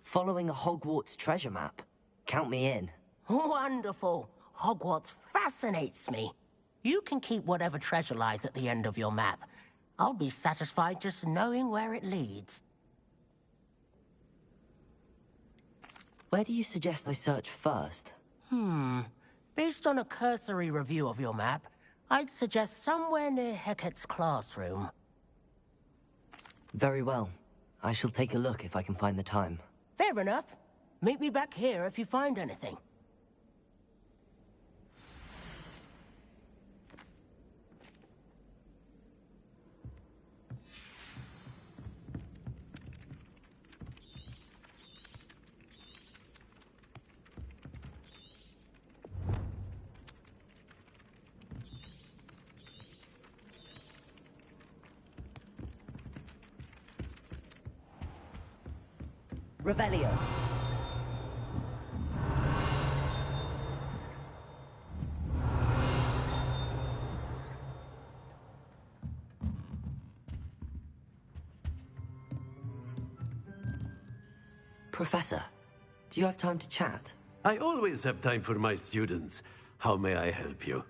Following a Hogwarts treasure map. Count me in. Wonderful. Hogwarts fascinates me. You can keep whatever treasure lies at the end of your map. I'll be satisfied just knowing where it leads. Where do you suggest I search first? Based on a cursory review of your map, I'd suggest somewhere near Hecat's classroom. Very well. I shall take a look if I can find the time. Fair enough. Meet me back here if you find anything. Revelio. Professor, do you have time to chat? I always have time for my students. How may I help you?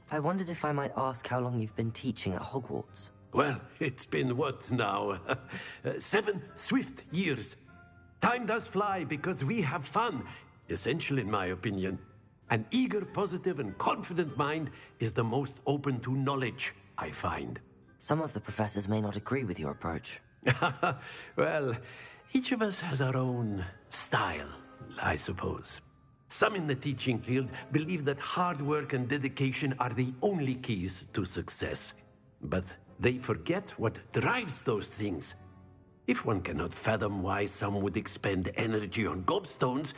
I wondered if I might ask how long you've been teaching at Hogwarts. Well, it's been what now? 7 swift years. Time does fly because we have fun, essential in my opinion. An eager, positive, and confident mind is the most open to knowledge, I find. Some of the professors may not agree with your approach. Well, each of us has our own style, I suppose. Some in the teaching field believe that hard work and dedication are the only keys to success. But they forget what drives those things. If one cannot fathom why some would expend energy on gobstones,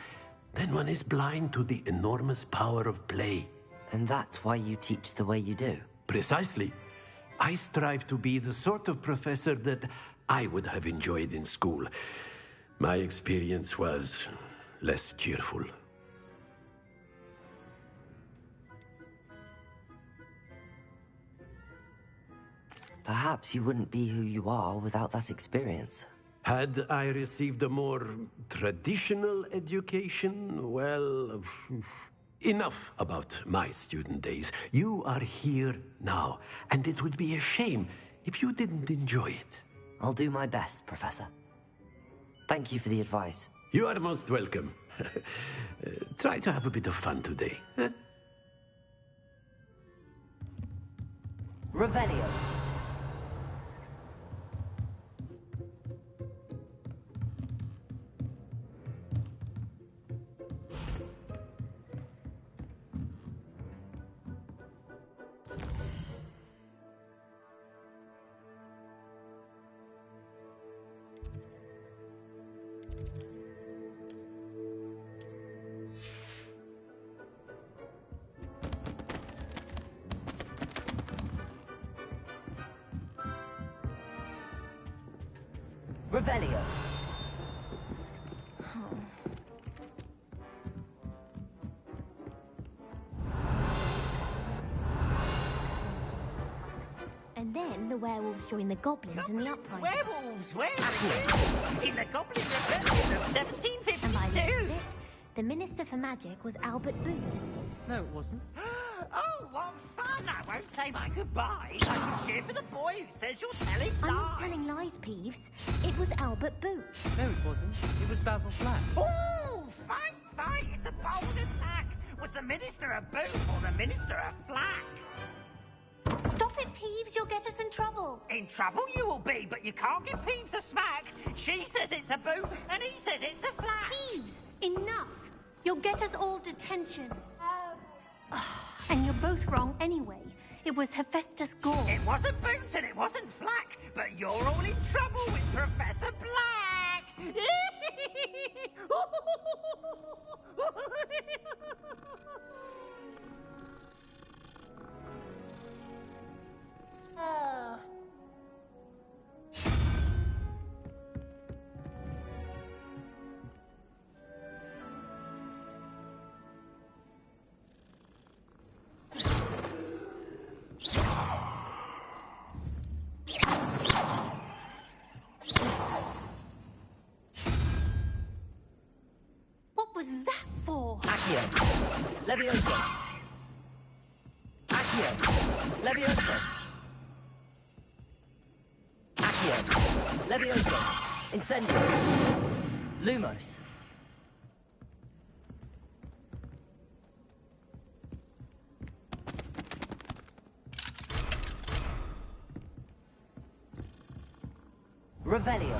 then one is blind to the enormous power of play. And that's why you teach the way you do? Precisely. I strive to be the sort of professor that I would have enjoyed in school. My experience was less cheerful. Perhaps you wouldn't be who you are without that experience. Had I received a more traditional education, well, enough about my student days. You are here now, and it would be a shame if you didn't enjoy it. I'll do my best, Professor. Thank you for the advice. You are most welcome. Try to have a bit of fun today. Huh? Revelio. Revelio. And then the werewolves joined the goblins in the uprising. Werewolves! Where are you? In the Goblin Rebellion of And by the 1752! end of it, the Minister for Magic was Albert Boot. No, it wasn't. Oh, what fun! I won't say my goodbyes. I can cheer for the boy who says you're telling lies. I'm not telling lies, Peeves. It was Albert Boot. No, it wasn't. It was Basil Flack. Oh, fight, fight! It's a bold attack! Was the Minister a boot or the Minister a flack? Stop it, Peeves. You'll get us in trouble. In trouble you will be, but you can't give Peeves a smack. She says it's a boot, and he says it's a flack. Peeves, enough. You'll get us all detention. And you're both wrong anyway. It was Hephaestus Gore. It wasn't Boots and it wasn't Flack, but you're all in trouble with Professor Black! Accio. Levioso. Accio. Levioso. Accio. Levioso. Incendio. Lumos. Revelio.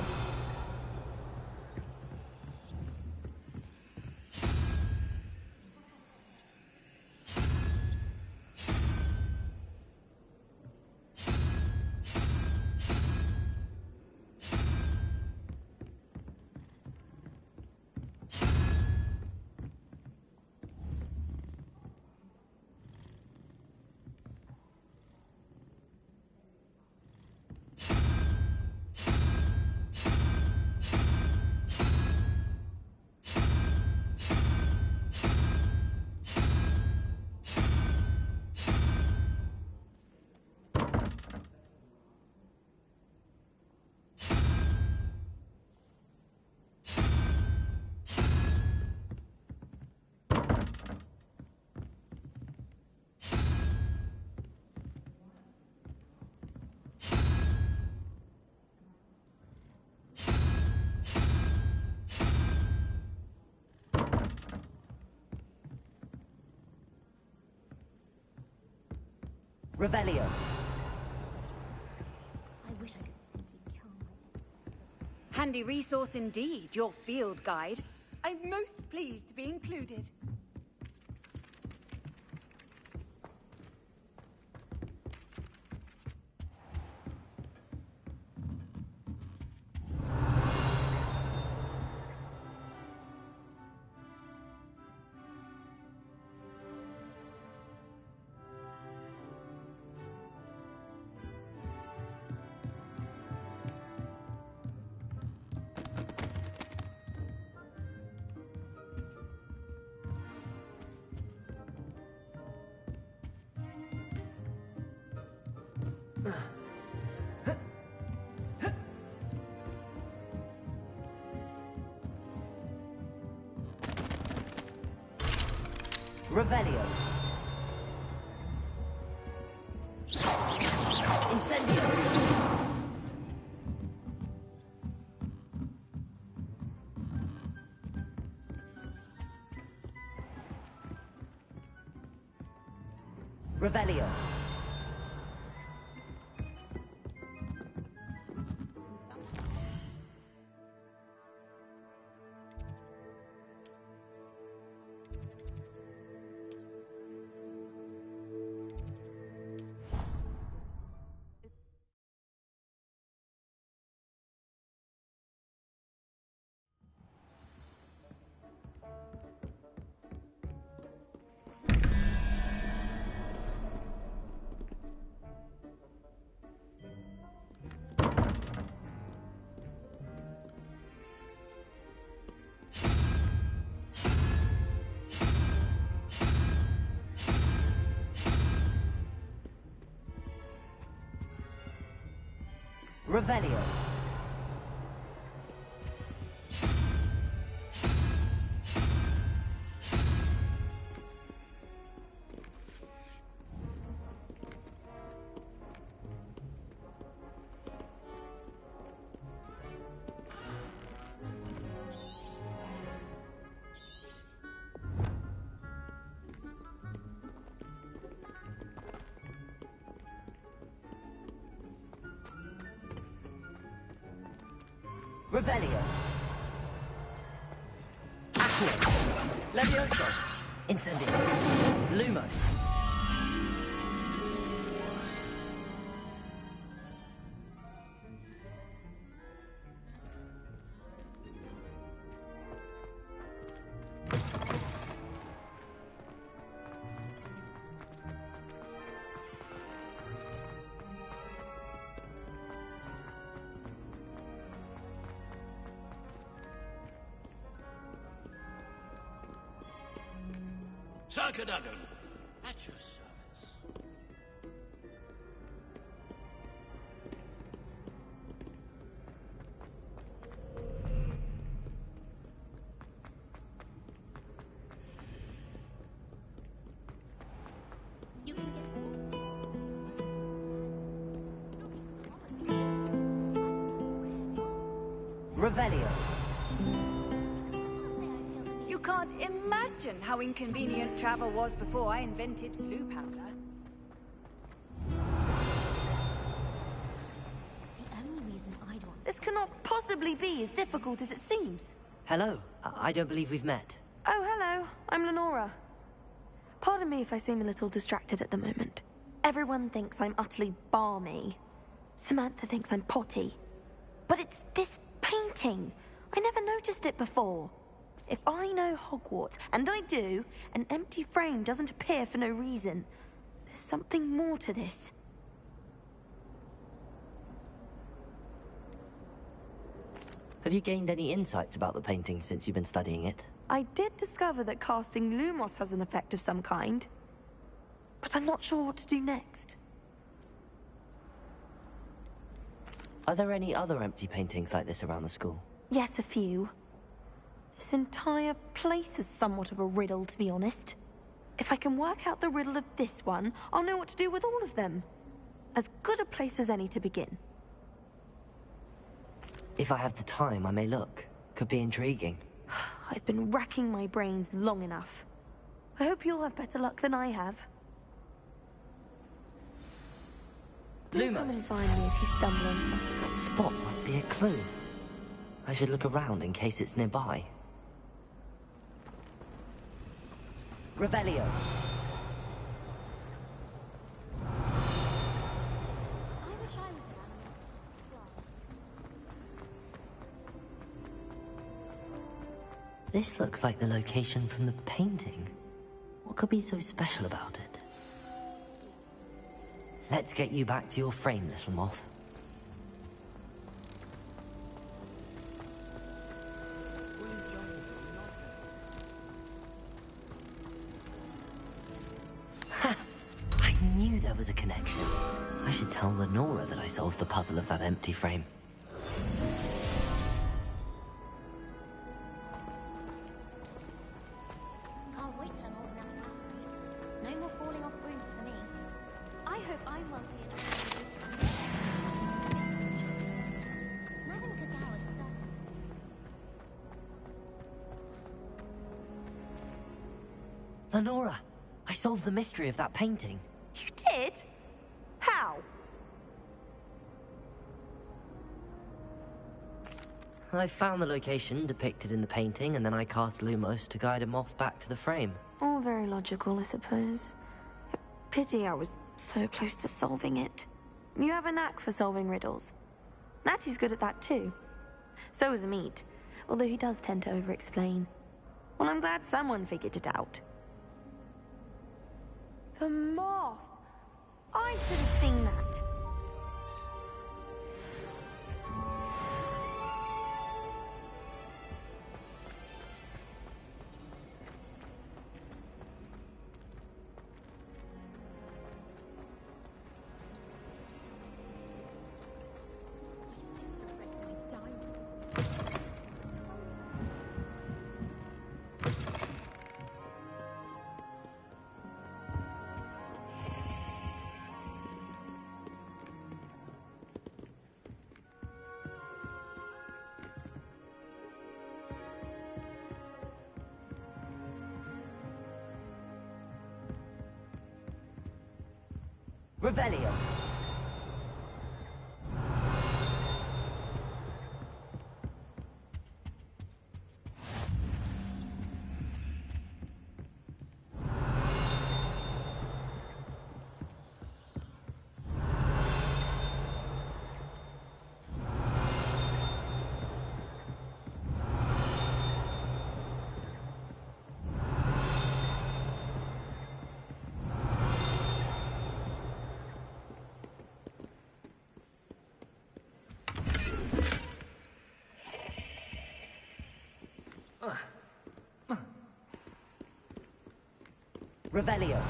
Revelio. I wish I could simply kill my... Handy resource indeed, your field guide. I'm most pleased to be included. Revelio. Incendio. Revelio. Revelio. Revelio. Accio. Levioso. Incendio. Lumos. Sarkadagon, at your service. Revelio. You can't imagine how inconvenient travel was before I invented flu powder. The only reason I'd want This cannot possibly be as difficult as it seems. Hello. I don't believe we've met. Oh, hello. I'm Lenora. Pardon me if I seem a little distracted at the moment. Everyone thinks I'm utterly balmy. Samantha thinks I'm potty. But it's this painting. I never noticed it before. If I know Hogwarts, and I do, an empty frame doesn't appear for no reason. There's something more to this. Have you gained any insights about the painting since you've been studying it? I did discover that casting Lumos has an effect of some kind. But I'm not sure what to do next. Are there any other empty paintings like this around the school? Yes, a few. This entire place is somewhat of a riddle, to be honest. If I can work out the riddle of this one, I'll know what to do with all of them. As good a place as any to begin. If I have the time, I may look. Could be intriguing. I've been racking my brains long enough. I hope you'll have better luck than I have. Do come and find me if you stumble on something. That spot must be a clue. I should look around in case it's nearby. Revelio. This looks like the location from the painting. What could be so special about it? Let's get you back to your frame, little moth. Ha! I knew there was a connection. I should tell Lenora that I solved the puzzle of that empty frame. Can't wait till I'm old enough to have to read. No more falling off brooms for me. I hope I'm wealthy enough. Madame Cacao is certain. Lenora! I solved the mystery of that painting. You did? How? I found the location depicted in the painting, and then I cast Lumos to guide a moth back to the frame. All very logical, I suppose. Pity I was so close to solving it. You have a knack for solving riddles. Natty's good at that too. So is Meat, although he does tend to over-explain. Well, I'm glad someone figured it out. The moth! I should have seen that. Revelio. Revelio.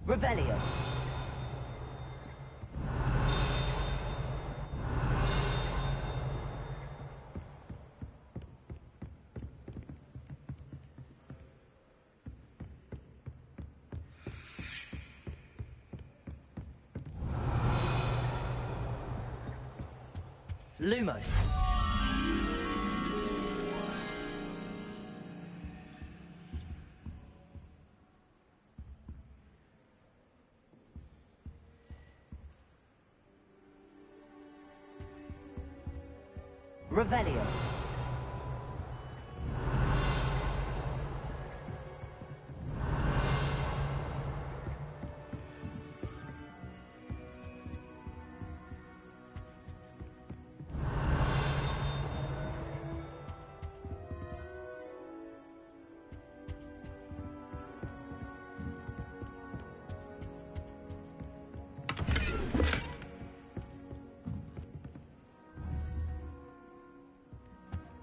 Revelio. Lumos. Revelio.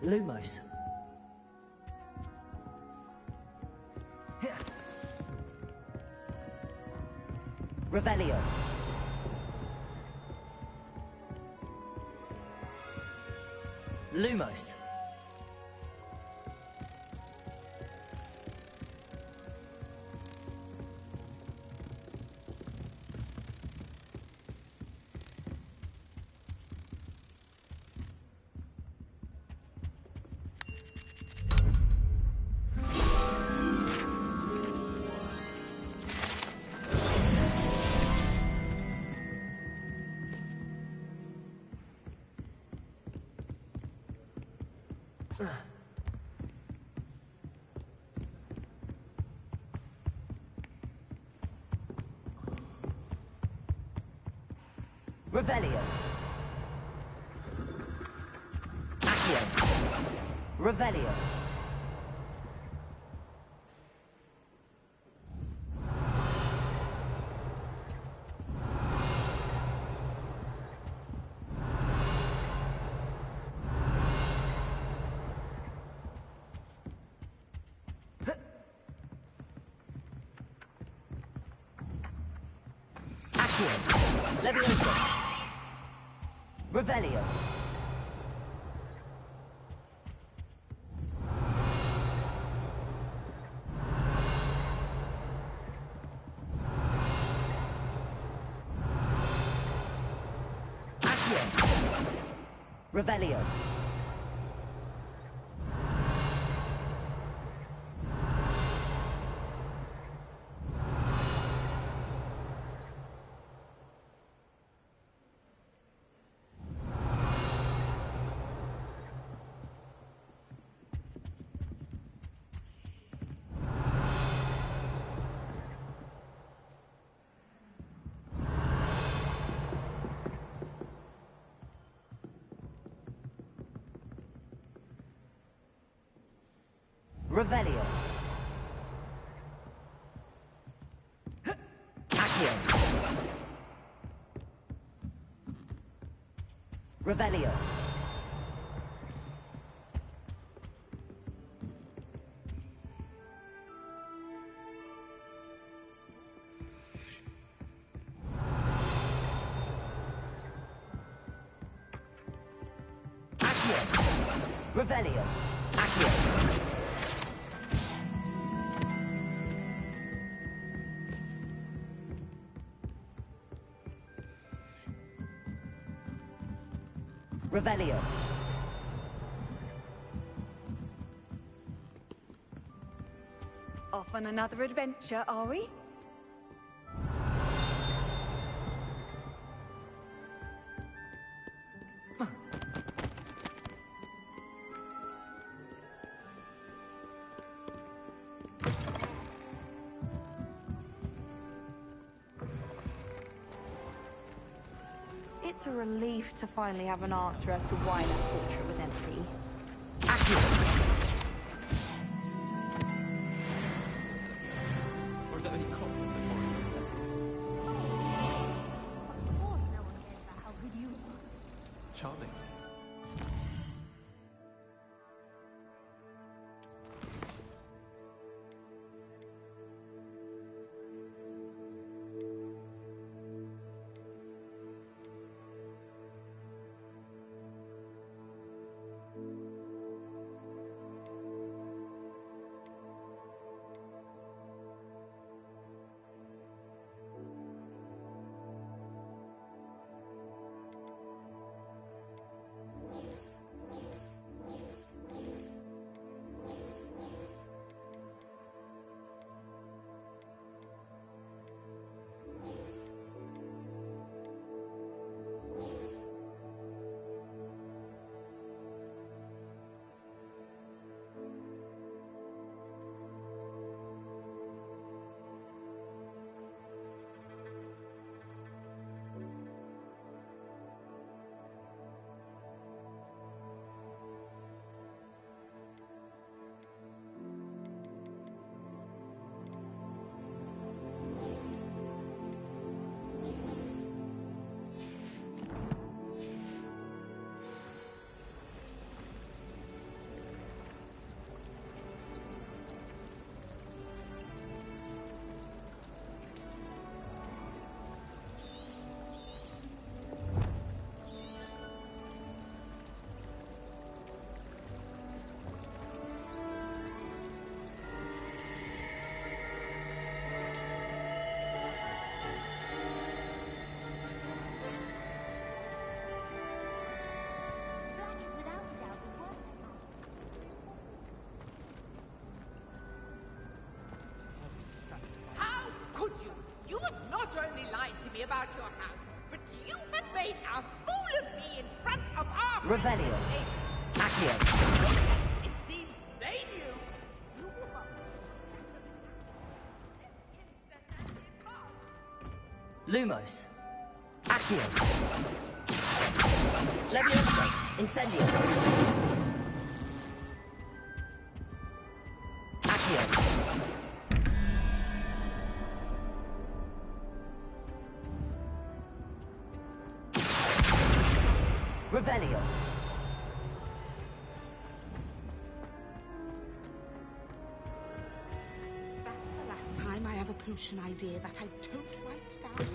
Lumos. Revelio. Lumos. Revelio. Accio. Revelio. Accio. Levioso. Revelio. Accio. Revelio. Revelio. Accio. Revelio. Accio. Revelio. Accio. Revelio. Off on another adventure, are we? It's a relief to finally have an answer as to why that portrait was empty. Or is it only clocked before it gets empty? Of course no one cares about how good you are. Charming. about your house, but you have made a fool of me in front of our Revelio. Accio. It seems they knew. You will have Lumos. Accio. Leviosa. Incendio. Accio. Revelio. That's the last time I have a potion idea that I don't write down.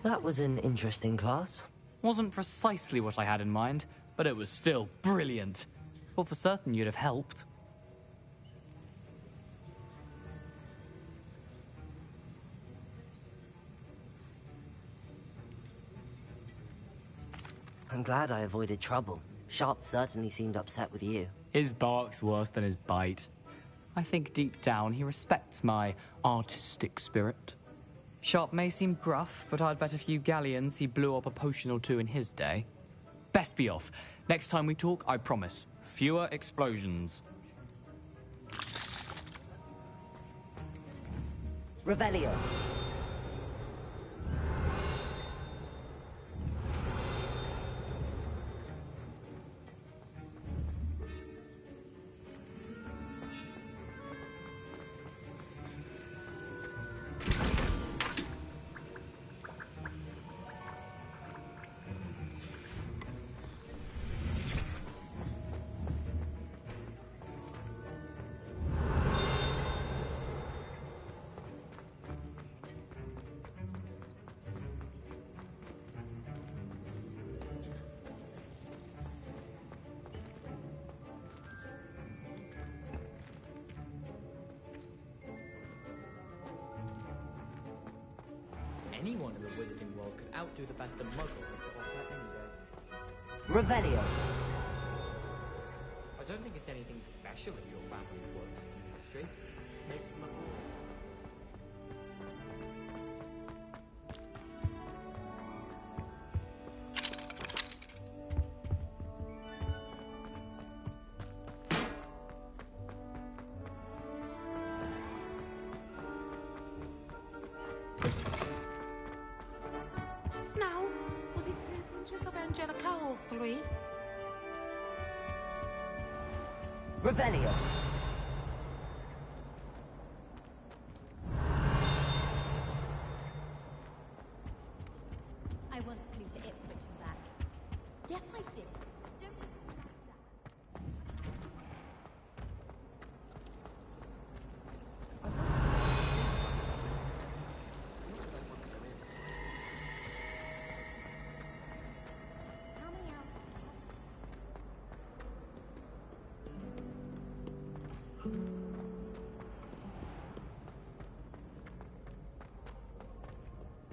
That was an interesting class. Wasn't precisely what I had in mind, but it was still brilliant. Thought for certain you'd have helped. I'm glad I avoided trouble. Sharp certainly seemed upset with you. His bark's worse than his bite. I think deep down he respects my artistic spirit. Sharp may seem gruff, but I'd bet a few galleons he blew up a potion or two in his day. Best be off. Next time we talk, I promise, fewer explosions. Revelio. Anyone in the wizarding world could outdo the best of muggles if it was that anyway. Revelio. I don't think it's anything special if your family works in the industry. Maybe Now, was it 3 punches of Angelica or 3? Revelio. I once flew to Ipswich and back. Yes, I did. How many hours?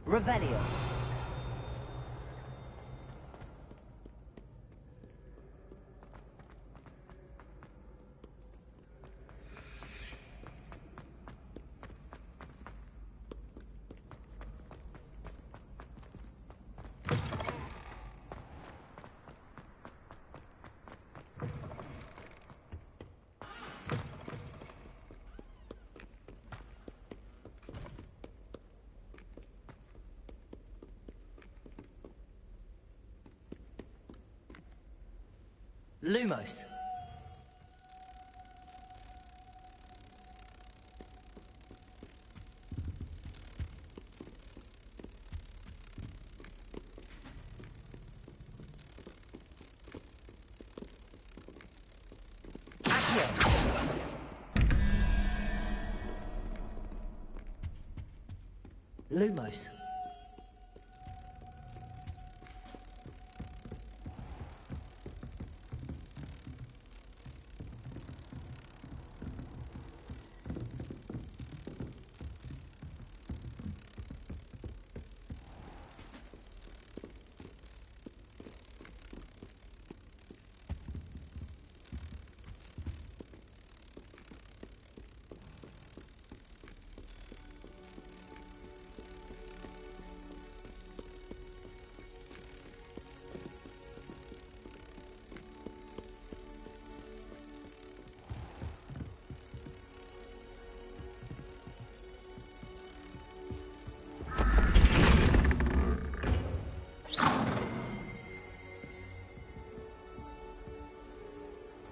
Revelio. Lumos. Accio. Lumos.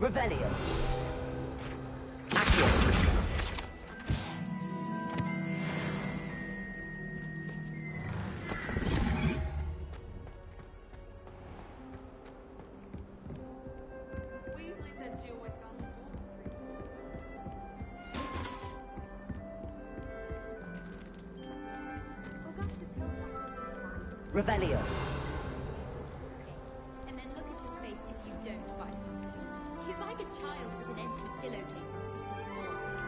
Revelio. Revelio. And then look at his face if you don't buy something. He's like a child with an empty pillowcase on Christmas morning.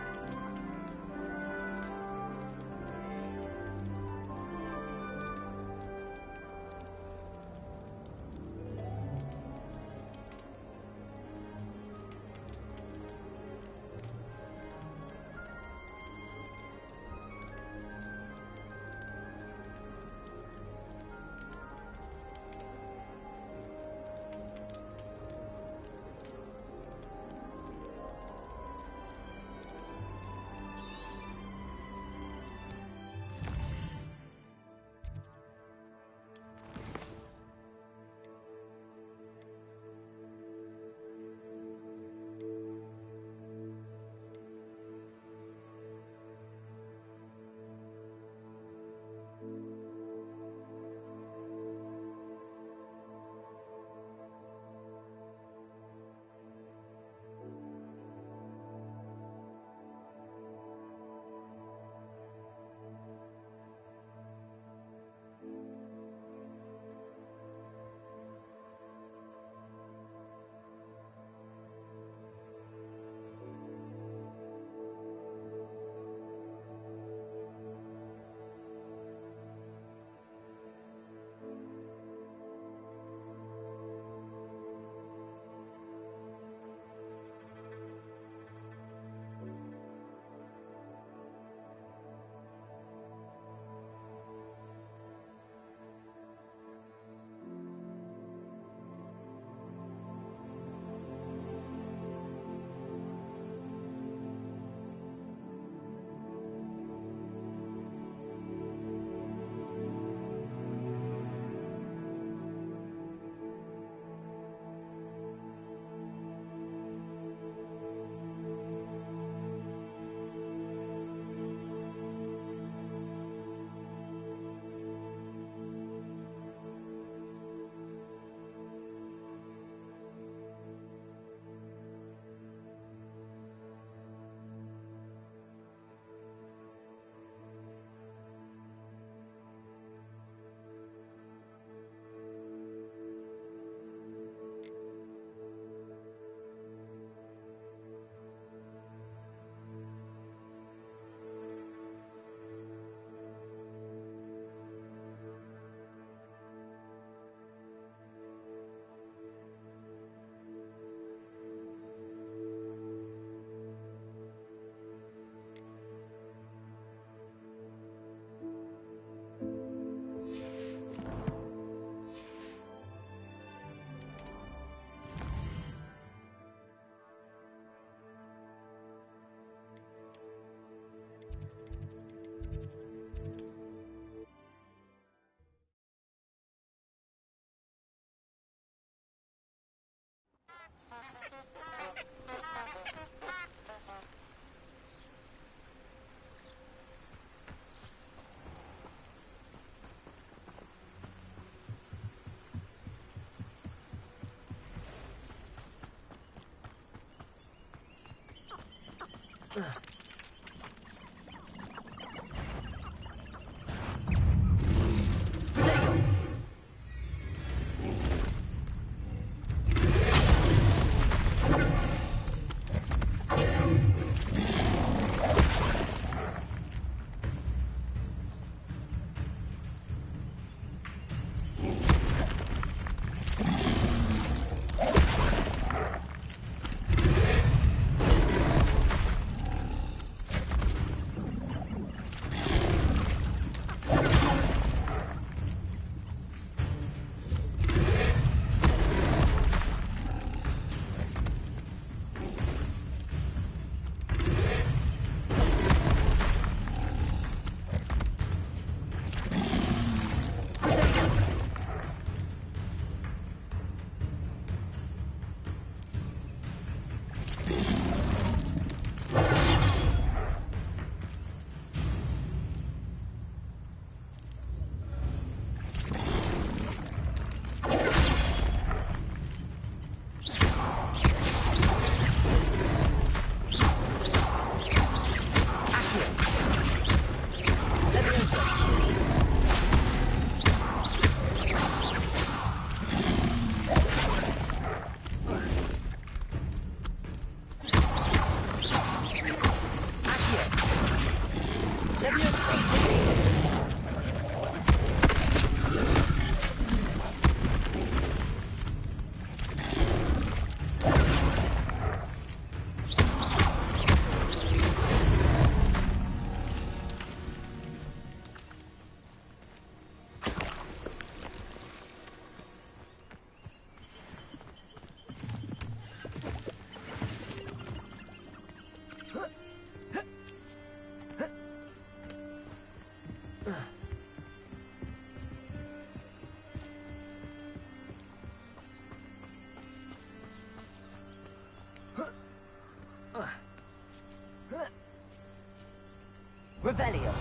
Revelio.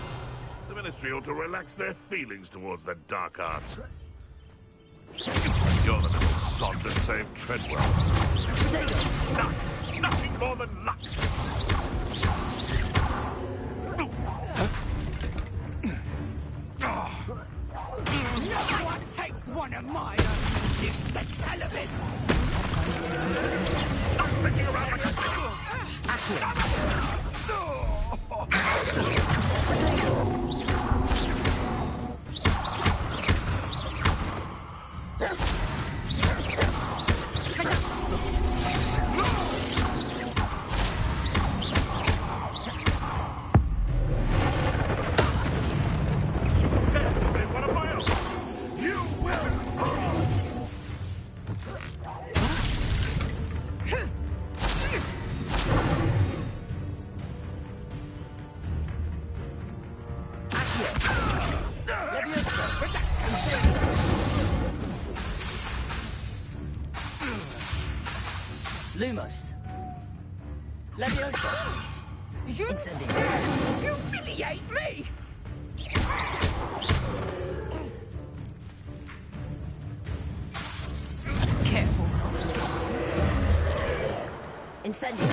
The Ministry ought to relax their feelings towards the dark arts. You're the little sod that saved Treadwell. Nothing more than luck. No one takes one of mine unleashes the hell of it! Stop fetching around like a... Lumos. Leviosa. You Incendio. humiliate me! Careful. Incendio.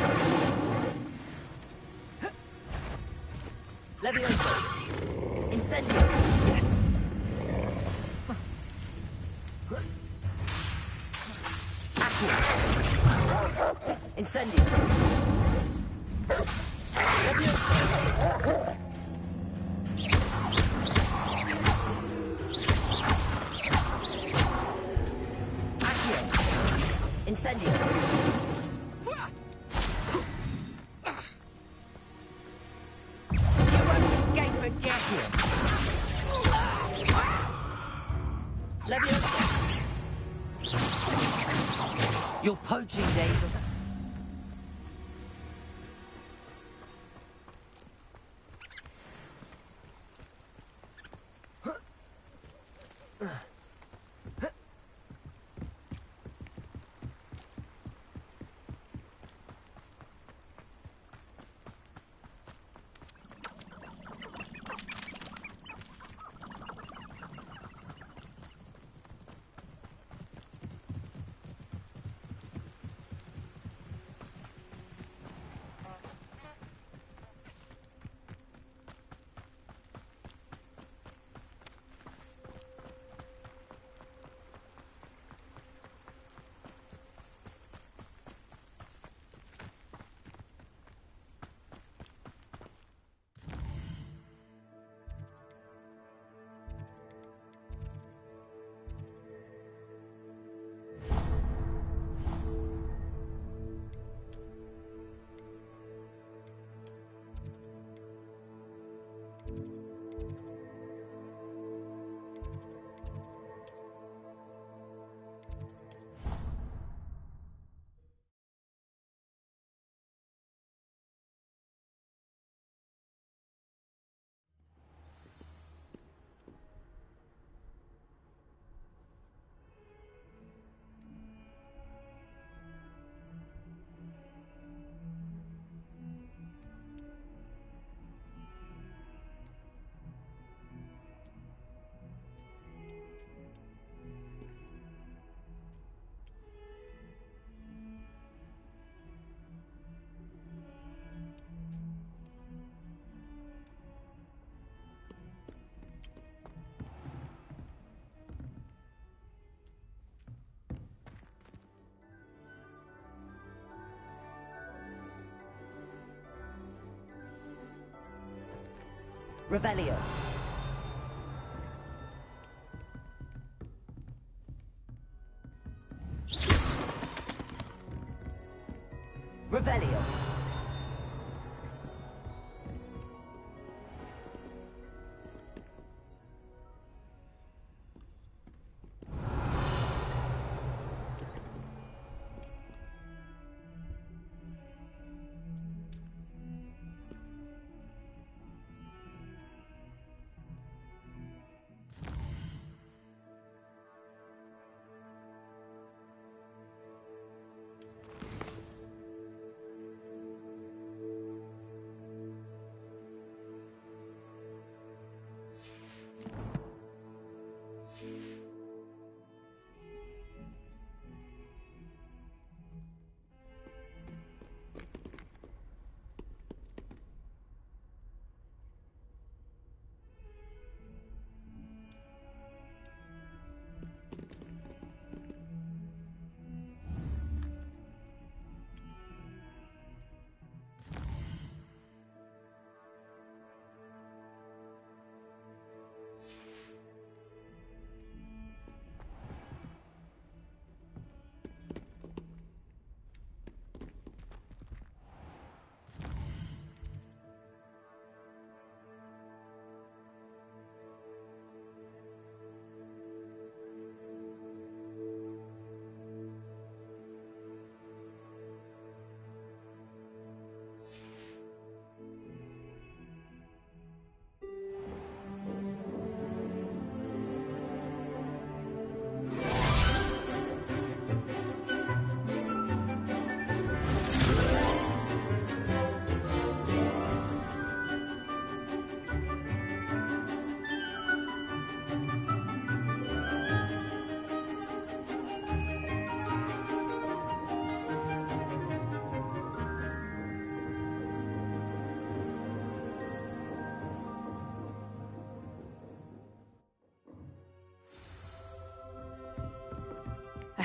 Leviosa. Incendio. Yes. Incendio. Leviosa. Incendio. You won't escape again! Leviosa. Your poaching days are... Revelio. Revelio.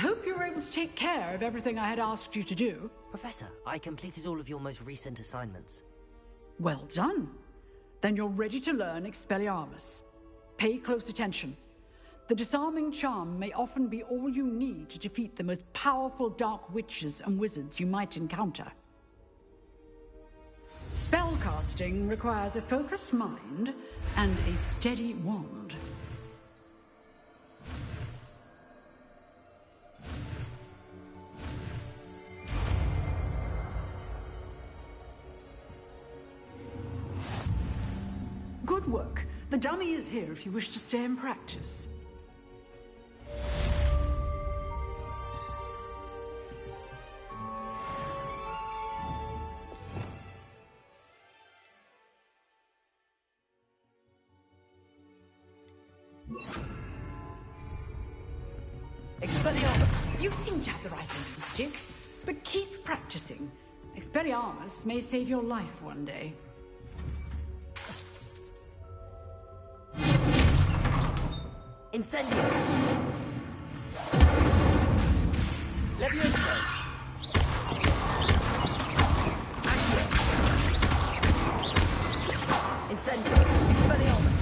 hope you were able to take care of everything I had asked you to do. Professor, I completed all of your most recent assignments. Well done. Then you're ready to learn Expelliarmus. Pay close attention. The disarming charm may often be all you need to defeat the most powerful dark witches and wizards you might encounter. Spellcasting requires a focused mind and a steady wand. Good work. The dummy is here if you wish to stay and practice. Expelliarmus! You seem to have the right end of the stick, but keep practicing. Expelliarmus may save your life one day. Incendio! Levioso! Accio! Incendio! Expelliarmus!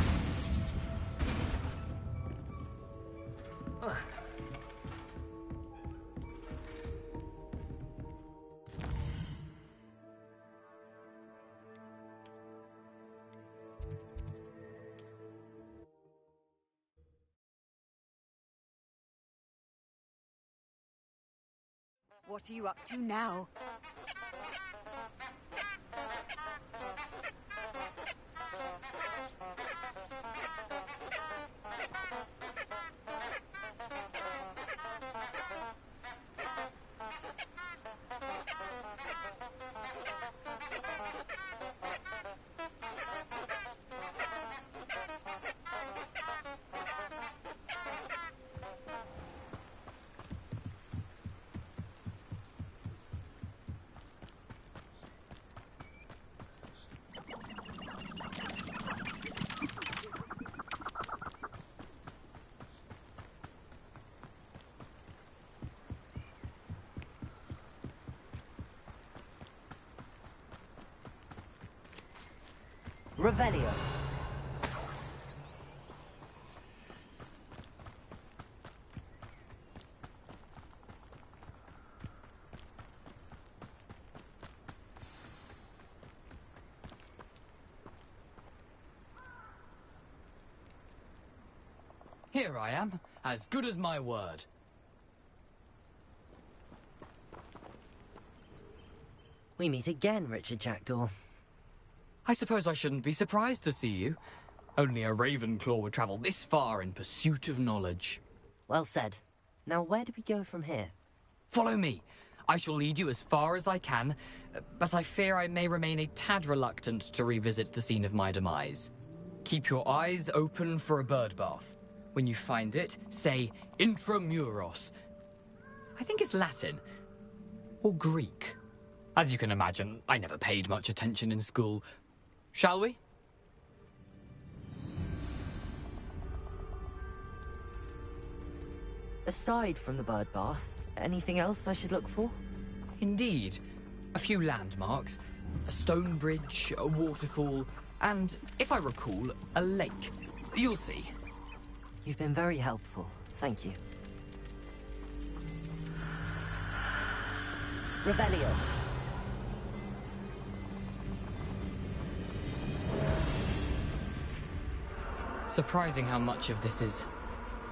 What are you up to now? Revelio. Here I am, as good as my word. We meet again, Richard Jackdaw. I suppose I shouldn't be surprised to see you. Only a Ravenclaw would travel this far in pursuit of knowledge. Well said. Now where do we go from here? Follow me. I shall lead you as far as I can, but I fear I may remain a tad reluctant to revisit the scene of my demise. Keep your eyes open for a bird bath. When you find it, say intramuros. I think it's Latin. Or Greek. As you can imagine, I never paid much attention in school. Shall we? Aside from the bird bath, anything else I should look for? Indeed. A few landmarks, a stone bridge, a waterfall, and, if I recall, a lake. You'll see. You've been very helpful. Thank you. Revelio. Surprising how much of this is,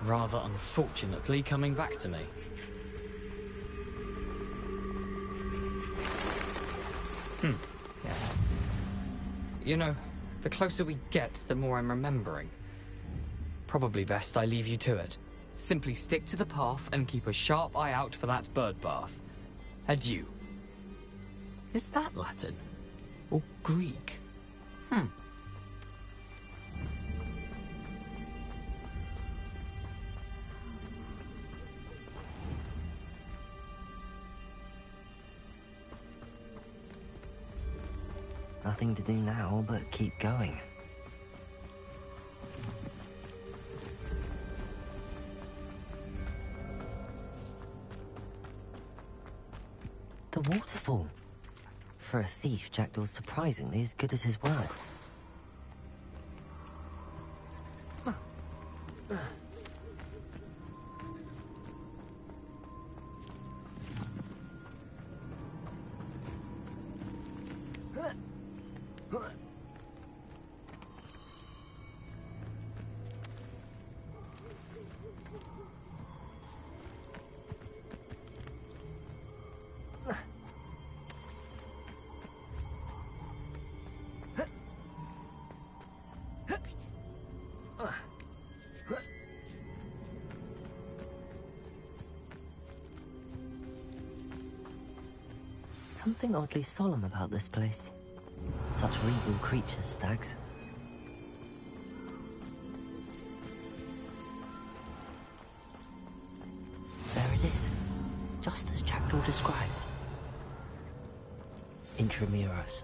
rather unfortunately, coming back to me. Yes. You know, the closer we get, the more I'm remembering. Probably best I leave you to it. Simply stick to the path and keep a sharp eye out for that bird bath. Adieu. Is that Latin? Or Greek? Nothing to do now but keep going. waterfall. For a thief, Jackdaw's surprisingly as good as his word. Something oddly solemn about this place. Such regal creatures, stags. There it is, just as Jackdaw described. Intramuros.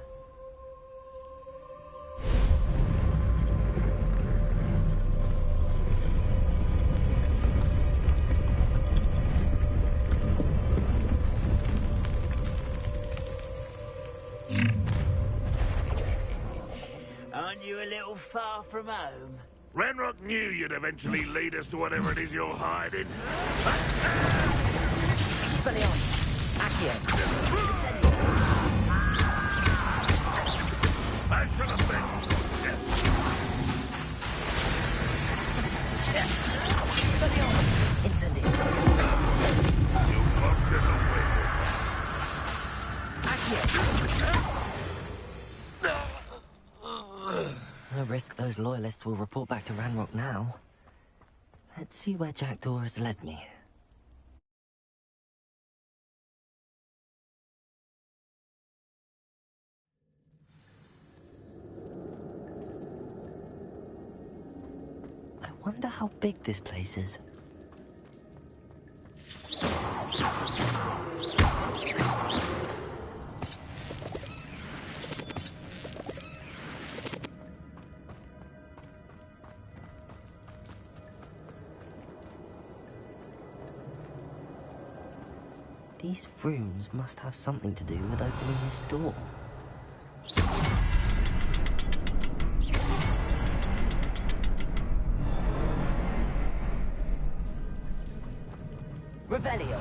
Aren't you a little far from home? Ranrock knew you'd eventually lead us to whatever it is you're hiding. Expelliarmus. Accio. I should have been. Expelliarmus. Incendio. You conquered the way. Accio. No risk those loyalists will report back to Ranrock now. Let's see where Jackdaw has led me. I wonder how big this place is. These rooms must have something to do with opening this door. Revelio.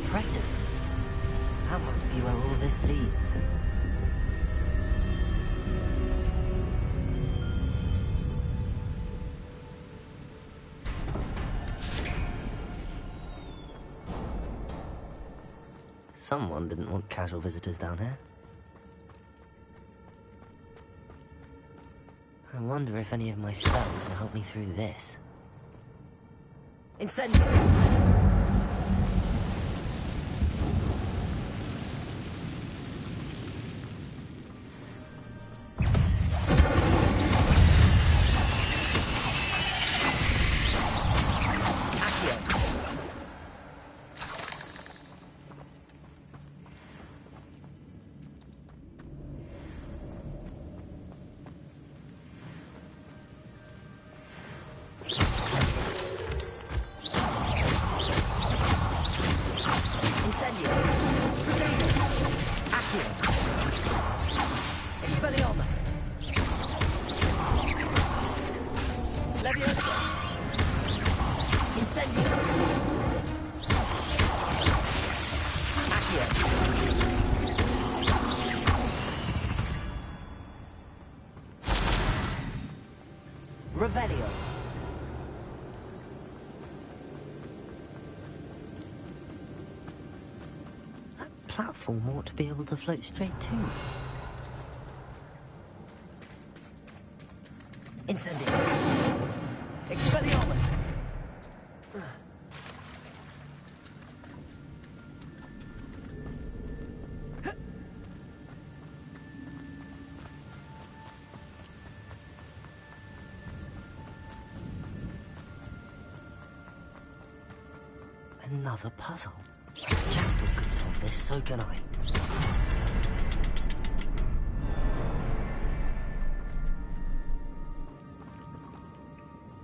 Impressive. That must be where all this leads. Someone didn't want casual visitors down here. I wonder if any of my spells will help me through this. Incendio. Expelliarmus. Leviosa. Incendio. Accio. Revelio. That platform ought to be able to float straight too. Incendio. Expelliarmus. Another puzzle. If Jackdaw could solve this, so can I.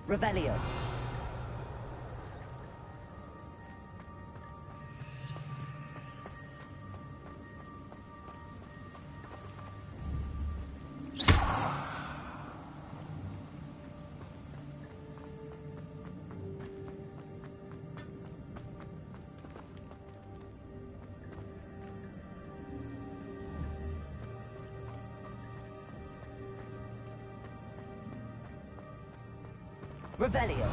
Revelio. Revelio.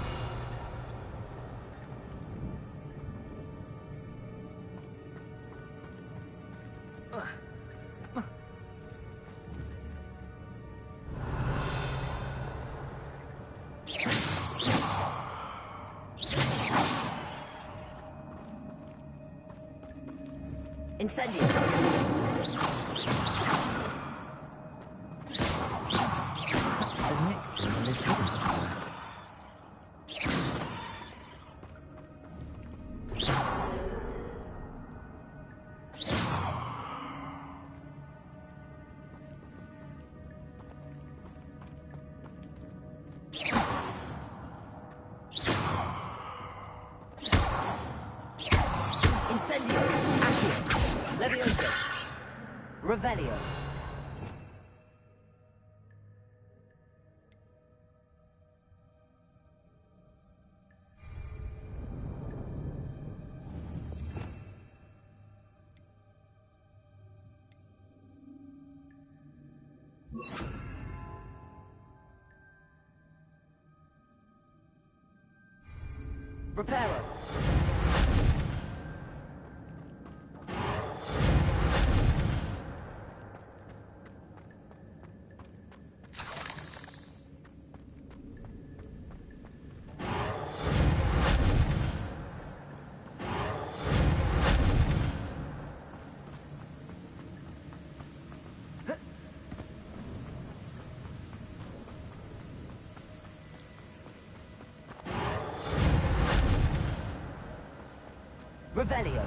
Incendio. The next symbol is hidden somewhere. Incendio. Accio. Levioso. Revelio. Reparo. Revelio.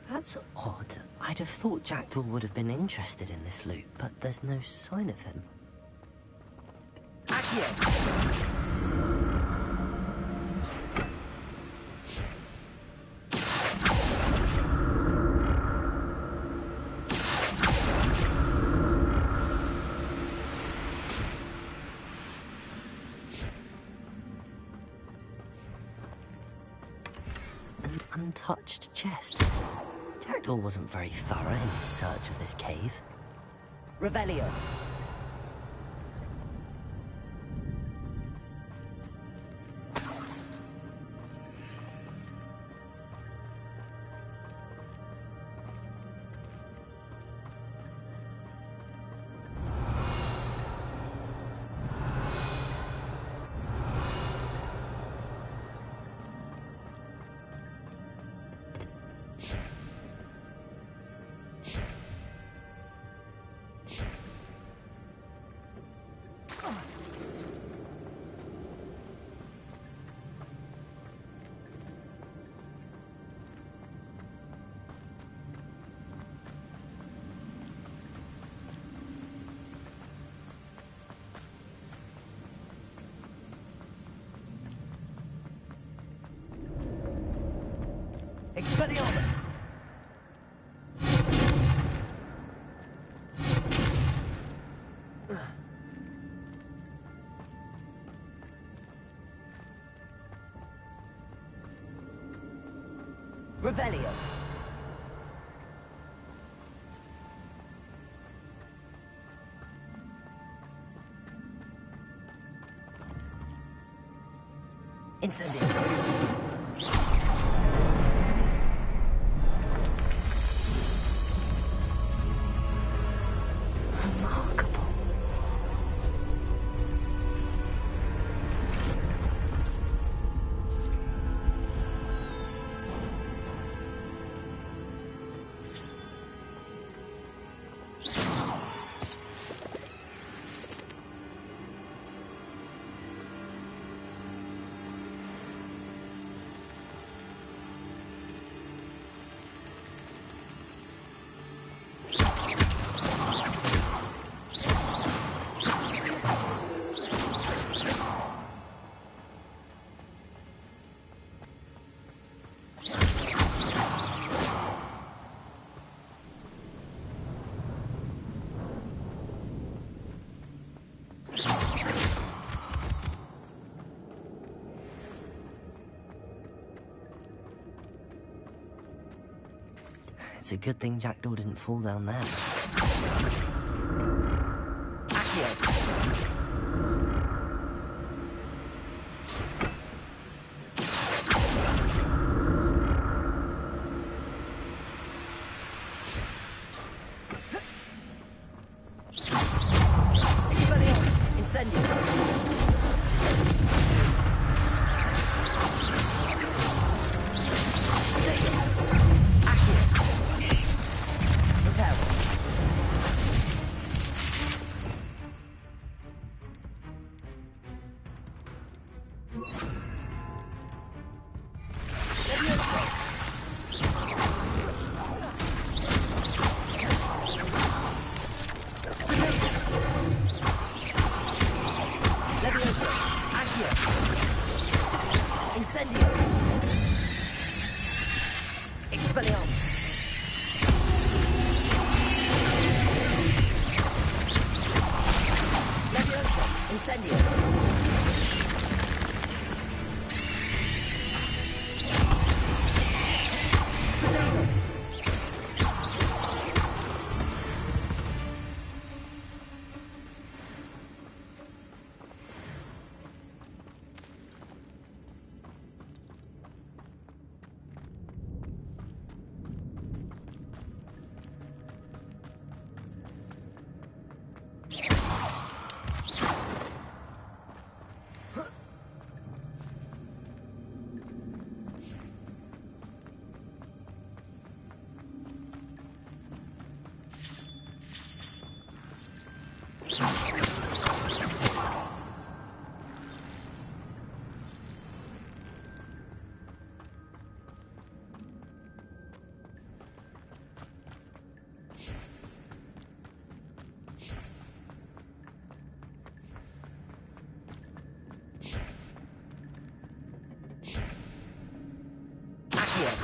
That's odd. I'd have thought Jackdaw would have been interested in this loot, but there's no sign of him. Accio! An untouched chest. Jackdaw wasn't very thorough in his search of this cave. Revelio. Expelliarmus! Revelio. Incendio. It's a good thing Jackdaw didn't fall down there. Accio.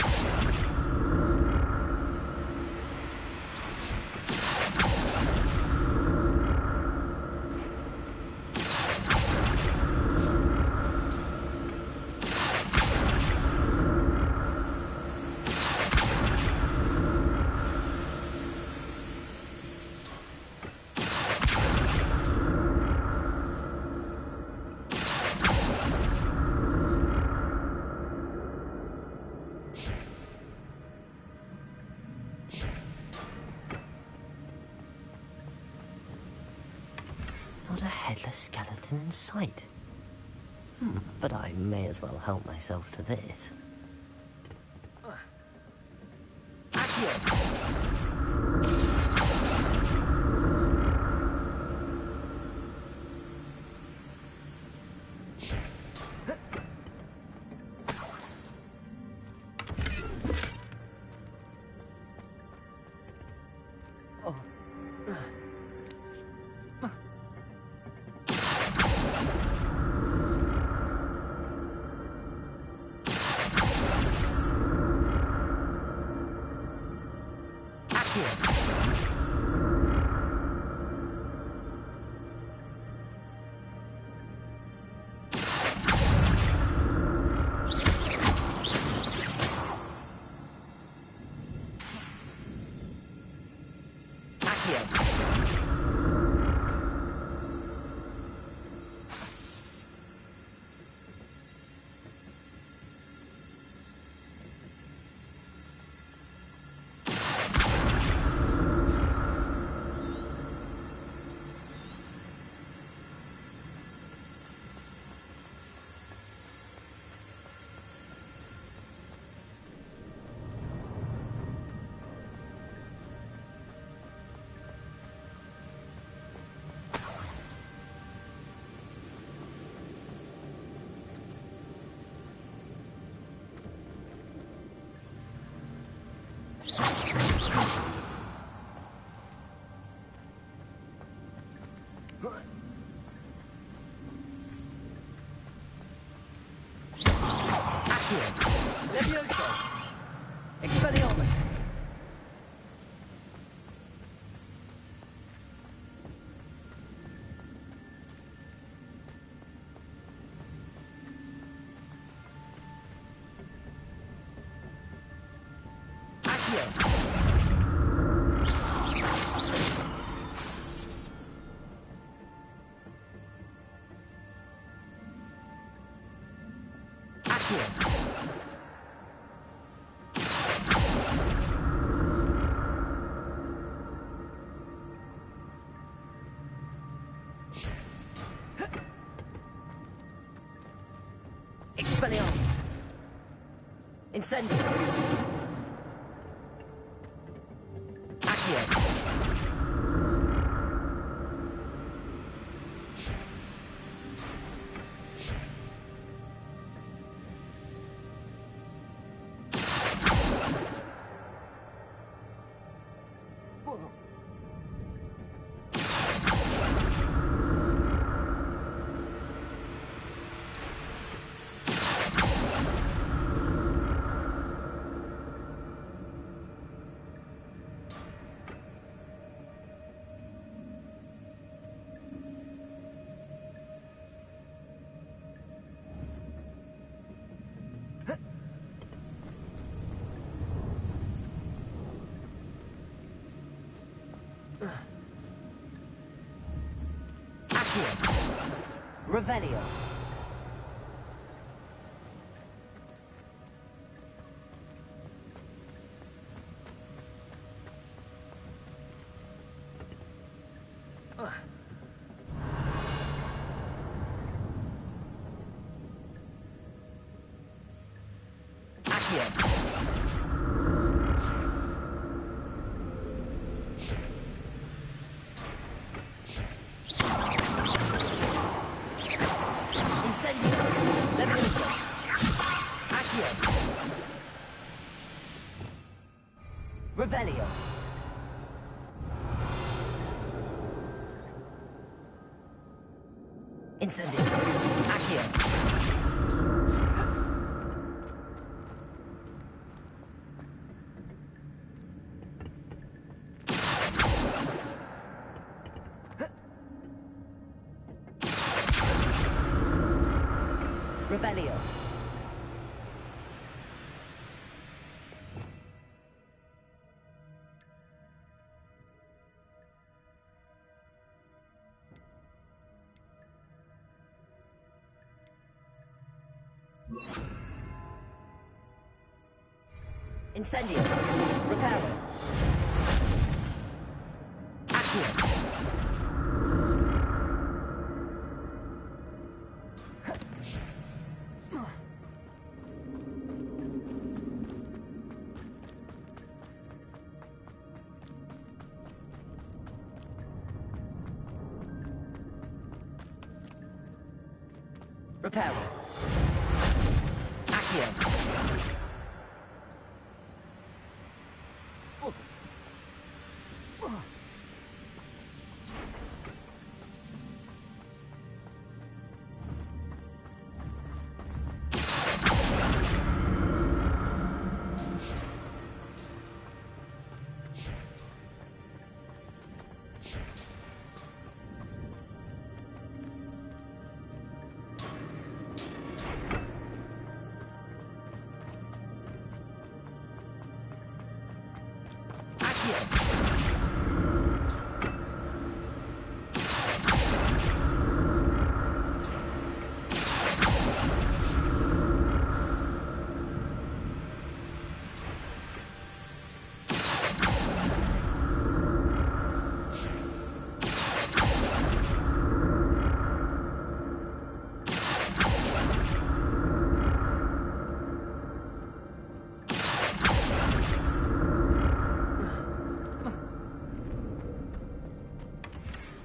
Not a headless skeleton in sight. But I may as well help myself to this. Accio. Expelliarmus. Incendio. Accio. Revelio. Accio. Revelio. Incendio. Accio. Revelio. Incendio. Reparo. Accio. Reparo. Accio.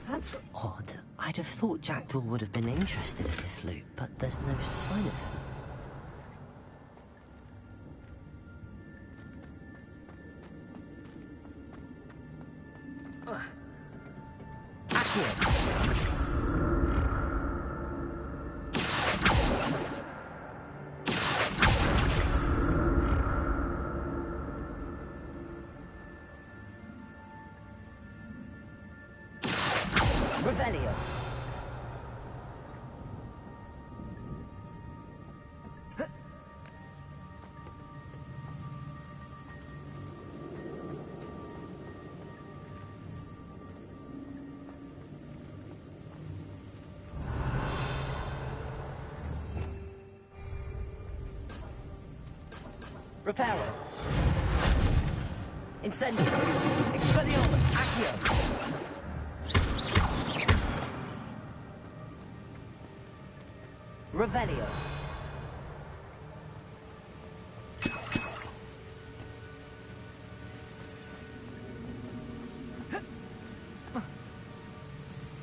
That's odd. I'd have thought Jackdaw would have been interested in this loot, but there's no sign of him. Revelio. Reparo. Incendio. Expelliarmus. Accio. Revelio.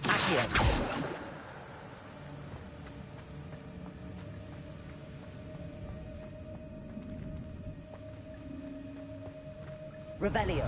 Accio. Revelio.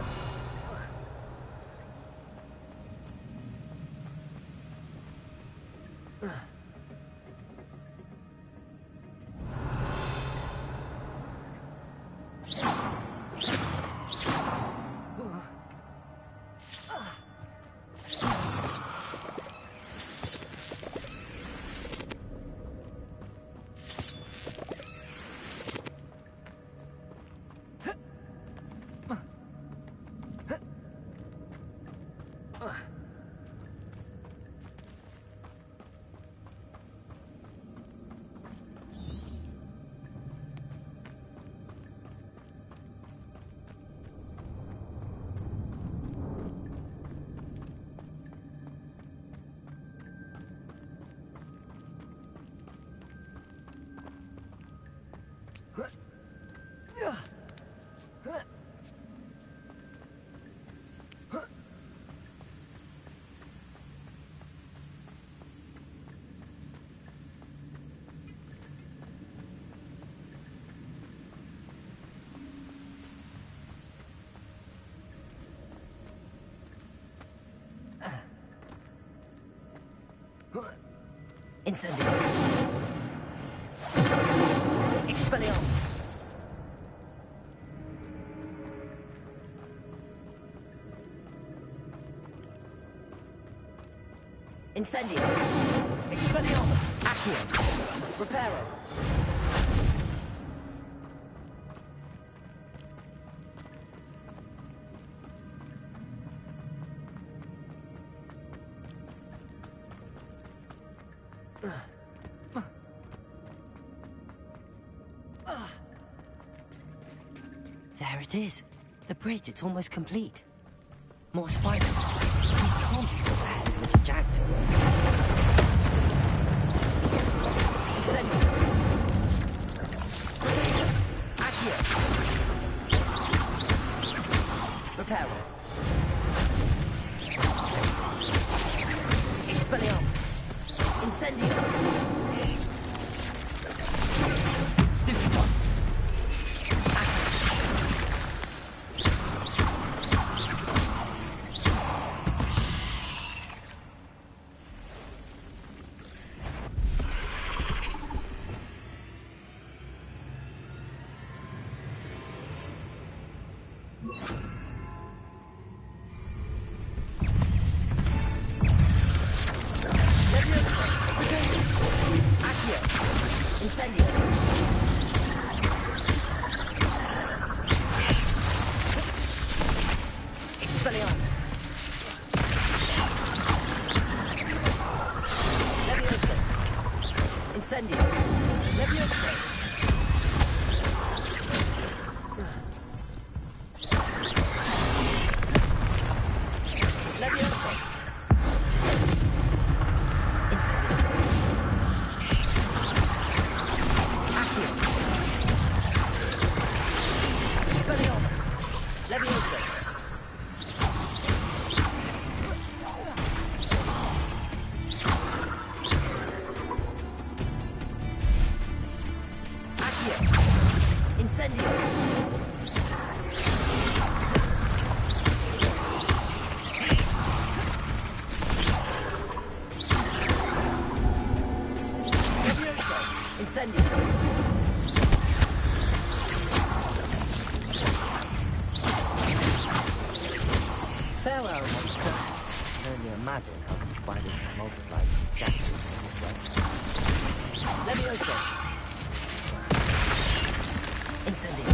Incendio. Expelliarmus. Incendio. Expelliarmus. Accio. Reparo. There it is. The bridge, it's almost complete. More spiders. These can't be the bad which jacked him. Incendio. Accio. Reparo. Expelliarmus. Incendio. Stupidon. Farewell, monster. I can only imagine how the spiders have multiplied exactly in this way. Levioso. Incendio.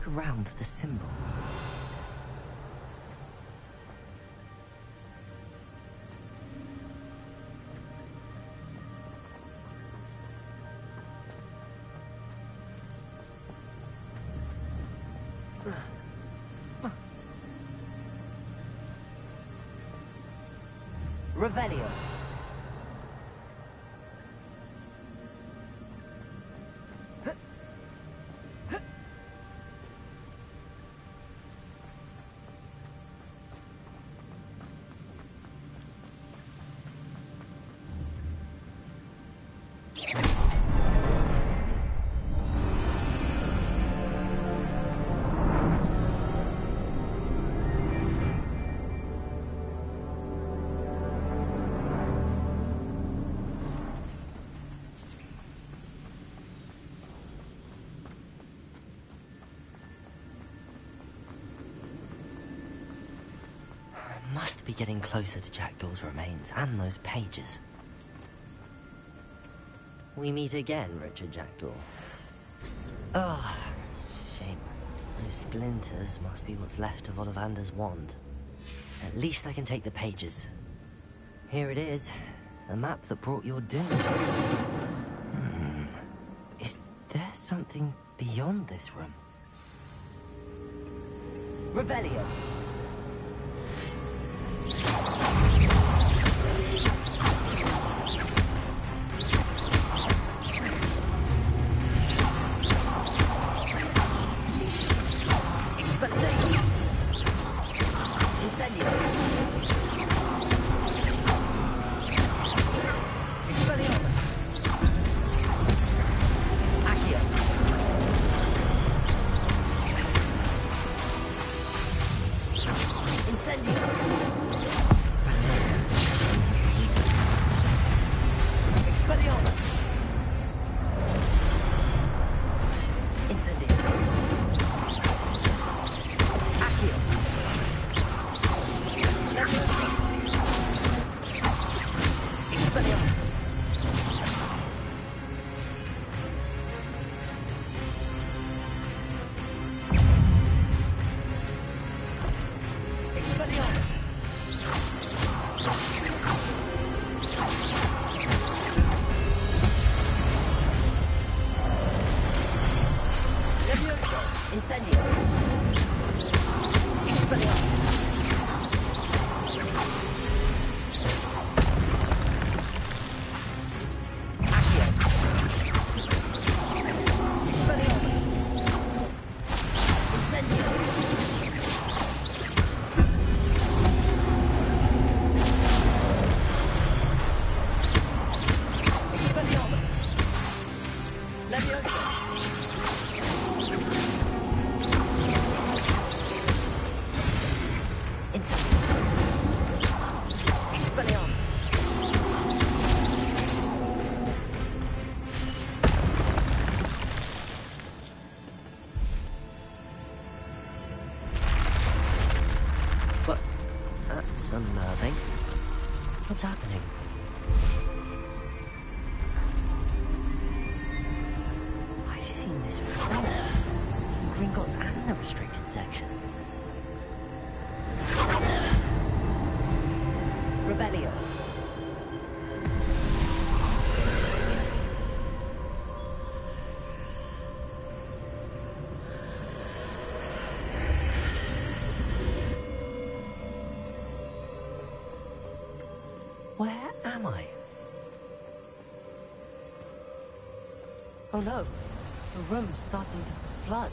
look around for the symbol. Revelio. Must be getting closer to Jackdaw's remains and those pages. We meet again, Richard Jackdaw. Ah, shame. Those splinters must be what's left of Ollivander's wand. At least I can take the pages. Here it is, the map that brought your doom. Is there something beyond this room? Revelio. Unnerving. What's happening? I've seen this before. In Gringotts and the restricted section. Revelio. Where am I? Oh no, the room's starting to flood.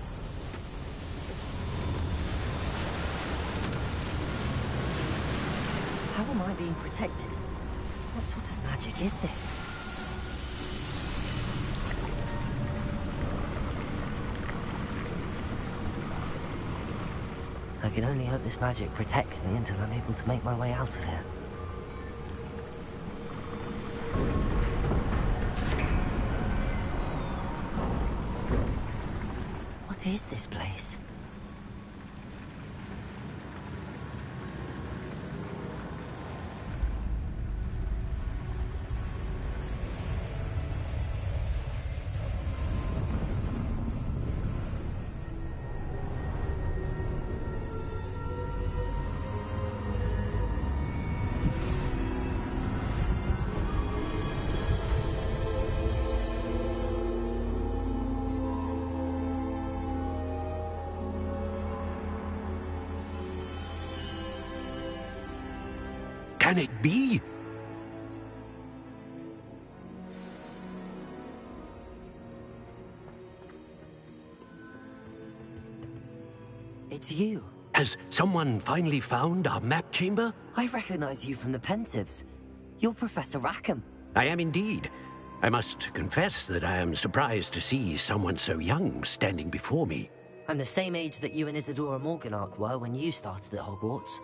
How am I being protected? What sort of magic is this? I can only hope this magic protects me until I'm able to make my way out of here. What is this place? Can it be? It's you. Has someone finally found our map chamber? I recognize you from the Pensieves. You're Professor Rackham. I am indeed. I must confess that I am surprised to see someone so young standing before me. I'm the same age that you and Isadora Morganach were when you started at Hogwarts.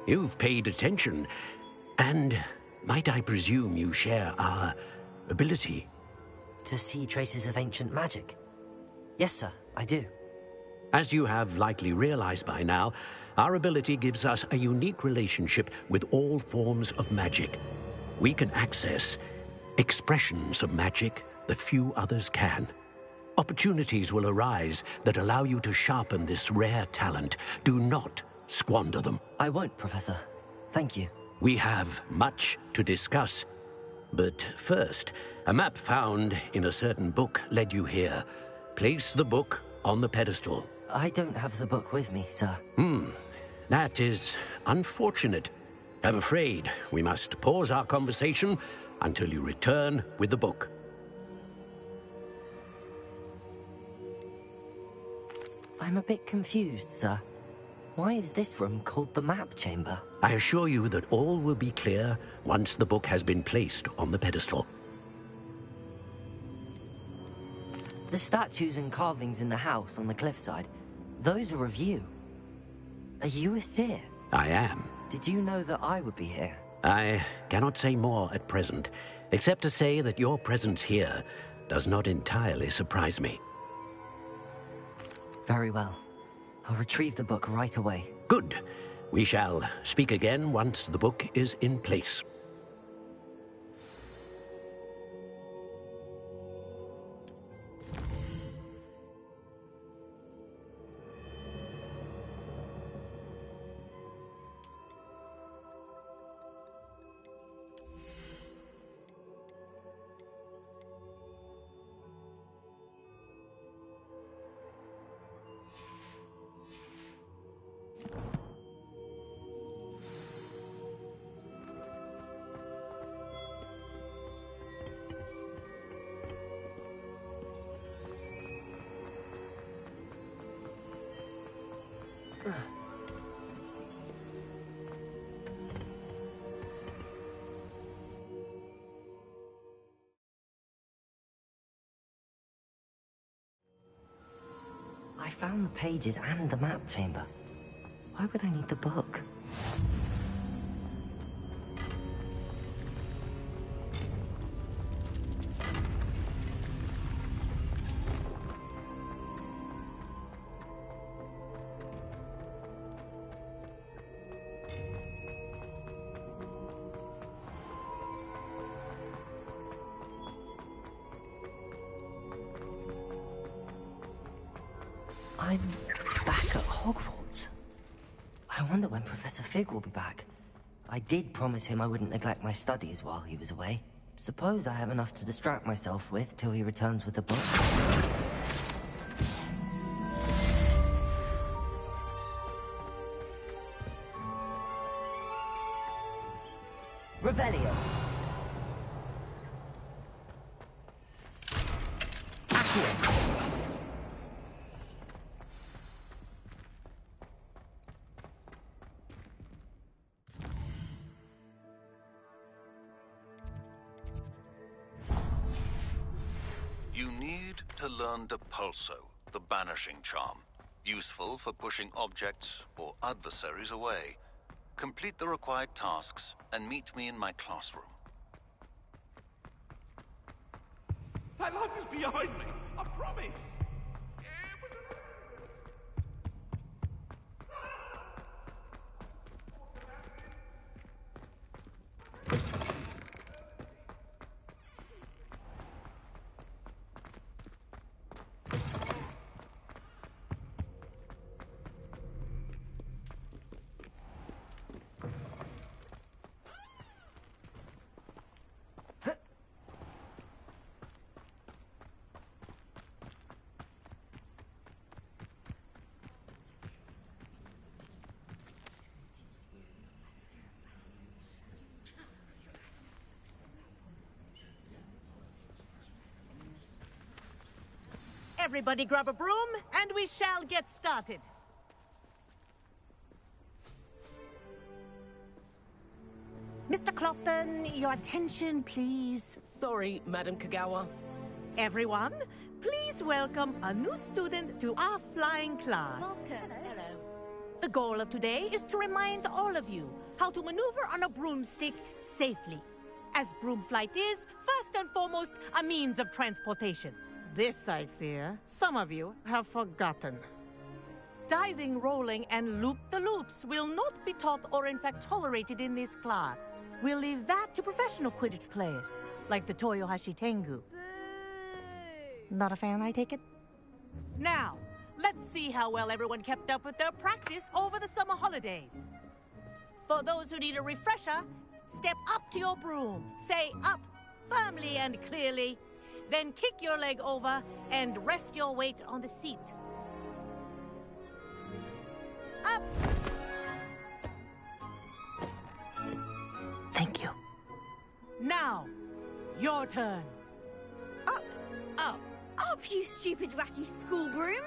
You've paid attention. And might I presume you share our ability? To see traces of ancient magic? Yes, sir, I do. As you have likely realized by now, our ability gives us a unique relationship with all forms of magic. We can access expressions of magic that few others can. Opportunities will arise that allow you to sharpen this rare talent. Do not squander them. I won't, Professor. Thank you. We have much to discuss. But first, a map found in a certain book led you here. Place the book on the pedestal. I don't have the book with me, sir. That is unfortunate. I'm afraid we must pause our conversation until you return with the book. I'm a bit confused, sir. Why is this room called the map chamber? I assure you that all will be clear once the book has been placed on the pedestal. The statues and carvings in the house on the cliffside, those are of you. Are you a seer? I am. Did you know that I would be here? I cannot say more at present, except to say that your presence here does not entirely surprise me. Very well. I'll retrieve the book right away. Good. We shall speak again once the book is in place. I found the pages and the map chamber. Why would I need the book? I'm back at Hogwarts. I wonder when Professor Fig will be back. I did promise him I wouldn't neglect my studies while he was away. Suppose I have enough to distract myself with till he returns with the book. Revelio. Accio. You need to learn Depulso, the banishing charm. Useful for pushing objects or adversaries away. Complete the required tasks and meet me in my classroom. That life is behind me, I promise. Everybody grab a broom, and we shall get started. Mr. Clopton, your attention, please. Sorry, Madam Kagawa. Everyone, please welcome a new student to our flying class. Hello. The goal of today is to remind all of you how to maneuver on a broomstick safely, as broom flight is, first and foremost, a means of transportation. This, I fear, some of you have forgotten. Diving, rolling, and loop-the-loops will not be taught or in fact tolerated in this class. We'll leave that to professional Quidditch players, like the Toyohashi Tengu. Not a fan, I take it? Now, let's see how well everyone kept up with their practice over the summer holidays. For those who need a refresher, step up to your broom, say up firmly and clearly, then kick your leg over and rest your weight on the seat. Up! Thank you. Now, your turn. Up! Up! Up, you stupid ratty school broom!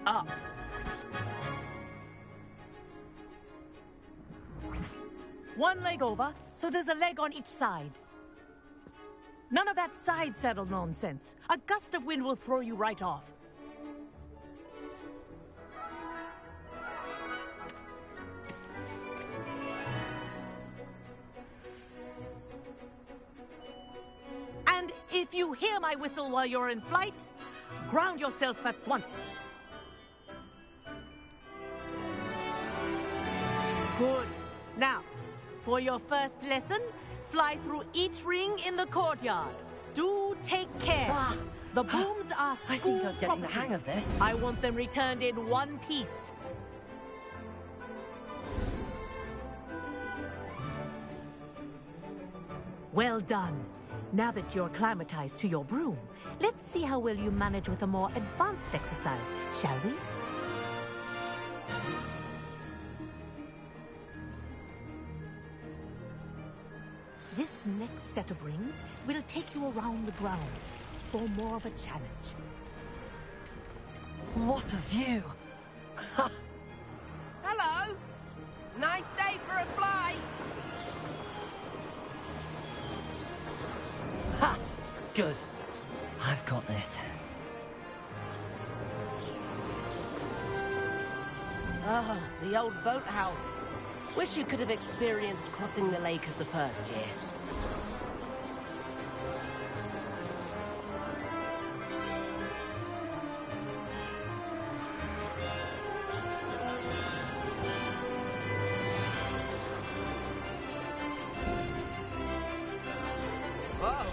Up. One leg over, so there's a leg on each side. None of that side saddle nonsense. A gust of wind will throw you right off. And if you hear my whistle while you're in flight, ground yourself at once. Good. Now, for your first lesson, fly through each ring in the courtyard. Do take care. The brooms are school I think I'm getting the property. hang of this. I want them returned in one piece. Well done. Now that you're acclimatized to your broom, let's see how well you manage with a more advanced exercise, shall we? This next set of rings will take you around the grounds for more of a challenge. What a view! Hello. Nice day for a flight. Ha! Good. I've got this. Ah, the old boathouse. Wish you could have experienced crossing the lake as the first year. Whoa,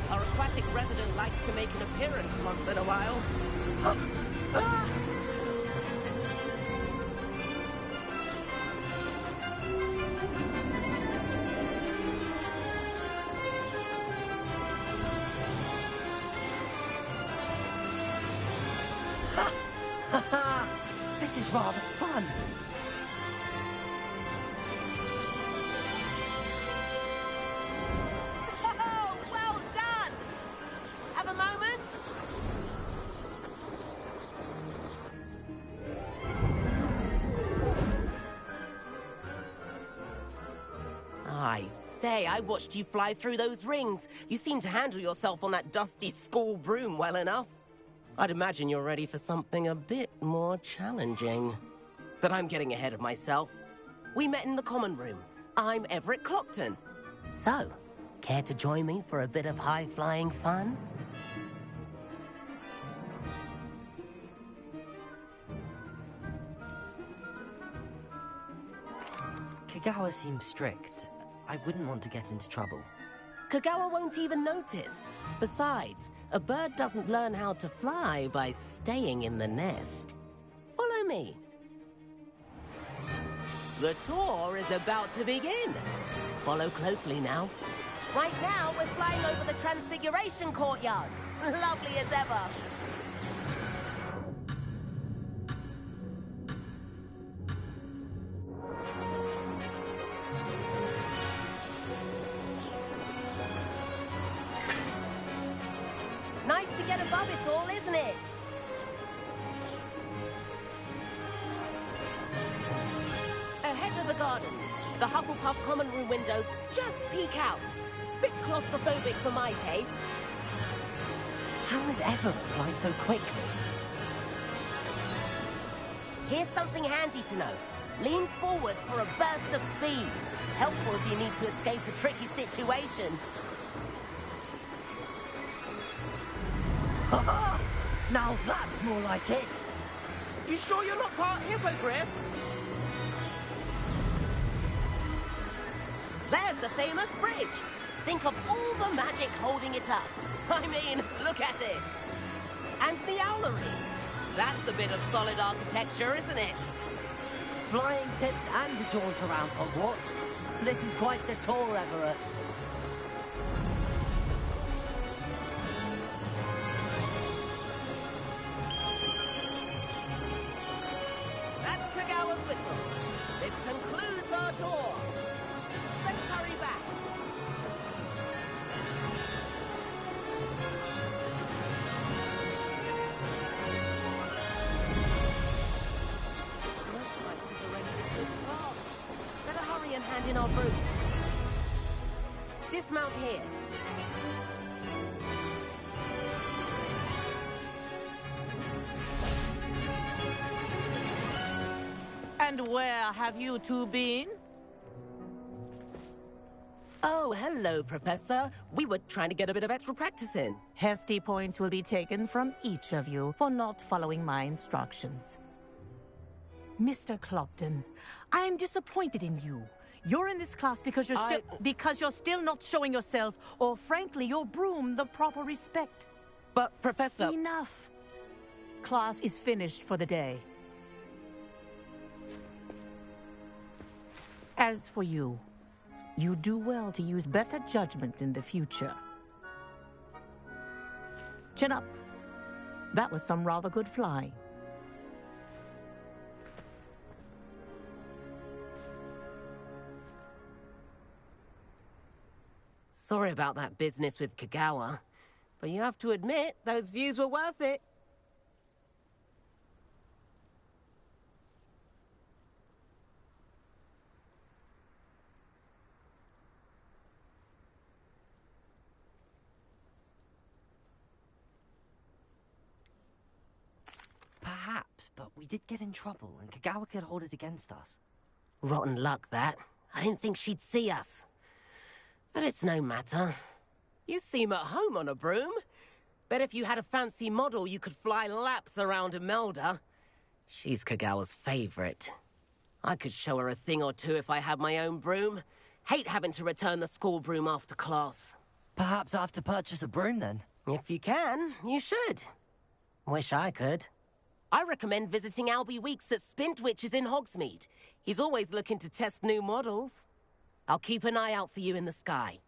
our aquatic resident likes to make an appearance once in a while. This is rather fun. Oh, well done! Have a moment? I say, I watched you fly through those rings. You seem to handle yourself on that dusty school broom well enough. I'd imagine you're ready for something a bit more challenging. But I'm getting ahead of myself. We met in the common room. I'm Everett Clopton. So, care to join me for a bit of high-flying fun? Kagawa seems strict. I wouldn't want to get into trouble. Kagawa won't even notice. Besides, a bird doesn't learn how to fly by staying in the nest. Follow me. The tour is about to begin. Follow closely now. Right now, we're flying over the Transfiguration Courtyard. Lovely as ever. right above it all, isn't it? Ahead of the gardens, the Hufflepuff common room windows just peek out. Bit claustrophobic for my taste. How is Everett flying so quickly? Here's something handy to know. Lean forward for a burst of speed. Helpful if you need to escape a tricky situation. Now that's more like it. You sure you're not part hippogriff? There's the famous bridge. Think of all the magic holding it up. I mean, look at it. And the owlery. That's a bit of solid architecture, isn't it? Flying tips and a jaunt around Hogwarts. This is quite the tour, Everett. That's Kagawa's whistle. This concludes our tour. Let's hurry back. Looks like he's already hit the path. Better hurry and hand in our brooms. Dismount here. And where have you two been? Oh, hello, Professor. We were trying to get a bit of extra practice in. Hefty points will be taken from each of you for not following my instructions. Mr. Clopton, I am disappointed in you. You're in this class because you're still not showing yourself, or frankly, your broom, the proper respect. But, Professor... Enough. Class is finished for the day. As for you, you do well to use better judgment in the future. Chin up. That was some rather good flying. Sorry about that business with Kagawa, but you have to admit, those views were worth it. Perhaps, but we did get in trouble, and Kagawa could hold it against us. Rotten luck, that. I didn't think she'd see us. But it's no matter. You seem at home on a broom. Bet if you had a fancy model, you could fly laps around Imelda. She's Kagawa's favorite. I could show her a thing or two if I had my own broom. Hate having to return the school broom after class. Perhaps I have to purchase a broom, then? If you can, you should. Wish I could. I recommend visiting Albie Weeks at Spintwitches in Hogsmeade. He's always looking to test new models. I'll keep an eye out for you in the sky.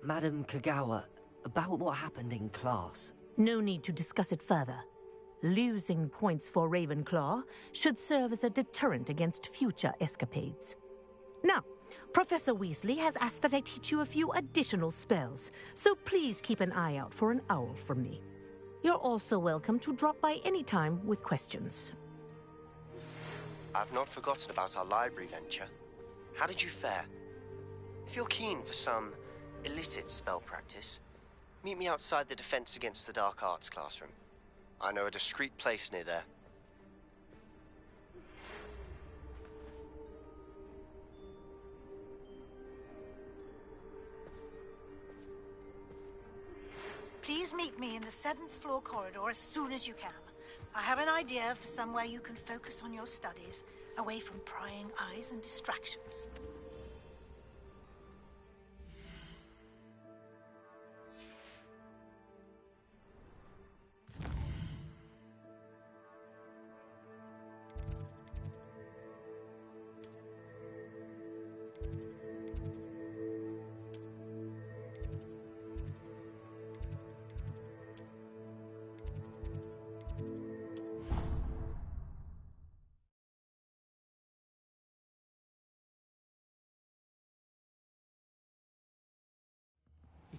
Madam Kagawa, about what happened in class. No need to discuss it further. Losing points for Ravenclaw should serve as a deterrent against future escapades. Now, Professor Weasley has asked that I teach you a few additional spells, so please keep an eye out for an owl from me. You're also welcome to drop by any time with questions. I've not forgotten about our library venture. How did you fare? If you're keen for some illicit spell practice, meet me outside the Defense Against the Dark Arts classroom. I know a discreet place near there. Please meet me in the 7th floor corridor as soon as you can. I have an idea for somewhere you can focus on your studies, away from prying eyes and distractions.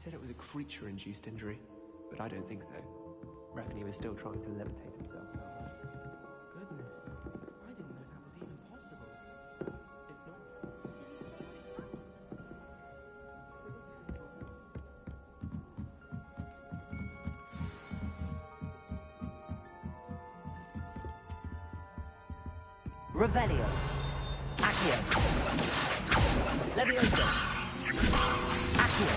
said it was a creature-induced injury, but I don't think so. Reckon he was still trying to levitate himself. Goodness, I didn't know that was even possible. It's not. Revelio. Accio. Leviosa. Accio.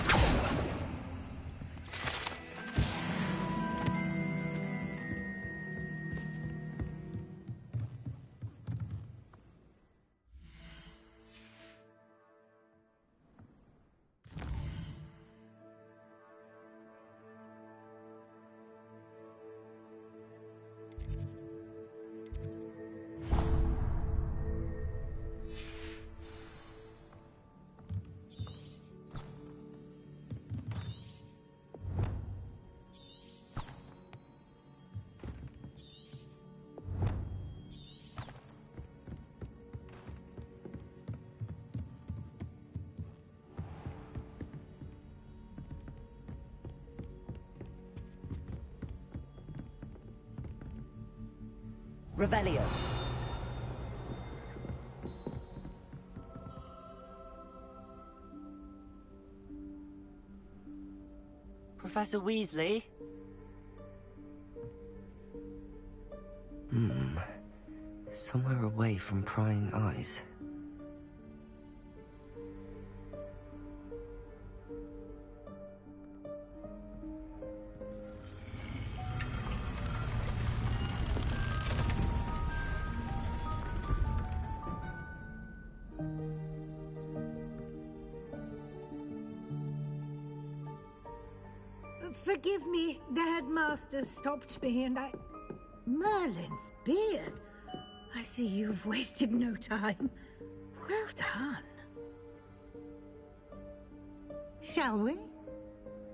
Revelio. Professor Weasley? Somewhere away from prying eyes. Forgive me, the headmaster stopped me and I... Merlin's beard. I see you've wasted no time. Well done. Shall we?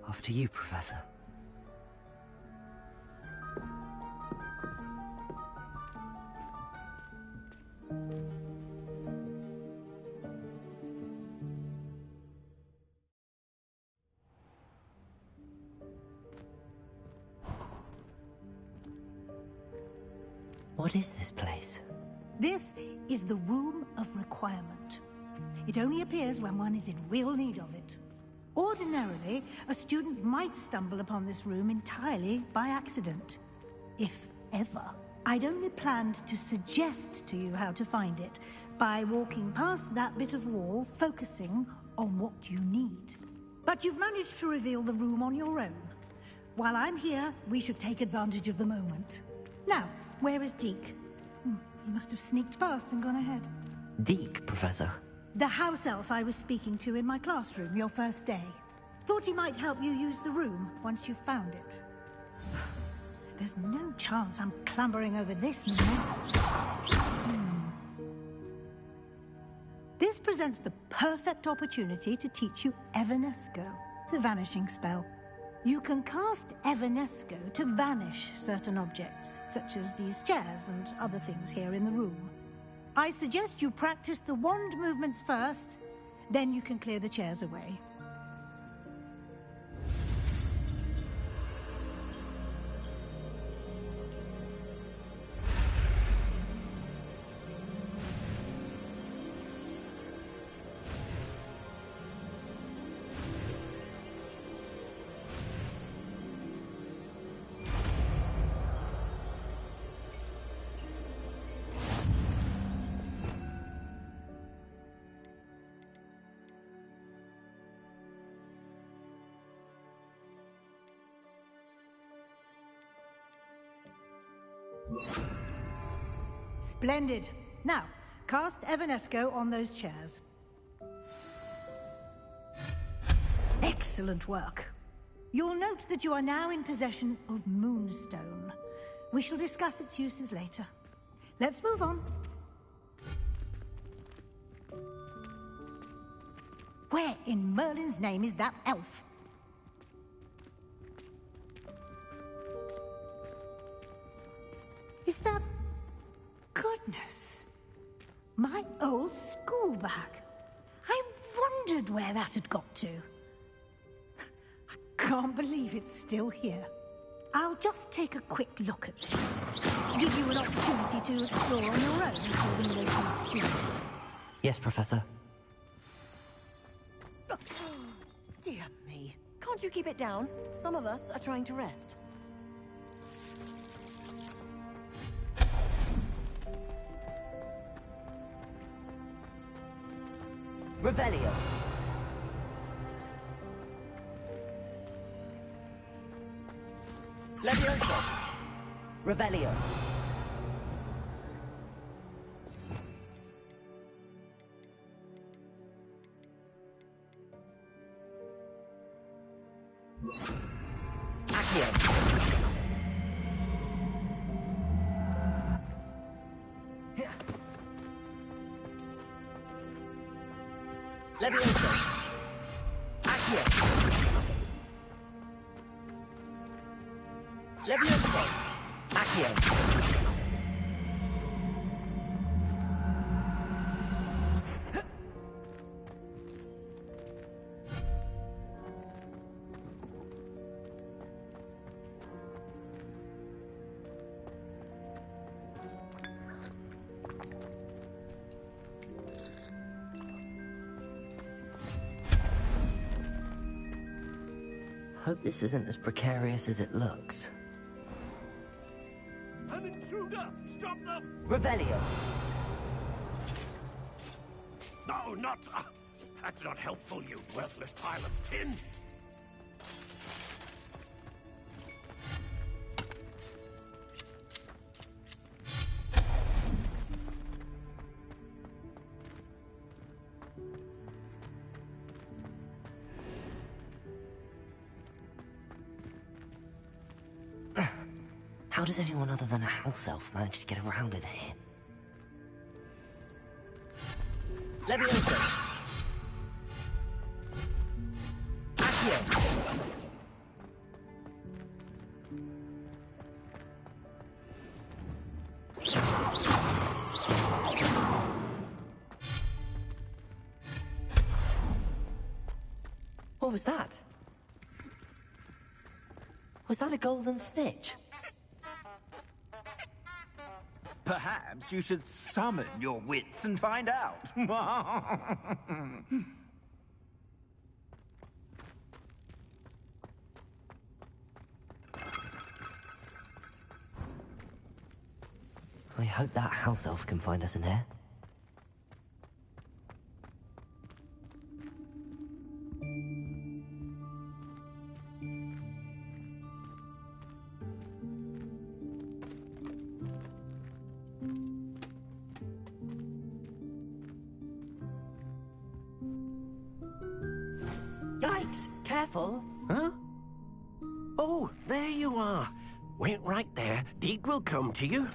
After you, Professor. What is this place? This is the Room of Requirement. It only appears when one is in real need of it. Ordinarily, a student might stumble upon this room entirely by accident. If ever. I'd only planned to suggest to you how to find it by walking past that bit of wall, focusing on what you need. But you've managed to reveal the room on your own. While I'm here, we should take advantage of the moment. Now, where is Deke? He must have sneaked past and gone ahead. Deke, Professor. The house elf I was speaking to in my classroom your first day. Thought he might help you use the room once you've found it. There's no chance I'm clambering over this mess. This presents the perfect opportunity to teach you Evanesco, the vanishing spell. You can cast Evanesco to vanish certain objects, such as these chairs and other things here in the room. I suggest you practice the wand movements first, then you can clear the chairs away. Splendid. Now, cast Evanesco on those chairs. Excellent work. You'll note that you are now in possession of Moonstone. We shall discuss its uses later. Let's move on. Where in Merlin's name is that elf? Is that... Goodness. My old school bag. I wondered where that had got to. Can't believe it's still here. I'll just take a quick look at this. Give you an opportunity to explore on your own before we locate you. Yes, Professor. Dear me. Can't you keep it down? Some of us are trying to rest. Revelio. Levioso. Revelio. Accio. Levioso. Accio. Levioso. Accio. Hope this isn't as precarious as it looks. An intruder! Stop them! Revelio. No, not... that's not helpful, you worthless pile of tin! How does anyone other than a house elf manage to get around in here? Levioso. Accio. What was that? Was that a golden snitch? Perhaps you should summon your wits and find out. I hope that house elf can find us in here. Yikes! Careful! Huh? Oh, there you are. Wait right there. Deke will come to you.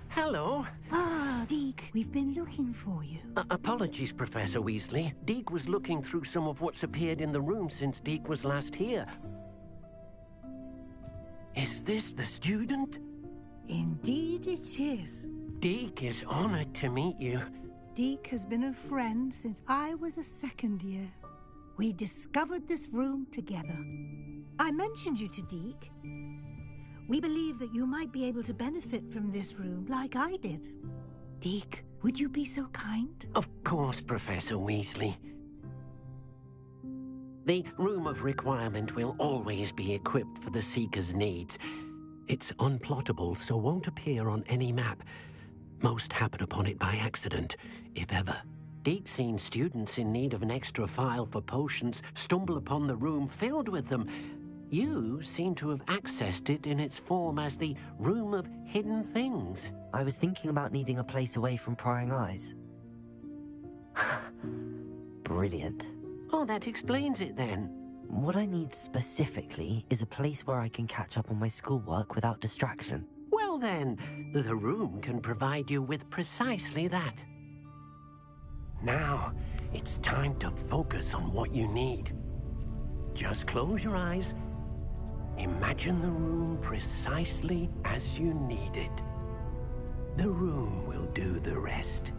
Hello. Ah, Deke, we've been looking for you. Apologies, Professor Weasley. Deke was looking through some of what's appeared in the room since Deke was last here. Is this the student? Indeed it is. Deke is honored to meet you. Deke has been a friend since I was a second year. We discovered this room together. I mentioned you to Deke. We believe that you might be able to benefit from this room like I did. Deke, would you be so kind? Of course, Professor Weasley. The Room of Requirement will always be equipped for the Seeker's needs. It's unplottable, so won't appear on any map. Most happen upon it by accident, if ever. Deke's seen students in need of an extra file for potions stumble upon the room filled with them. You seem to have accessed it in its form as the Room of Hidden Things. I was thinking about needing a place away from prying eyes. Brilliant. Oh, that explains it then. What I need specifically is a place where I can catch up on my schoolwork without distraction. Well then, the room can provide you with precisely that. Now, it's time to focus on what you need. Just close your eyes. Imagine the room precisely as you need it. The room will do the rest.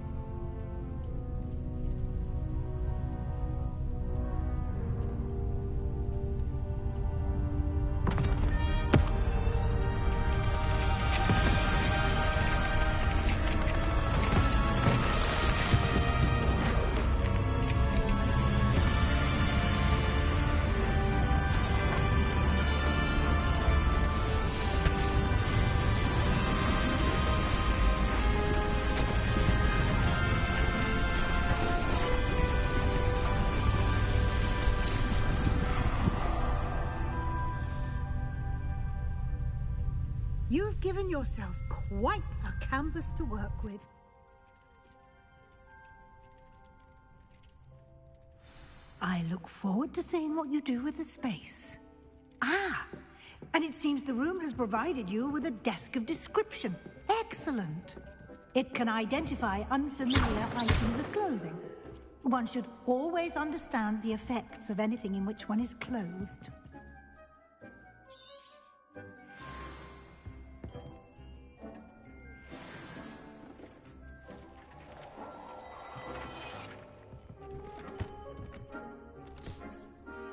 yourself quite a canvas to work with. I look forward to seeing what you do with the space. Ah, and it seems the room has provided you with a desk of description. Excellent. It can identify unfamiliar items of clothing. One should always understand the effects of anything in which one is clothed.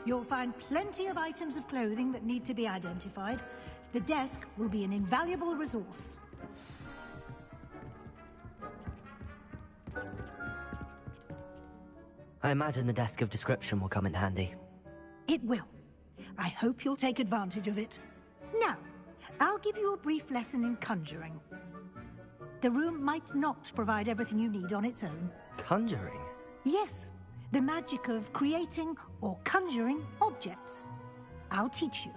You'll find plenty of items of clothing that need to be identified. The desk will be an invaluable resource. I imagine the desk of description will come in handy. It will. I hope you'll take advantage of it. Now, I'll give you a brief lesson in conjuring. The room might not provide everything you need on its own. Conjuring? Yes, the magic of creating or conjuring objects. I'll teach you.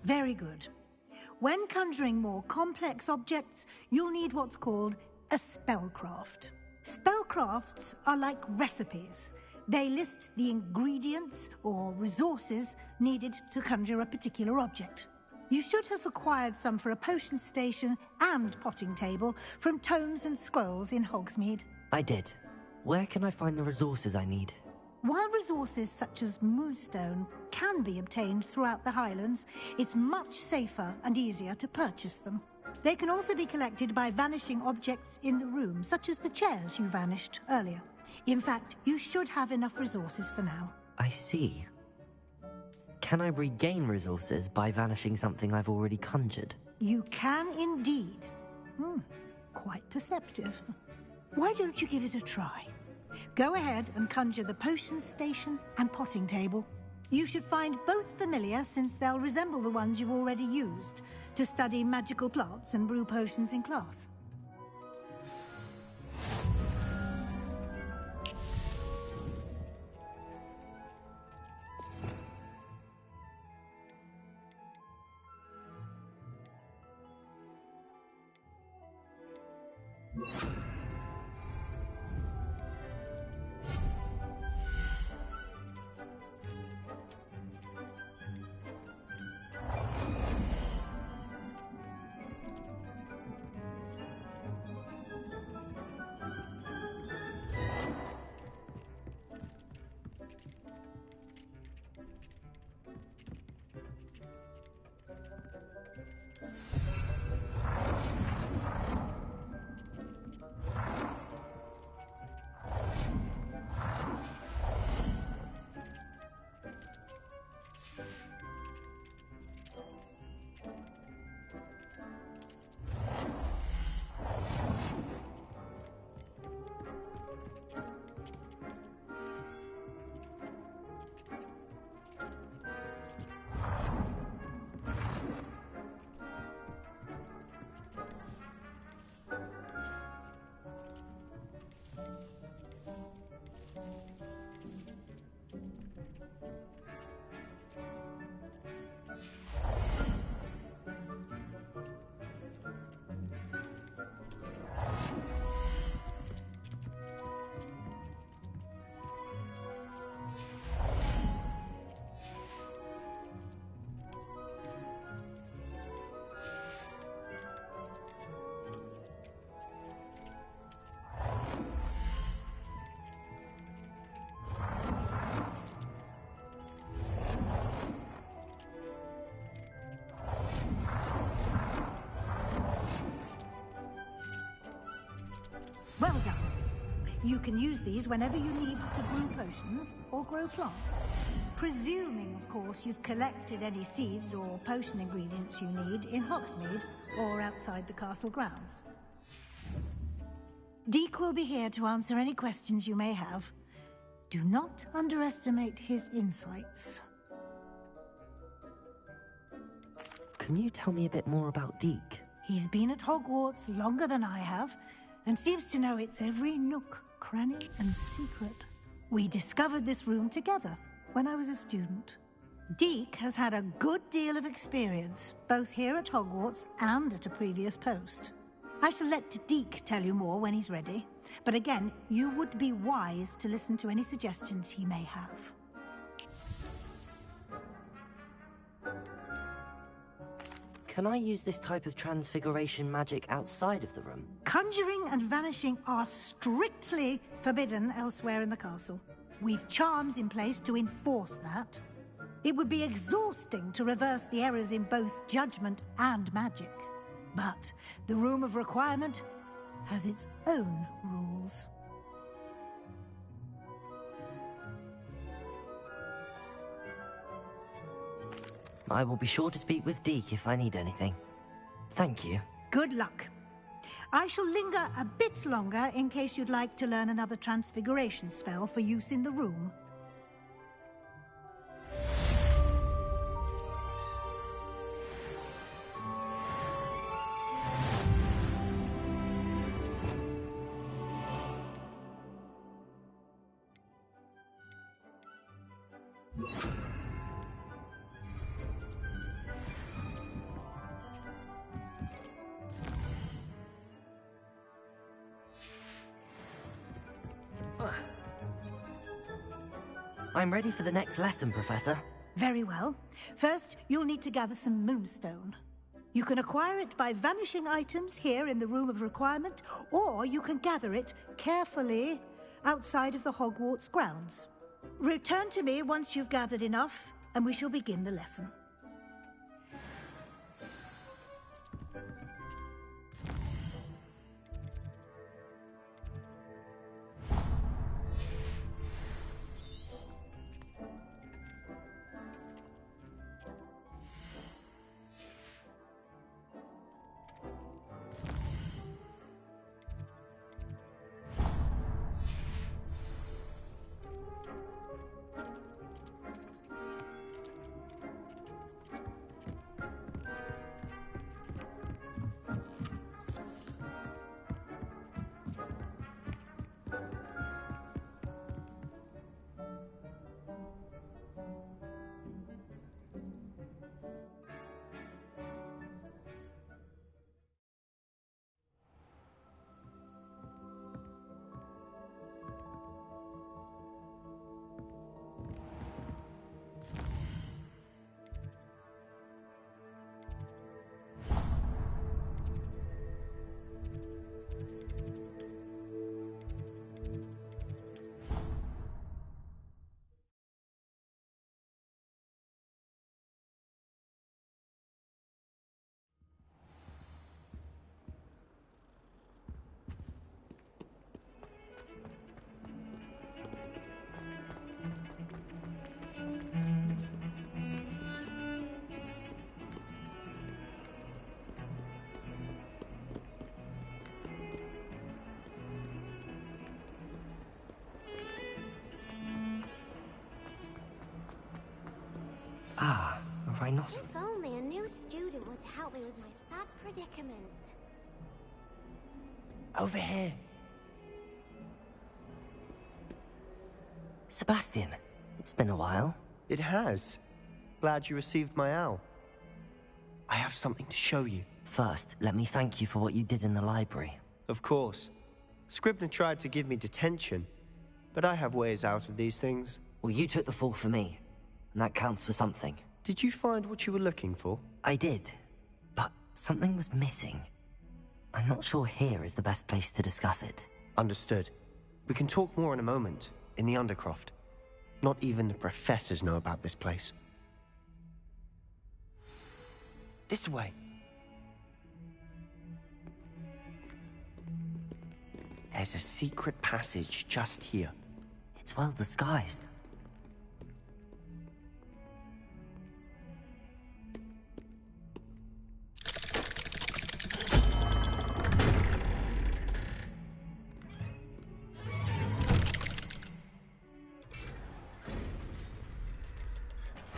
Very good. When conjuring more complex objects, you'll need what's called a spellcraft. Spellcrafts are like recipes. They list the ingredients or resources needed to conjure a particular object. You should have acquired some for a potion station and potting table from tomes and scrolls in Hogsmeade. I did. Where can I find the resources I need? While resources such as moonstone can be obtained throughout the Highlands, it's much safer and easier to purchase them. They can also be collected by vanishing objects in the room, such as the chairs you vanished earlier. In fact, you should have enough resources for now. I see. Can I regain resources by vanishing something I've already conjured? You can indeed. Quite perceptive. Why don't you give it a try? Go ahead and conjure the potion station and potting table. You should find both familiar, since they'll resemble the ones you've already used to study magical plants and brew potions in class. Well done. You can use these whenever you need to brew potions or grow plants. Presuming, of course, you've collected any seeds or potion ingredients you need in Hogsmeade or outside the castle grounds. Deek will be here to answer any questions you may have. Do not underestimate his insights. Can you tell me a bit more about Deke? He's been at Hogwarts longer than I have, and seems to know its every nook, cranny, and secret. We discovered this room together when I was a student. Deke has had a good deal of experience, both here at Hogwarts and at a previous post. I shall let Deke tell you more when he's ready, but again, you would be wise to listen to any suggestions he may have. Can I use this type of transfiguration magic outside of the room? Conjuring and vanishing are strictly forbidden elsewhere in the castle. We've charms in place to enforce that. It would be exhausting to reverse the errors in both judgment and magic. But the Room of Requirement has its own rules. I will be sure to speak with Deke if I need anything. Thank you. Good luck. I shall linger a bit longer in case you'd like to learn another transfiguration spell for use in the room. I'm ready for the next lesson, Professor. Very well. First, you'll need to gather some moonstone. You can acquire it by vanishing items here in the Room of Requirement, or you can gather it carefully outside of the Hogwarts grounds. Return to me once you've gathered enough, and we shall begin the lesson. Ah, a rhinoceros. If only a new student would help me with my sad predicament. Over here. Sebastian, it's been a while. It has. Glad you received my owl. I have something to show you. First, let me thank you for what you did in the library. Of course. Scribner tried to give me detention, but I have ways out of these things. Well, you took the fall for me, and that counts for something. Did you find what you were looking for? I did, but something was missing. I'm not sure here is the best place to discuss it. Understood. We can talk more in a moment, in the Undercroft. Not even the professors know about this place. This way. There's a secret passage just here. It's well disguised.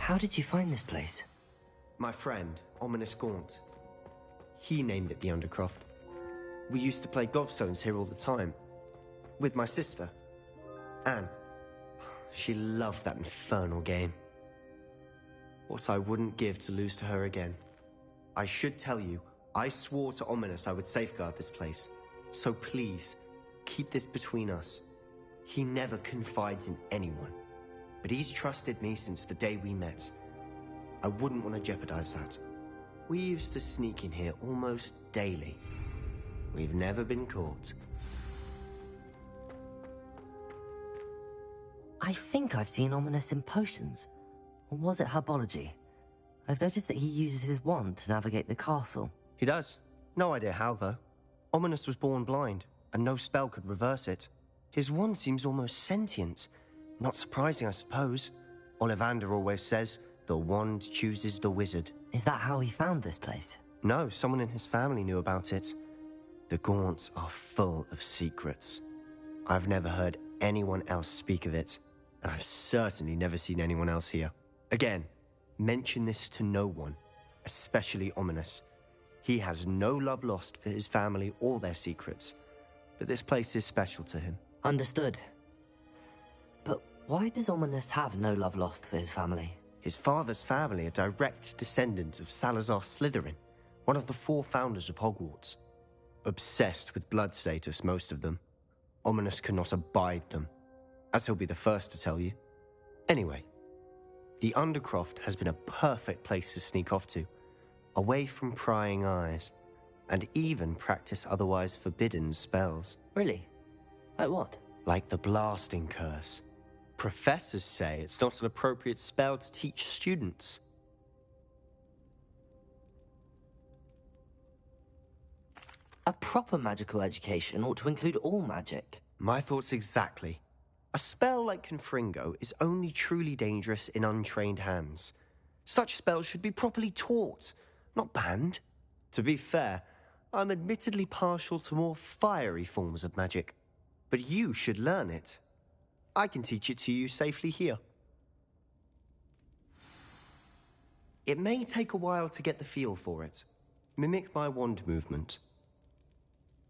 How did you find this place? My friend, Ominous Gaunt. He named it the Undercroft. We used to play gobstones here all the time. With my sister, Anne. She loved that infernal game. What I wouldn't give to lose to her again. I should tell you, I swore to Ominous I would safeguard this place. So please, keep this between us. He never confides in anyone. But he's trusted me since the day we met. I wouldn't want to jeopardize that. We used to sneak in here almost daily. We've never been caught. I think I've seen Ominous in potions. Or was it herbology? I've noticed that he uses his wand to navigate the castle. He does. No idea how, though. Ominous was born blind, and no spell could reverse it. His wand seems almost sentient. Not surprising, I suppose. Ollivander always says, the wand chooses the wizard. Is that how he found this place? No, someone in his family knew about it. The Gaunts are full of secrets. I've never heard anyone else speak of it, and I've certainly never seen anyone else here. Again, mention this to no one, especially Ominous. He has no love lost for his family or their secrets, but this place is special to him. Understood. But why does Ominous have no love lost for his family? His father's family are direct descendants of Salazar Slytherin, one of the 4 founders of Hogwarts. Obsessed with blood status, most of them. Ominous cannot abide them, as he'll be the first to tell you. Anyway, the Undercroft has been a perfect place to sneak off to, away from prying eyes, and even practice otherwise forbidden spells. Really? Like what? Like the Blasting Curse. Professors say it's not an appropriate spell to teach students. A proper magical education ought to include all magic. My thoughts exactly. A spell like Confringo is only truly dangerous in untrained hands. Such spells should be properly taught, not banned. To be fair, I'm admittedly partial to more fiery forms of magic. But you should learn it. I can teach it to you safely here. It may take a while to get the feel for it. Mimic my wand movement.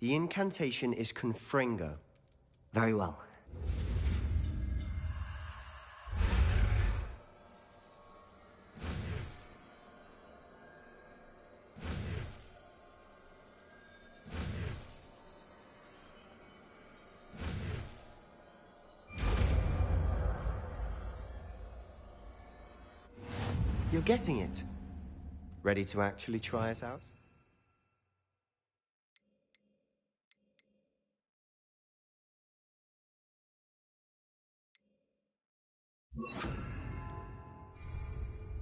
The incantation is Confringo. Very well. You're getting it. Ready to actually try it out?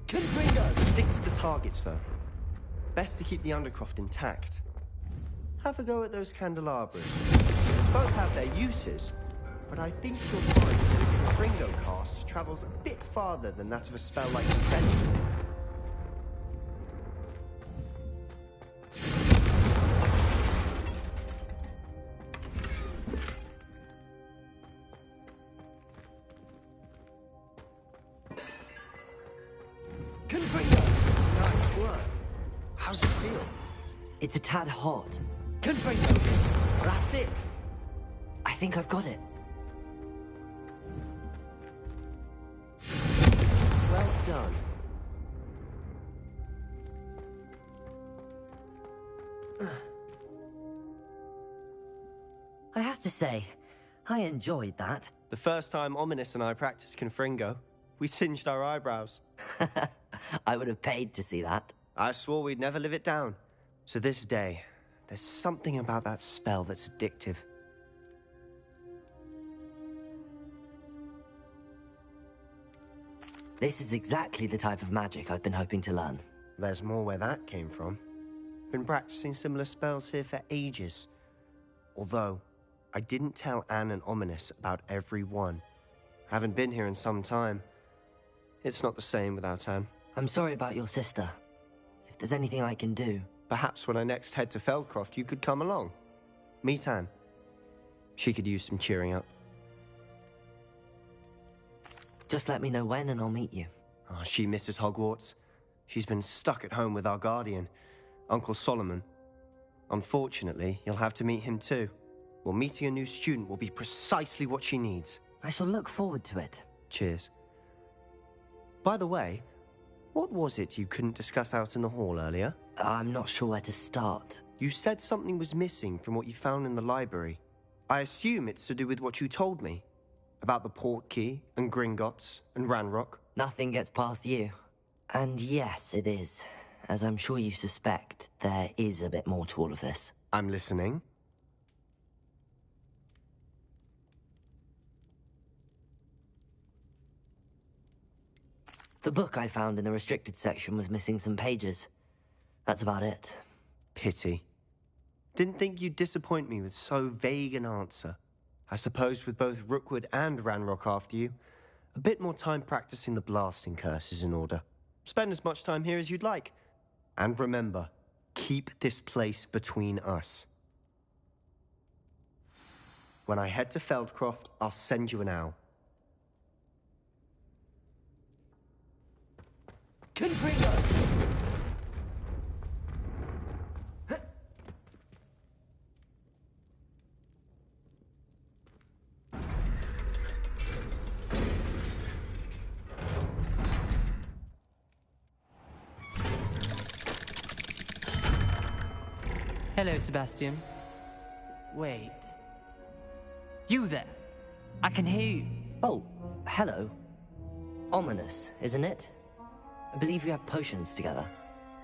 Confringo! Stick to the targets, though. Best to keep the Undercroft intact. Have a go at those candelabras. Both have their uses, but I think you'll find that the Confringo cast travels a bit farther than that of a spell like Incendiary. Confringo! Nice work. How's it feel? It's a tad hot. Confringo! That's it! I think I've got it. Well done. I have to say, I enjoyed that. The first time Ominous and I practiced Confringo, we singed our eyebrows. I would have paid to see that. I swore we'd never live it down. To this day, there's something about that spell that's addictive. This is exactly the type of magic I've been hoping to learn. There's more where that came from. Been practicing similar spells here for ages. Although, I didn't tell Anne and Ominous about every one. Haven't been here in some time. It's not the same without Anne. I'm sorry about your sister. If there's anything I can do... Perhaps when I next head to Feldcroft, you could come along. Meet Anne. She could use some cheering up. Just let me know when and I'll meet you. Oh, she misses Hogwarts. She's been stuck at home with our guardian, Uncle Solomon. Unfortunately, you'll have to meet him too. Well, meeting a new student will be precisely what she needs. I shall look forward to it. Cheers. By the way, what was it you couldn't discuss out in the hall earlier? I'm not sure where to start. You said something was missing from what you found in the library. I assume it's to do with what you told me. About the Portkey, and Gringotts, and Ranrock. Nothing gets past you. And yes, it is. As I'm sure you suspect, there is a bit more to all of this. I'm listening. The book I found in the restricted section was missing some pages. That's about it. Pity. Didn't think you'd disappoint me with so vague an answer. I suppose with both Rookwood and Ranrock after you, a bit more time practicing the blasting curse is in order. Spend as much time here as you'd like. And remember, keep this place between us. When I head to Feldcroft, I'll send you an owl. Confringo! Hello, Sebastian. Wait. You there? I can hear you. Oh, hello. Ominous, isn't it? I believe we have potions together.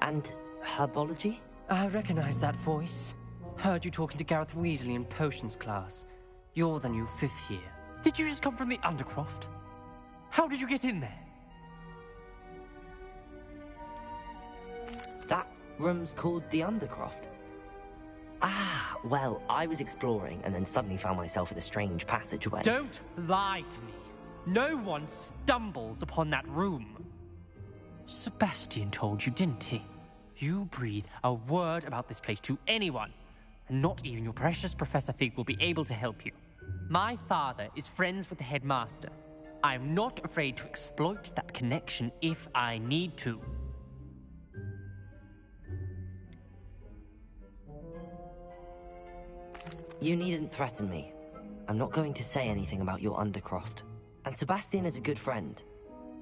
And herbology? I recognize that voice. Heard you talking to Gareth Weasley in potions class. You're the new 5th year. Did you just come from the Undercroft? How did you get in there? That room's called the Undercroft. Ah, well, I was exploring and then suddenly found myself in a strange passageway. Don't lie to me. No one stumbles upon that room. Sebastian told you, didn't he? You breathe a word about this place to anyone, and not even your precious Professor Fig will be able to help you. My father is friends with the headmaster. I am not afraid to exploit that connection if I need to. You needn't threaten me. I'm not going to say anything about your Undercroft. And Sebastian is a good friend.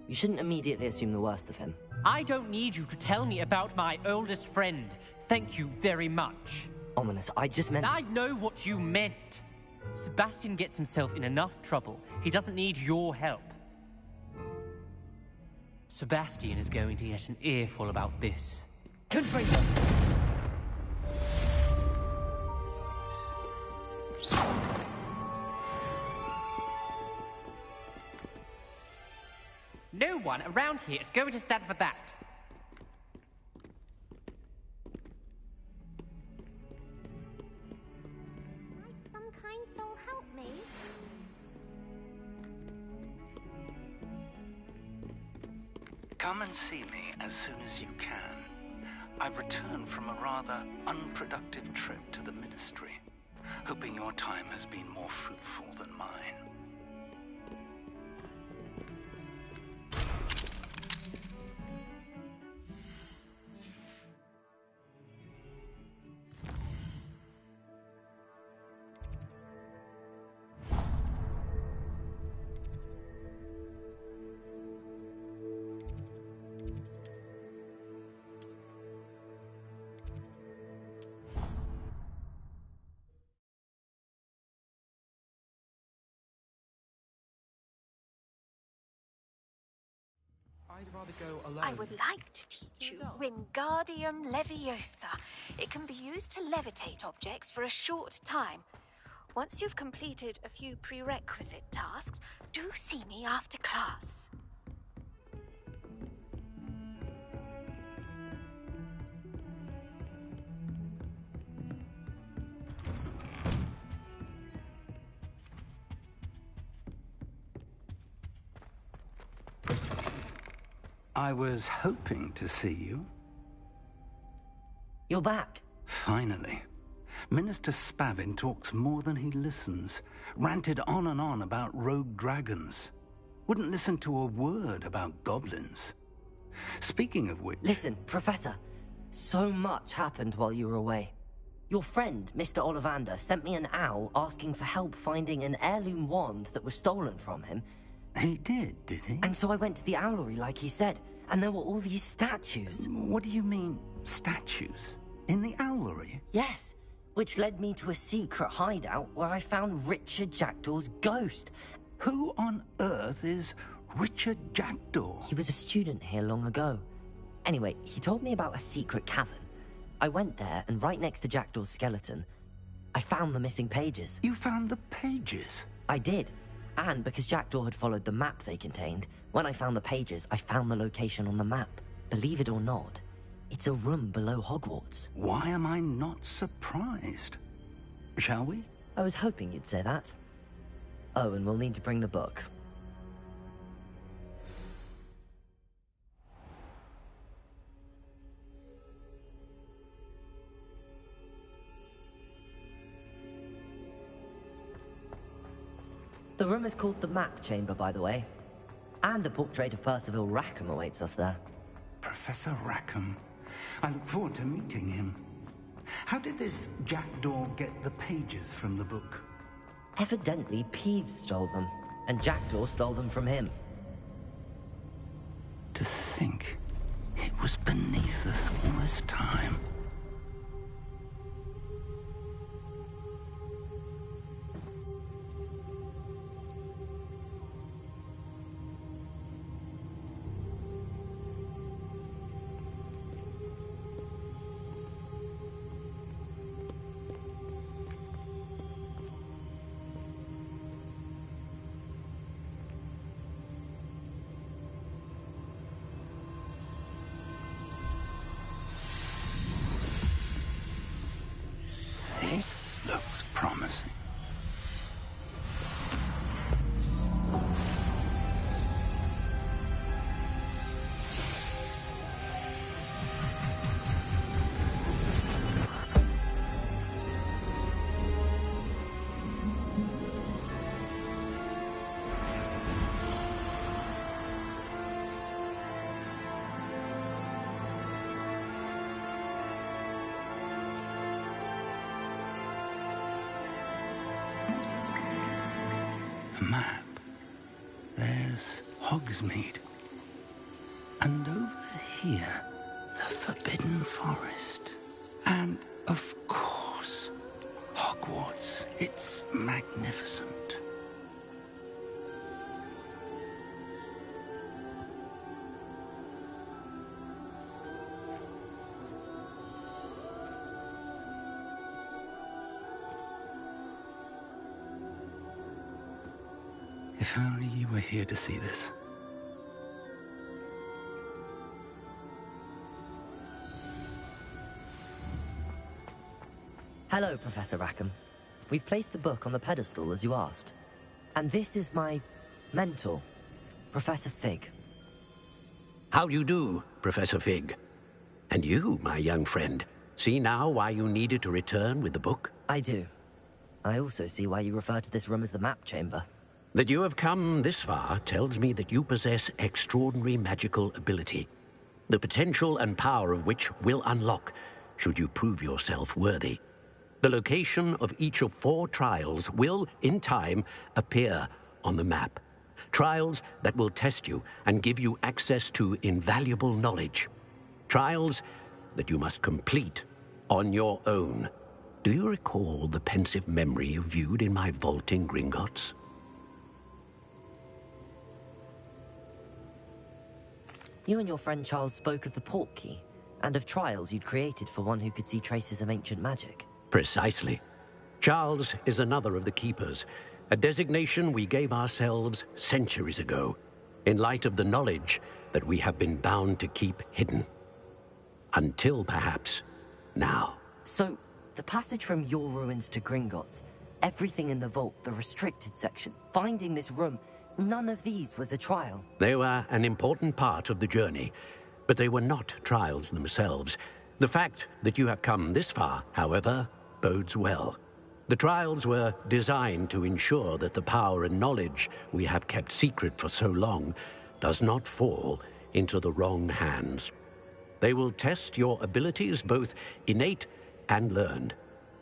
You shouldn't immediately assume the worst of him. I don't need you to tell me about my oldest friend. Thank you very much. Ominous, I just meant... I know what you meant. Sebastian gets himself in enough trouble. He doesn't need your help. Sebastian is going to get an earful about this. Confringo! No one around here is going to stand for that. Might some kind soul help me? Come and see me as soon as you can. I've returned from a rather unproductive trip to the Ministry, hoping your time has been more fruitful than mine. I'd rather go alone. I would like to teach you Wingardium Leviosa. It can be used to levitate objects for a short time. Once you've completed a few prerequisite tasks, do see me after class. I was hoping to see you. You're back. Finally. Minister Spavin talks more than he listens. Ranted on and on about rogue dragons. Wouldn't listen to a word about goblins. Speaking of which... Listen, Professor. So much happened while you were away. Your friend, Mr. Ollivander, sent me an owl asking for help finding an heirloom wand that was stolen from him. He did he? And so I went to the owlery like he said, and there were all these statues. What do you mean, statues? In the owlery? Yes, which led me to a secret hideout where I found Richard Jackdaw's ghost. Who on earth is Richard Jackdaw? He was a student here long ago. Anyway, he told me about a secret cavern. I went there, and right next to Jackdaw's skeleton, I found the missing pages. You found the pages? I did. And because Jackdaw had followed the map they contained, when I found the pages, I found the location on the map. Believe it or not, it's a room below Hogwarts. Why am I not surprised? Shall we? I was hoping you'd say that. Oh, and we'll need to bring the book. The room is called the Map Chamber, by the way. And a portrait of Percival Rackham awaits us there. Professor Rackham. I look forward to meeting him. How did this Jackdaw get the pages from the book? Evidently, Peeves stole them, and Jackdaw stole them from him. To think it was beneath us all this time. This looks promising. Map. There's Hogsmeade. And over here, the Forbidden Forest. And, of course, Hogwarts. It's magnificent. If only you were here to see this. Hello, Professor Rackham. We've placed the book on the pedestal as you asked. And this is my mentor, Professor Fig. How do you do, Professor Fig? And you, my young friend, see now why you needed to return with the book? I do. I also see why you refer to this room as the Map Chamber. That you have come this far tells me that you possess extraordinary magical ability, the potential and power of which will unlock should you prove yourself worthy. The location of each of 4 trials will, in time, appear on the map. Trials that will test you and give you access to invaluable knowledge. Trials that you must complete on your own. Do you recall the pensive memory you viewed in my vault in Gringotts? You and your friend Charles spoke of the Portkey, and of trials you'd created for one who could see traces of ancient magic. Precisely. Charles is another of the Keepers, a designation we gave ourselves centuries ago, in light of the knowledge that we have been bound to keep hidden. Until, perhaps, now. So, the passage from your ruins to Gringotts, everything in the vault, the restricted section, finding this room, none of these was a trial. They were an important part of the journey, but they were not trials themselves. The fact that you have come this far, however, bodes well. The trials were designed to ensure that the power and knowledge we have kept secret for so long does not fall into the wrong hands. They will test your abilities, both innate and learned.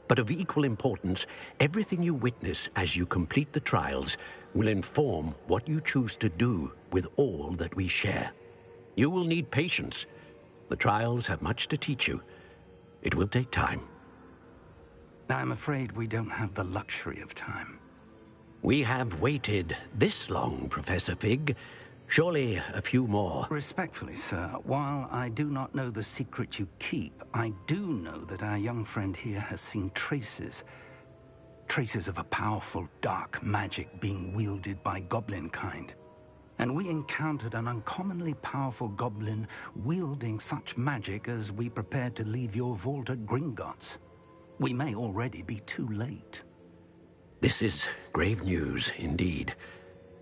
But of equal importance, everything you witness as you complete the trials will inform what you choose to do with all that we share. You will need patience. The trials have much to teach you. It will take time. I'm afraid we don't have the luxury of time. We have waited this long, Professor Fig. Surely a few more. Respectfully, sir, while I do not know the secret you keep, I do know that our young friend here has seen traces of a powerful dark magic being wielded by goblin kind. And we encountered an uncommonly powerful goblin wielding such magic as we prepared to leave your vault at Gringotts. We may already be too late. This is grave news indeed.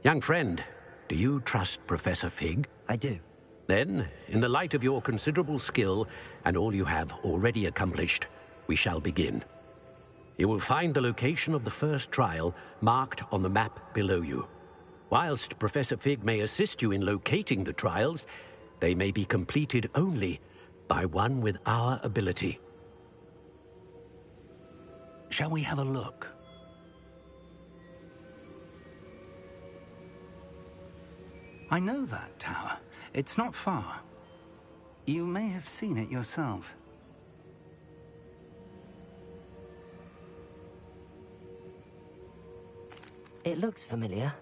Young friend, do you trust Professor Fig? I do. Then, in the light of your considerable skill and all you have already accomplished, we shall begin. You will find the location of the first trial marked on the map below you. Whilst Professor Fig may assist you in locating the trials, they may be completed only by one with our ability. Shall we have a look? I know that tower. It's not far. You may have seen it yourself. It looks familiar.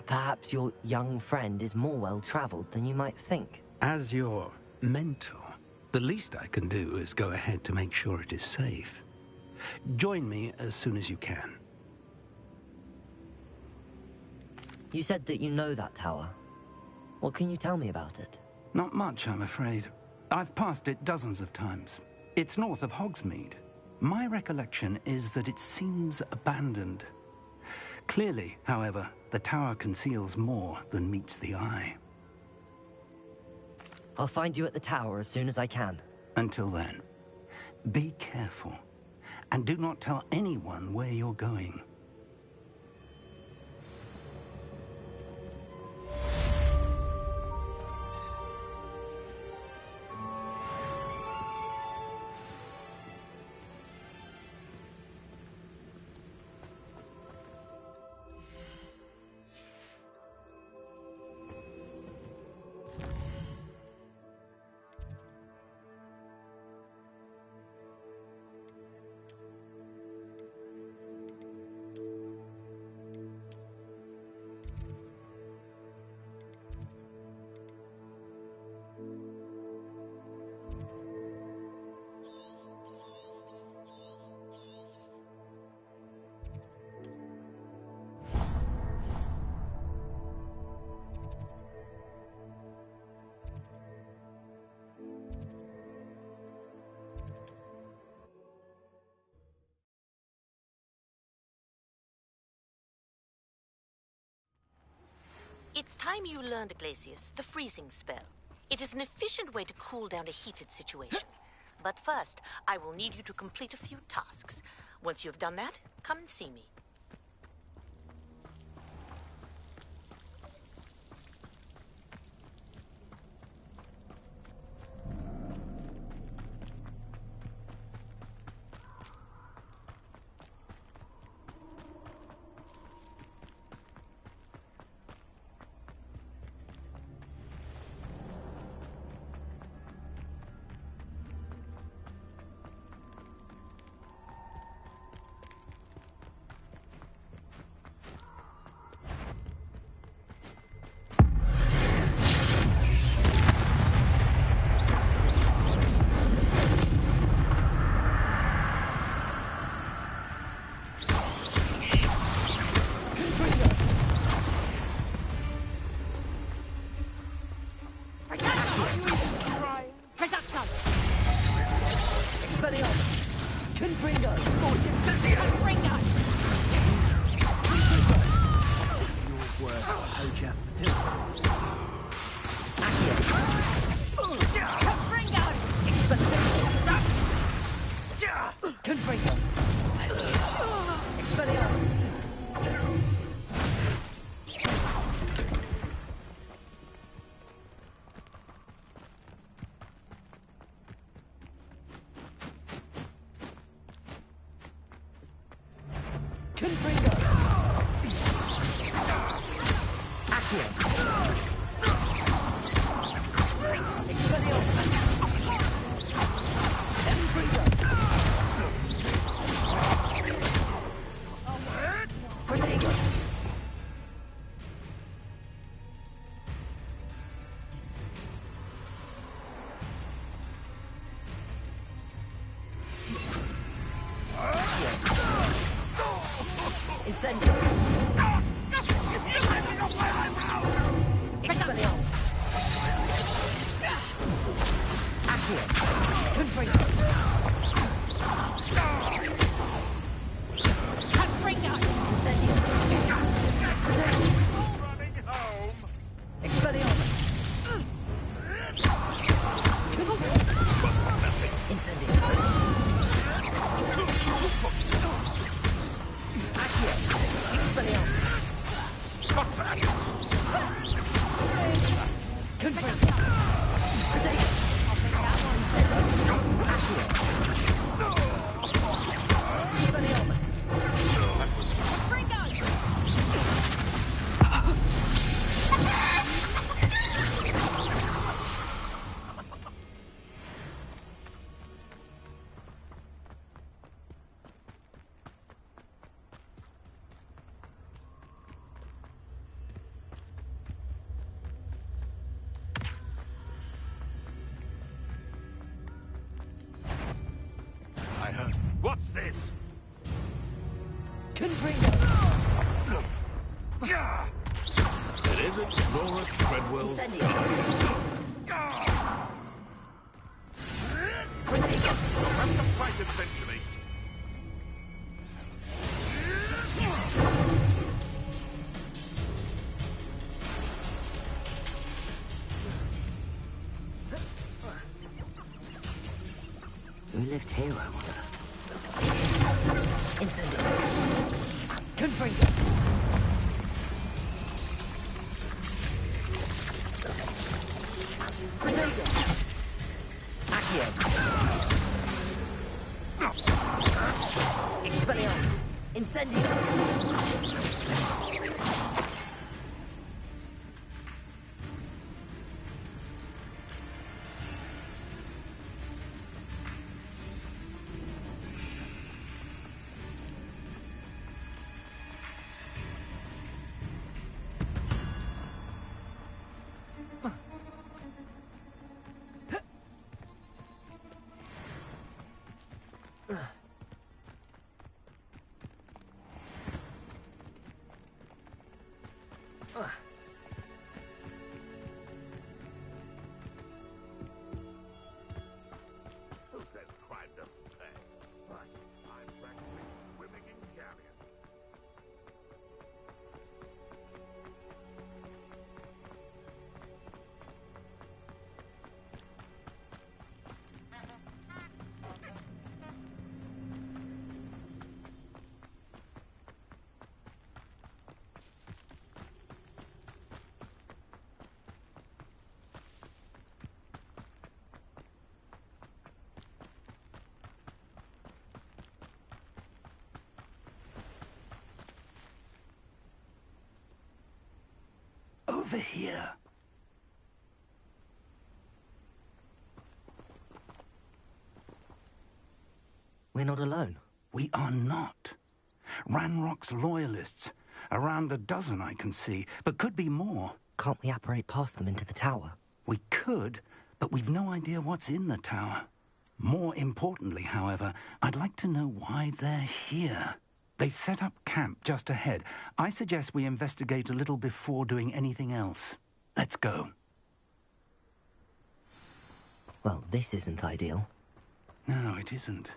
Perhaps your young friend is more well-traveled than you might think. As your mentor, the least I can do is go ahead to make sure it is safe. Join me as soon as you can. You said that you know that tower. What can you tell me about it? Not much, I'm afraid. I've passed it dozens of times. It's north of Hogsmeade. My recollection is that it seems abandoned. Clearly, however, the tower conceals more than meets the eye. I'll find you at the tower as soon as I can. Until then, be careful, and do not tell anyone where you're going. It's time you learned, Glacius, the freezing spell. It is an efficient way to cool down a heated situation. But first, I will need you to complete a few tasks. Once you've done that, come and see me. Confringo! Accio! Expelliarmus! Confringo! Protego! Incendio! Expelliarmus! Accio! Confringo! Confringo! Incendio! Running home. Expelliarmus! Incendio! Accio! Expelliarmus! Confringo! Protego! Accio! Expelliarmus! I heard. What's this? Confringo! It isn't Laura Treadwell's Incendio! You'll have to fight eventually. Who lived here, I wonder? Incendio! Confringo! Protego! Accio! Expelliarmus! Incendio! Who said crime doesn't pay? I'm practically swimming in galleons. Over here. We're not alone. We are not. Ranrock's loyalists. Around a dozen I can see, but could be more. Can't we apparate past them into the tower? We could, but we've no idea what's in the tower. More importantly, however, I'd like to know why they're here. They've set up camp just ahead. I suggest we investigate a little before doing anything else. Let's go. Well, this isn't ideal. No, it isn't.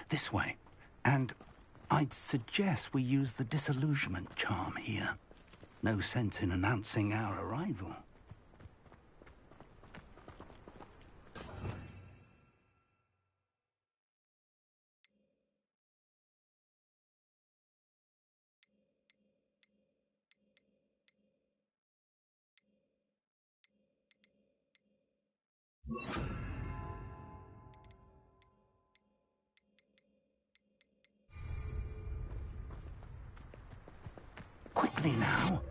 This way. And I'd suggest we use the disillusionment charm here. No sense in announcing our arrival. Quickly now.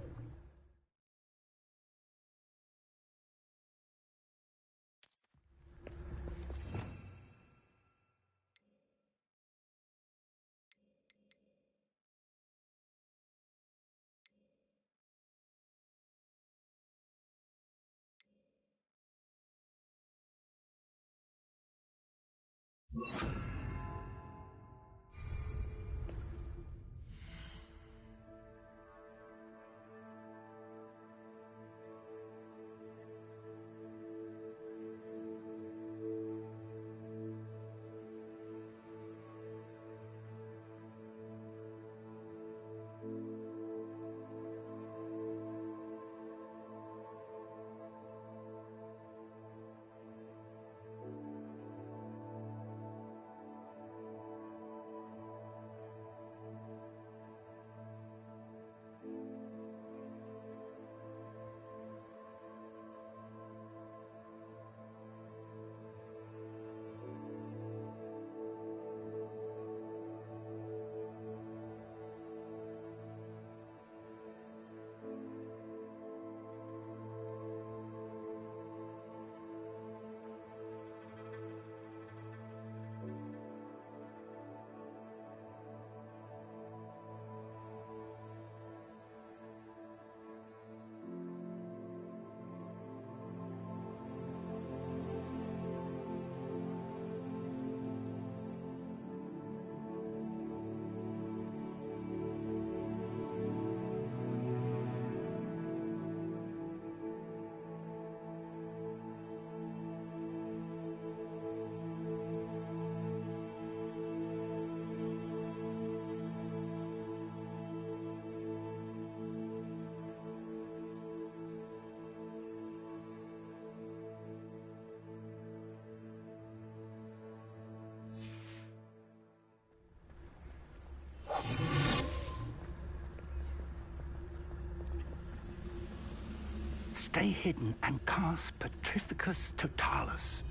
Stay hidden and cast Petrificus Totalis.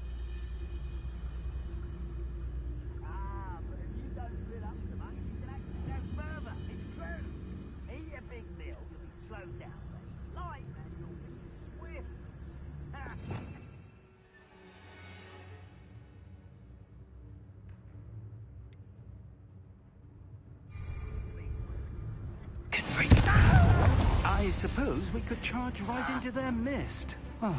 I suppose we could charge right into their mist. Oh.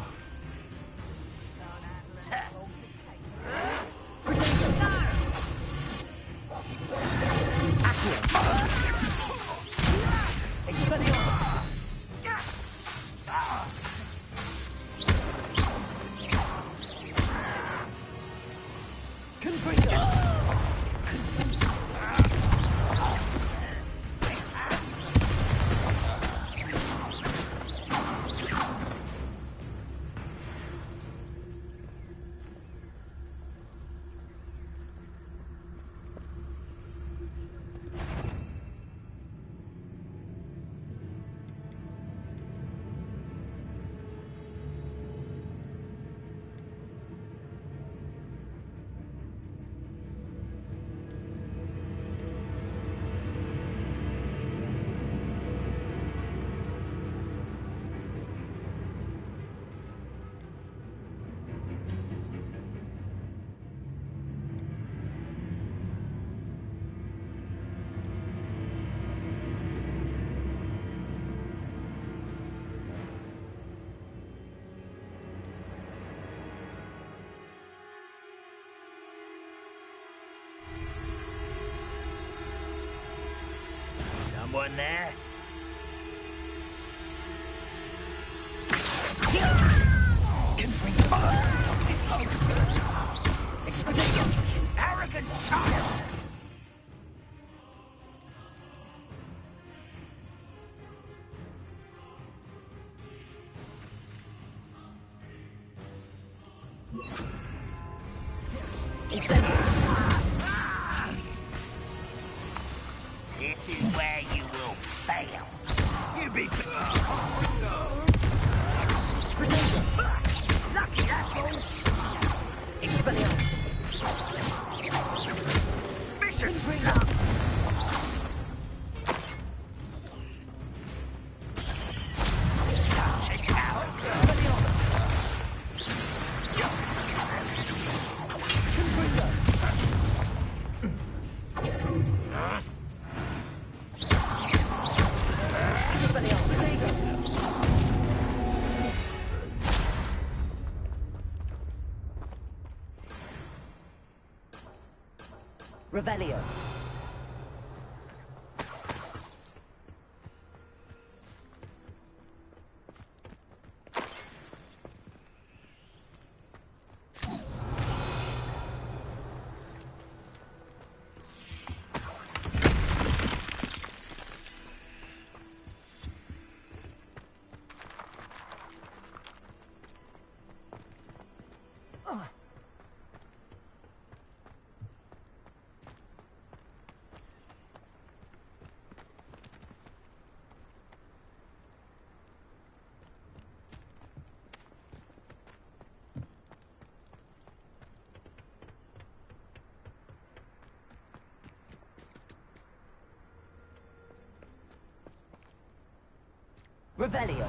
Someone there? Arrogant child! This is where you will fail. You be... Lucky, that's all. Expelliarmus. Mission up. Revelio. Revelio.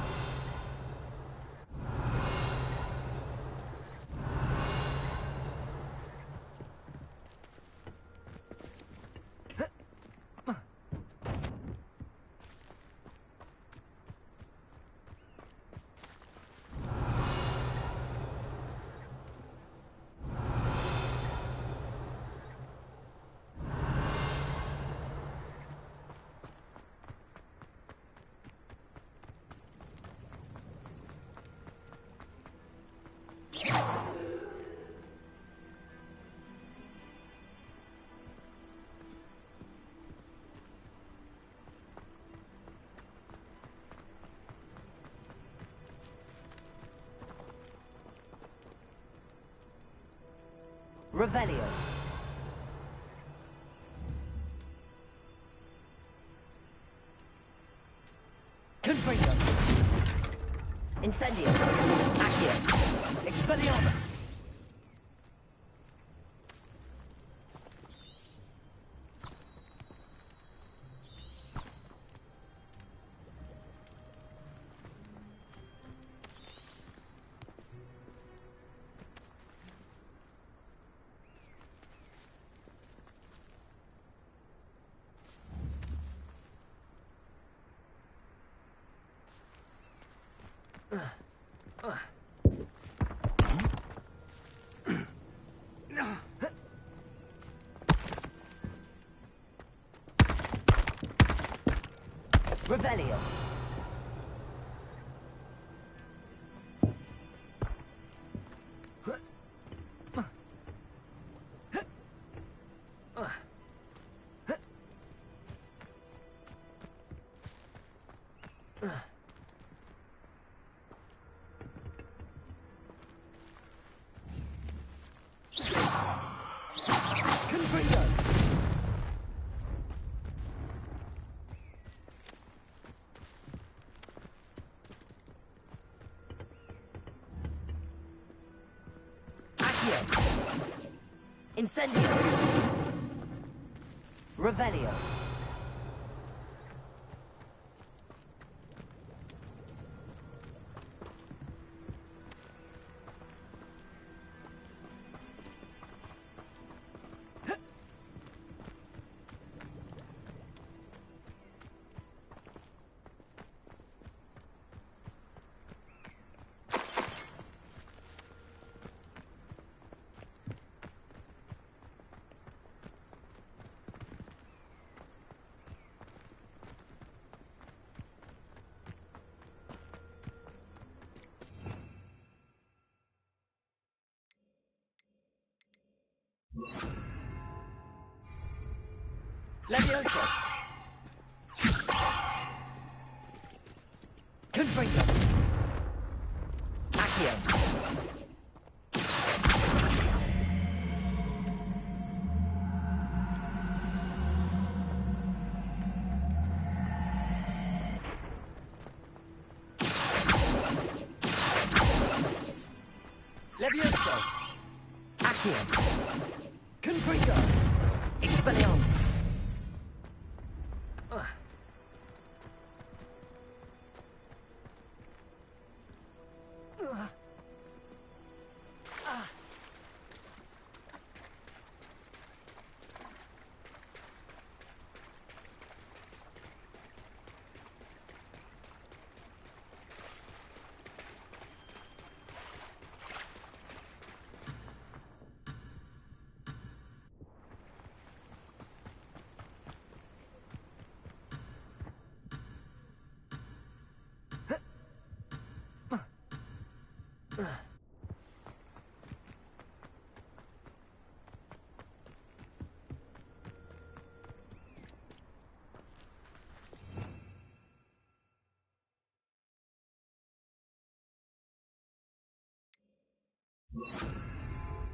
Revelio. Confringo. Incendio. Accio. Expelliarmus. Revelio. Confringo. Incendio. Revelio. Levioso. Confringo. Accio. Levioso. Accio. Confringo. Expelliarmus.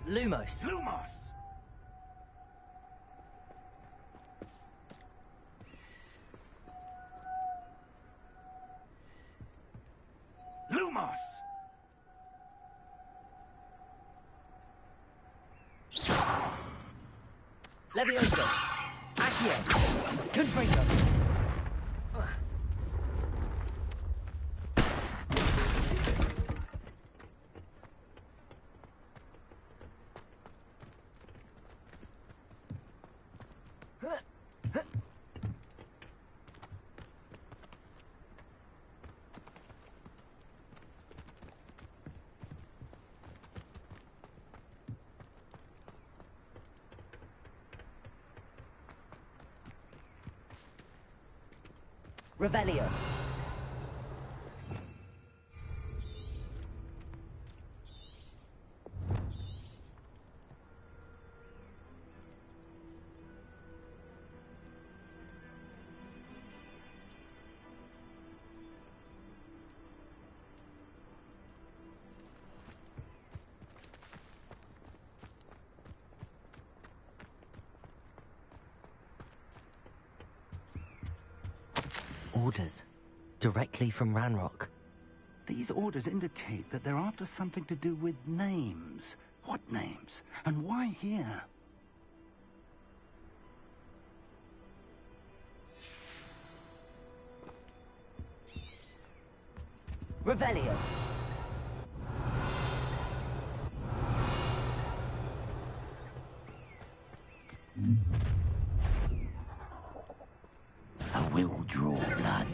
Lumos. Lumos! Lumos! Levioso. Accio. Confringo. Revelio. Orders. Directly from Ranrock. These orders indicate that they're after something to do with names. What names? And why here? Revelio. I will draw blood.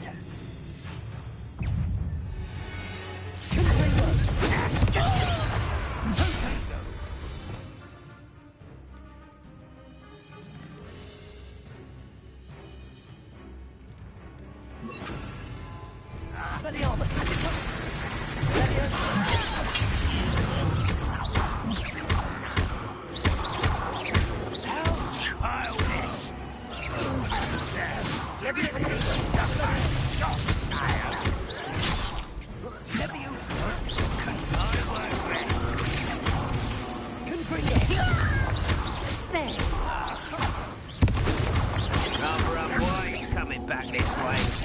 Back this way.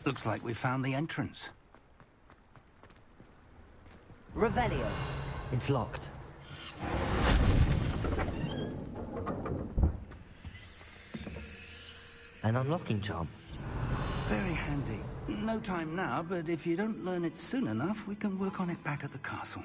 Looks like we found the entrance. Revelio. It's locked. An unlocking charm. Very handy. No time now, but if you don't learn it soon enough, we can work on it back at the castle.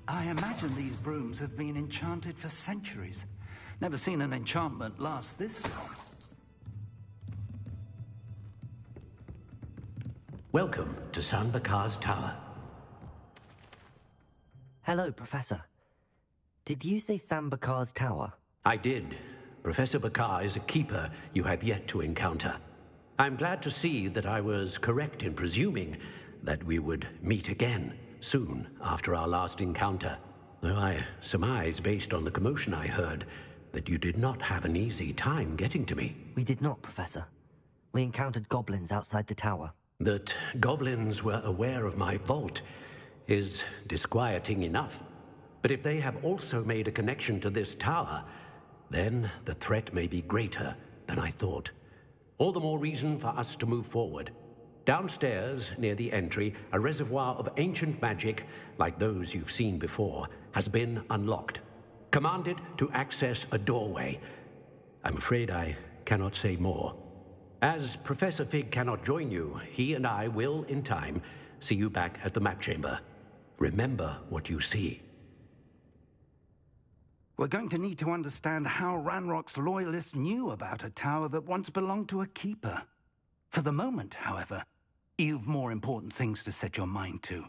I imagine these brooms have been enchanted for centuries. Never seen an enchantment last this long. Welcome to San Bakar's Tower. Hello, Professor. Did you say Sam Bakar's tower? I did. Professor Bakar is a keeper you have yet to encounter. I'm glad to see that I was correct in presuming that we would meet again soon after our last encounter. Though I surmise, based on the commotion I heard, that you did not have an easy time getting to me. We did not, Professor. We encountered goblins outside the tower. That goblins were aware of my vault is disquieting enough. But if they have also made a connection to this tower, then the threat may be greater than I thought. All the more reason for us to move forward. Downstairs, near the entry, a reservoir of ancient magic, like those you've seen before, has been unlocked. Command it to access a doorway. I'm afraid I cannot say more. As Professor Fig cannot join you, he and I will, in time, see you back at the map chamber. Remember what you see. We're going to need to understand how Ranrock's loyalists knew about a tower that once belonged to a keeper. For the moment, however, you've more important things to set your mind to.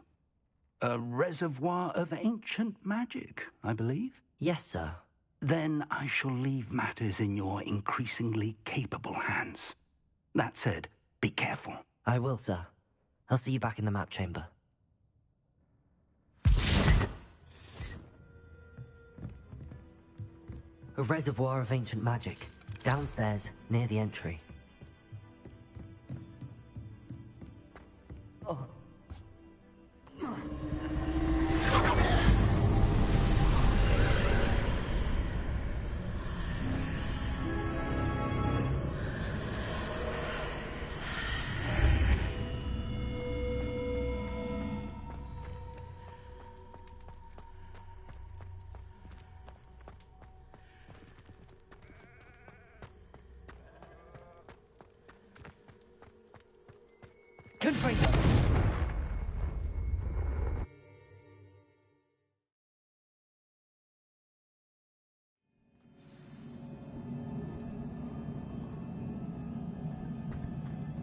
A reservoir of ancient magic, I believe? Yes, sir. Then I shall leave matters in your increasingly capable hands. That said, be careful. I will, sir. I'll see you back in the map chamber. A reservoir of ancient magic. Downstairs, near the entry. Oh.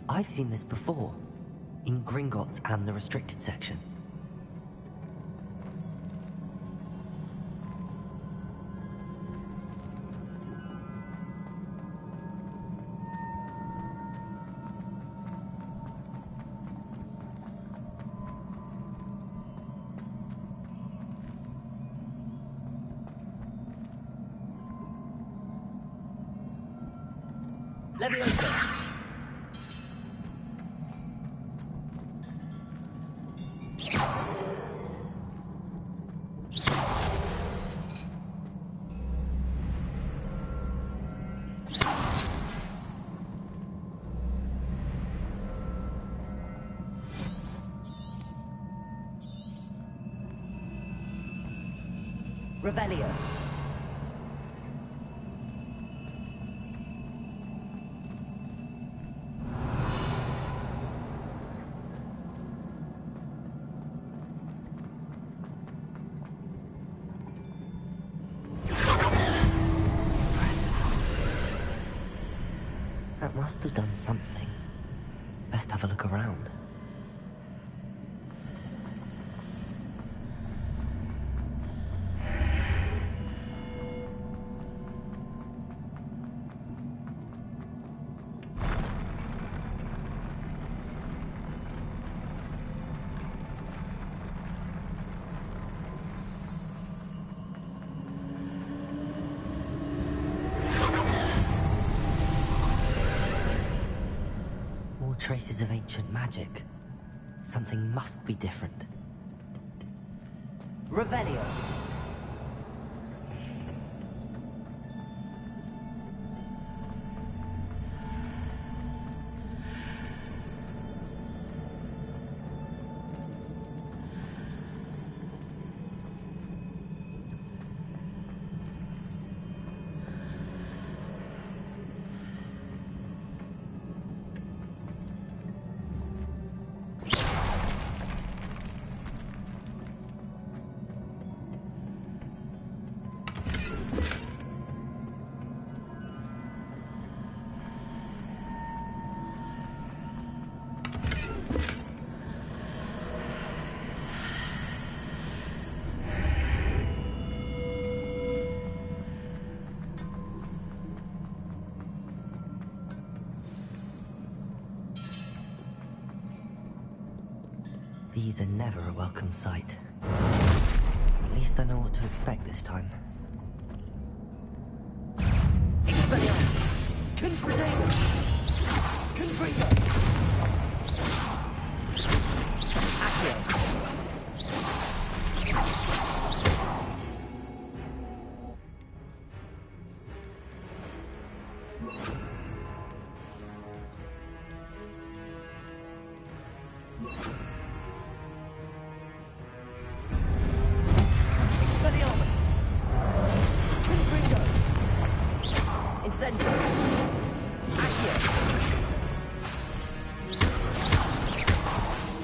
I've seen this before, in Gringotts and the restricted section. Leviosa! Revelio. That must have done something. Best have a look around. Traces of ancient magic. Something must be different. Revelio. These are never a welcome sight. At least I know what to expect this time. Expelliarmus! Confringo! Confringo! Accio! Expelliarmus! Incendio. Accio.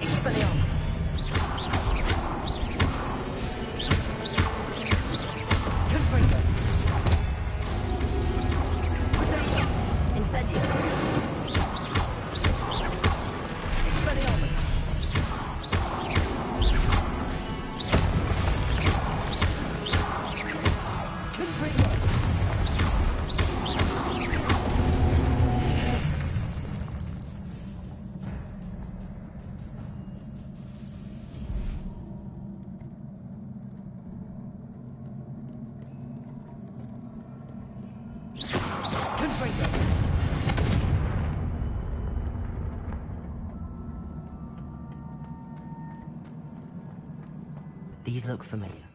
Expelliarmus. Confringo. Incendio. Expelliarmus. Confringo. These look familiar.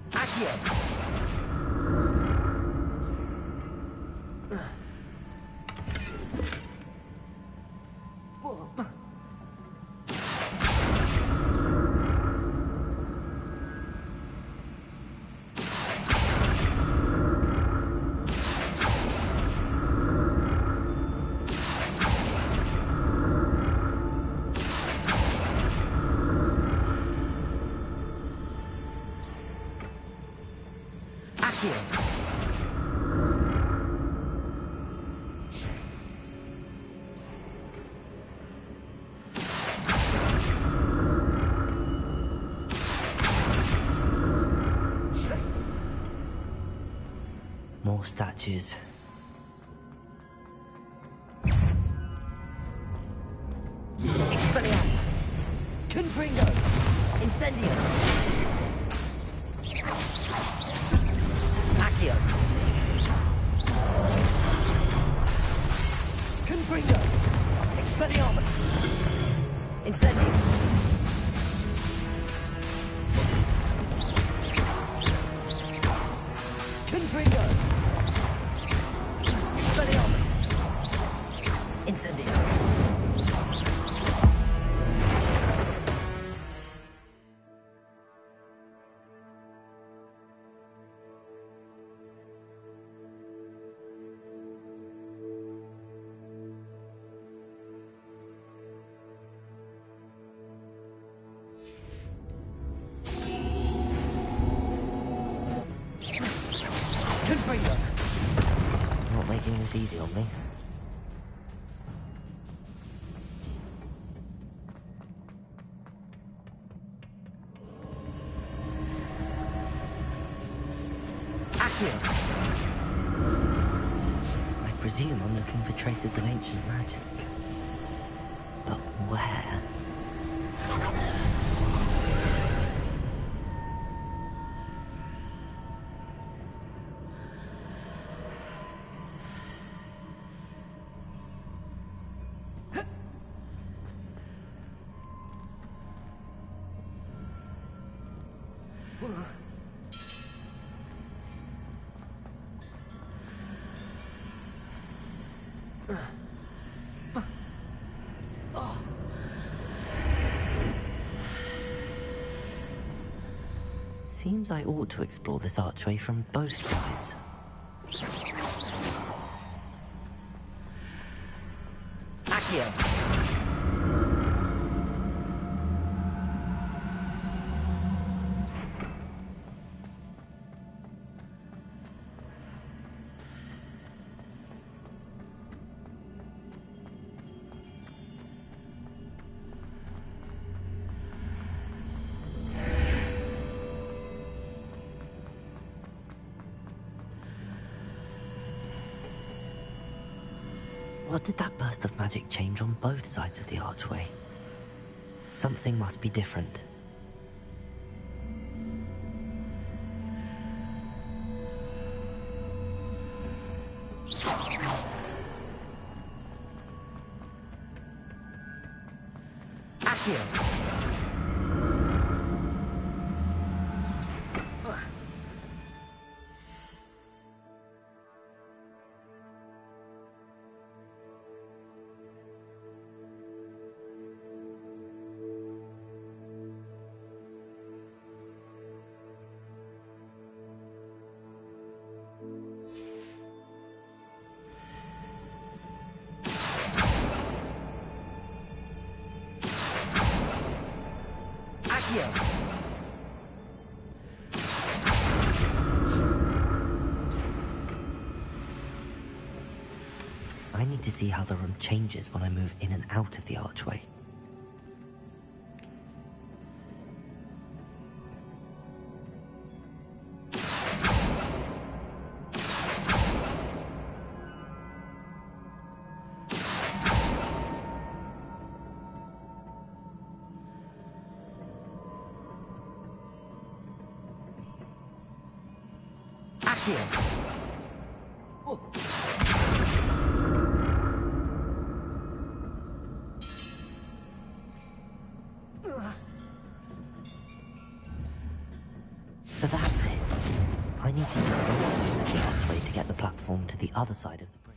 Accio. More statues. Expelliarmus. Confringo. Incendio. Accio. Confringo. Expelliarmus. Incendio. Confringo. Expelliarmus. Incendio. Confringo. Not making this easy on me. Accio. I presume I'm looking for traces of ancient magic. But where? Seems I ought to explore this archway from both sides. Accio! What did that burst of magic change on both sides of the archway? Something must be different. Accio! I need to see how the room changes when I move in and out of the archway. So that's it. I need to use both sides of the archway to get the platform to the other side of the bridge.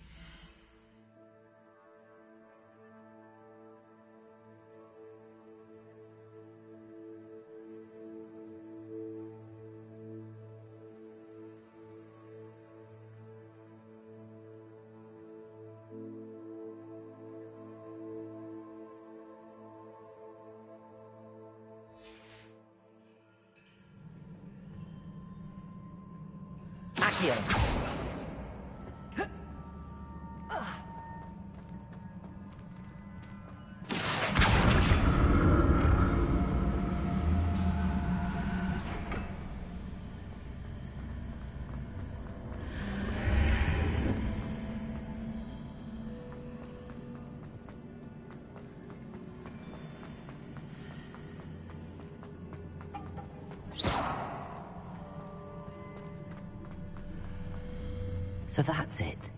So that's it.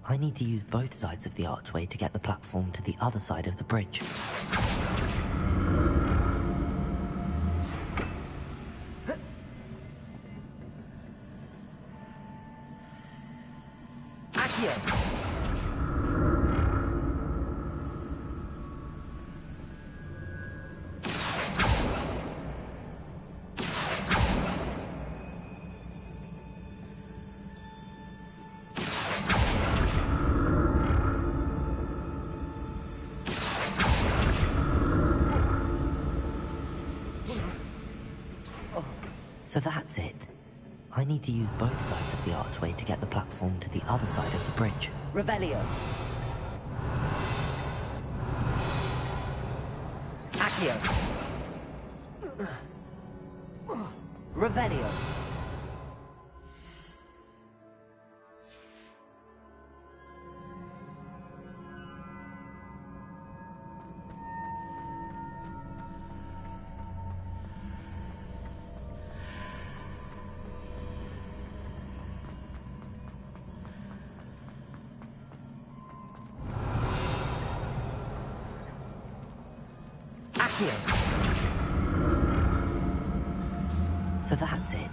I need to use both sides of the archway to get the platform to the other side of the bridge. So that's it. I need to use both sides of the archway to get the platform to the other side of the bridge. Revelio. Accio. Revelio. So that's it.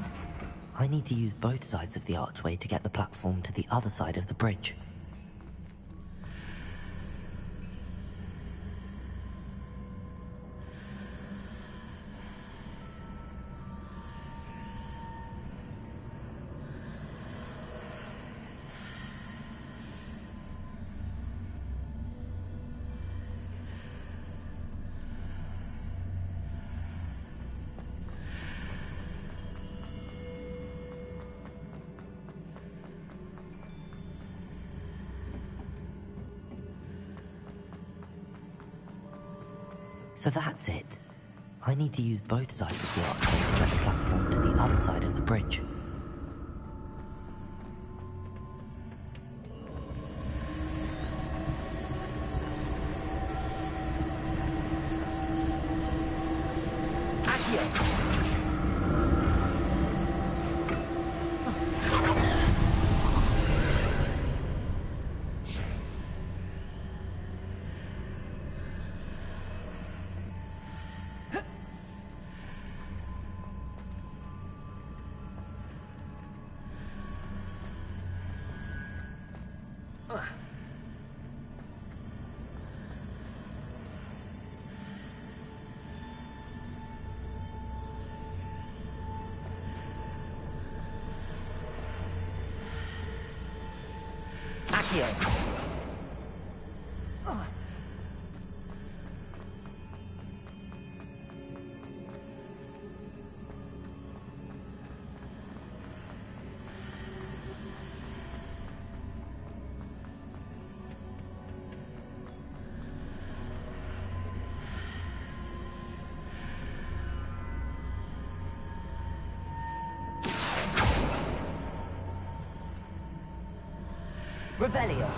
I need to use both sides of the archway to get the platform to the other side of the bridge. So that's it. I need to use both sides of the archway to get the platform to the other side of the bridge. Revelio.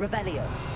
Revelio.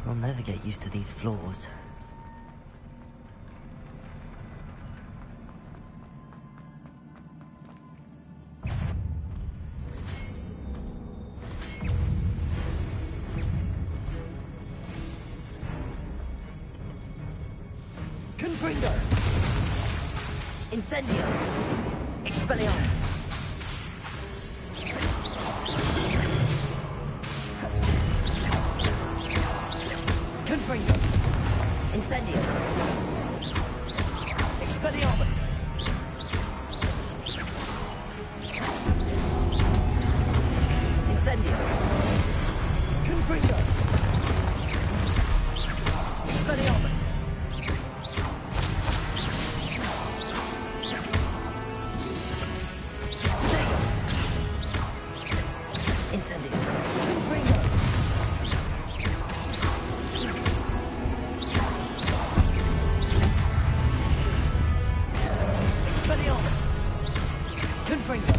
I'll never get used to these floors. Confringo! Incendio! Expelliarmus! Confringo! Incendio! Expelliarmus! Incendio! Confringo! Expelliarmus! Incendio! Confringo! Expelliarmus! Confringo!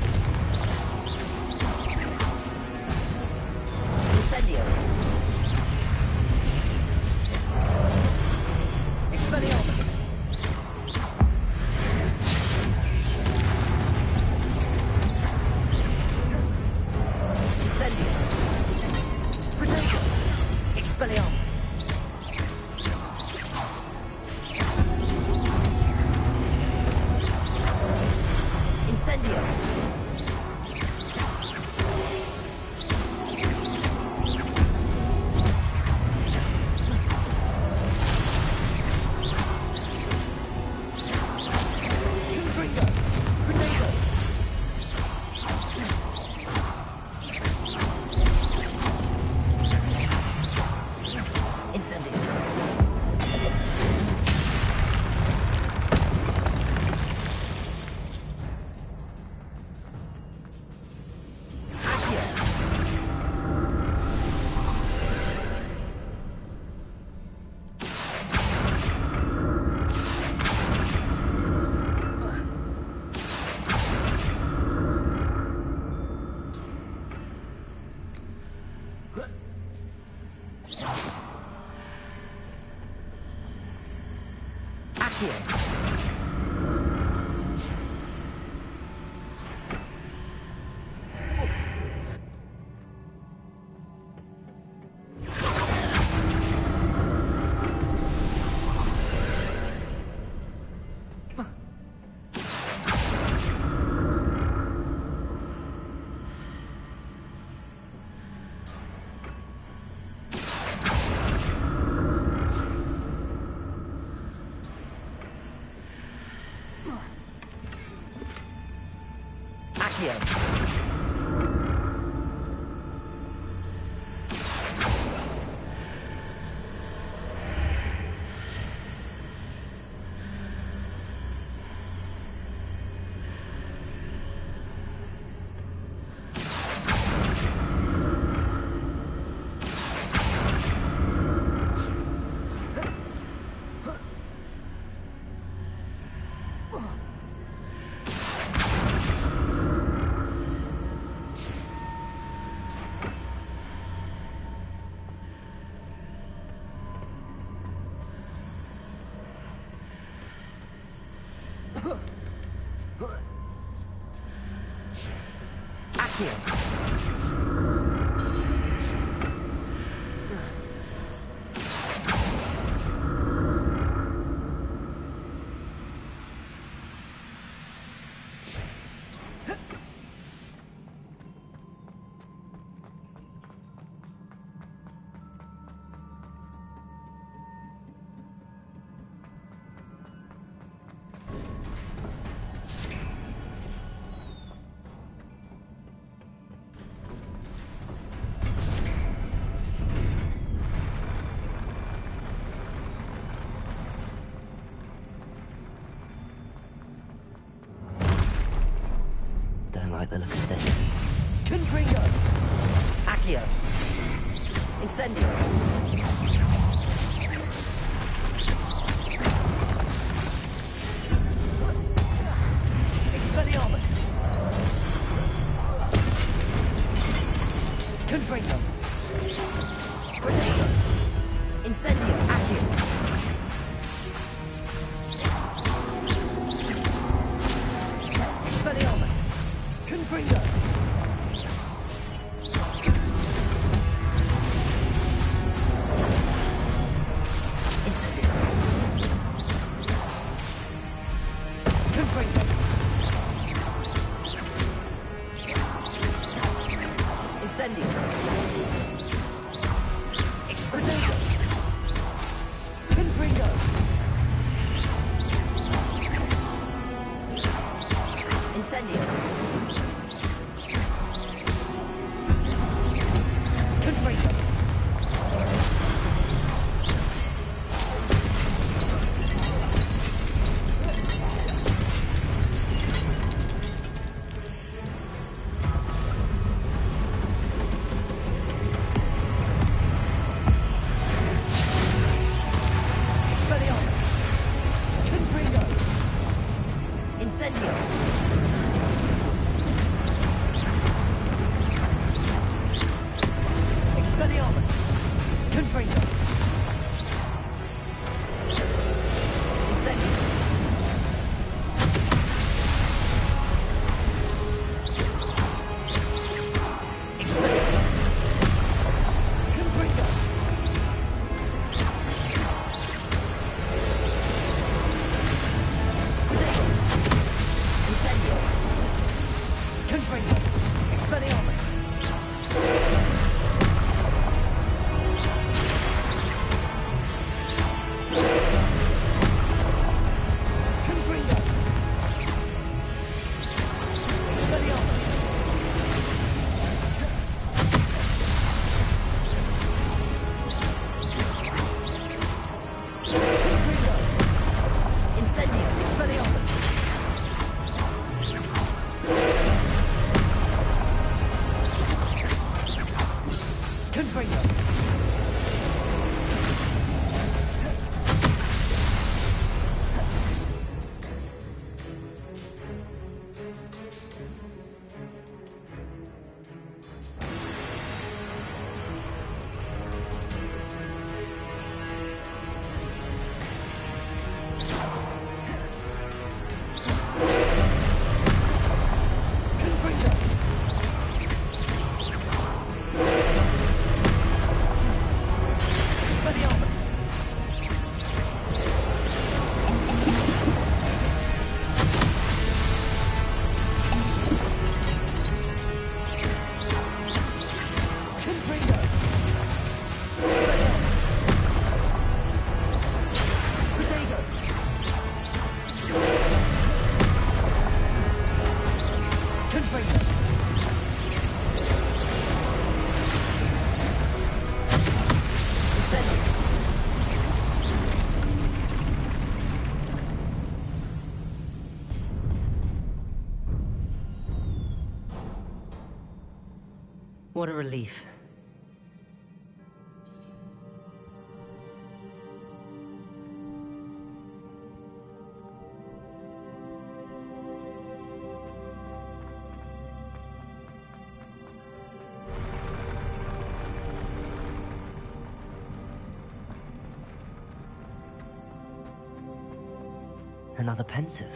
Incendio! Expelliarmus! Incendio! Protego! Expelliarmus! Incendio! Confringo! Protego! Incendio! Accio. Don't like the look of this. Confringo! Accio! Incendio! Expelliarmus! Confringo! Grenade! Incendio! Accio! Expelliarmus! Confringo! Incendio! Confringo! Incendio! Explodio! Confringo! Incendio! Confringo! Expelliarmus! Confringo! Incendio! for you. What a relief. Another pensive.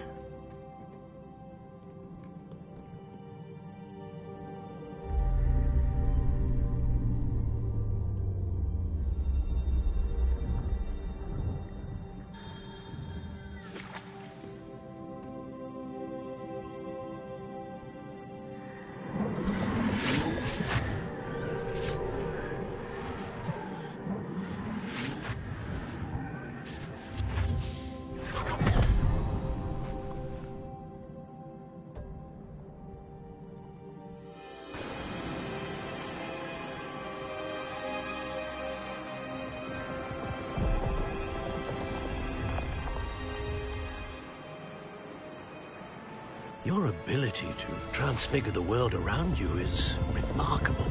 Your ability to transfigure the world around you is remarkable.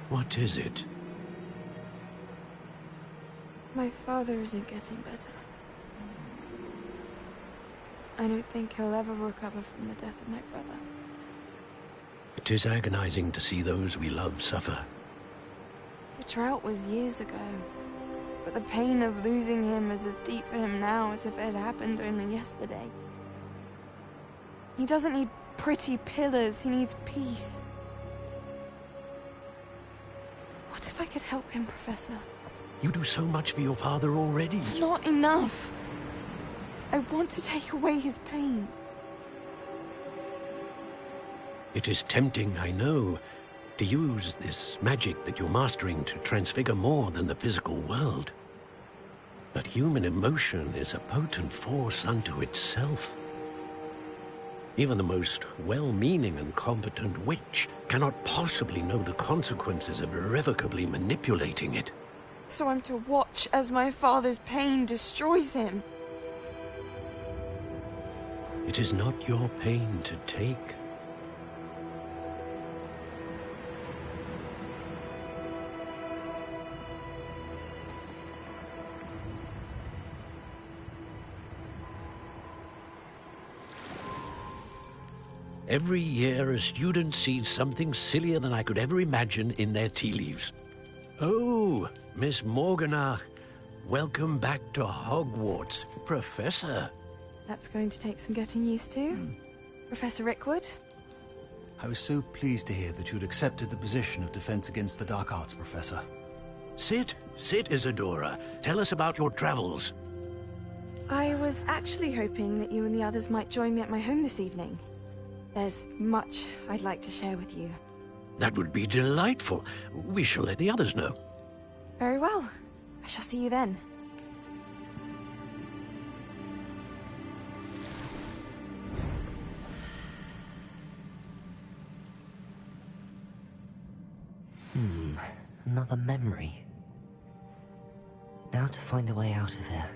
What is it? My father isn't getting better. I don't think he'll ever recover from the death of my brother. It is agonizing to see those we love suffer. The drought was years ago, but the pain of losing him is as deep for him now as if it had happened only yesterday. He doesn't need pretty pillars, he needs peace. What if I could help him, Professor? You do so much for your father already. It's not enough. I want to take away his pain. It is tempting, I know, to use this magic that you're mastering to transfigure more than the physical world. But human emotion is a potent force unto itself. Even the most well-meaning and competent witch cannot possibly know the consequences of irrevocably manipulating it. So I'm to watch as my father's pain destroys him. It is not your pain to take. Every year, a student sees something sillier than I could ever imagine in their tea leaves. Oh, Miss Morganach, welcome back to Hogwarts, Professor. That's going to take some getting used to. Professor Rickwood? I was so pleased to hear that you'd accepted the position of Defense Against the Dark Arts, Professor. Sit, Isadora. Tell us about your travels. I was actually hoping that you and the others might join me at my home this evening. There's much I'd like to share with you. That would be delightful. We shall let the others know. Very well. I shall see you then. Another memory. Now to find a way out of here.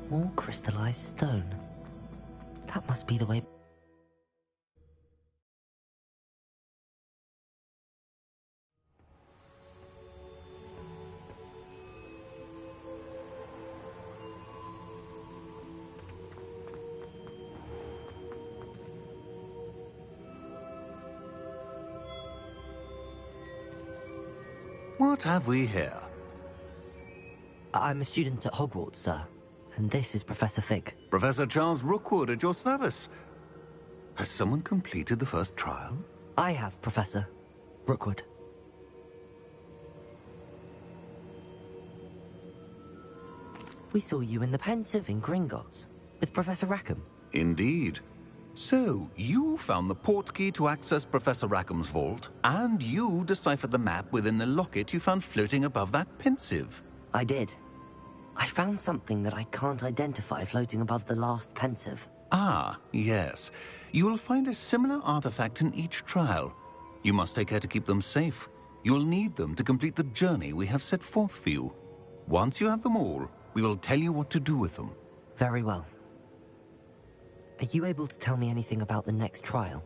More crystallized stone. That must be the way. What have we here? I'm a student at Hogwarts, sir. And this is Professor Fig. Professor Charles Rookwood at your service. Has someone completed the first trial? I have, Professor Rookwood. We saw you in the Pensive in Gringotts with Professor Rackham. Indeed. So, you found the portkey to access Professor Rackham's vault, and you deciphered the map within the locket you found floating above that pensive. I did. I found something that I can't identify floating above the last pensive. Ah, yes. You will find a similar artifact in each trial. You must take care to keep them safe. You will need them to complete the journey we have set forth for you. Once you have them all, we will tell you what to do with them. Very well. Are you able to tell me anything about the next trial?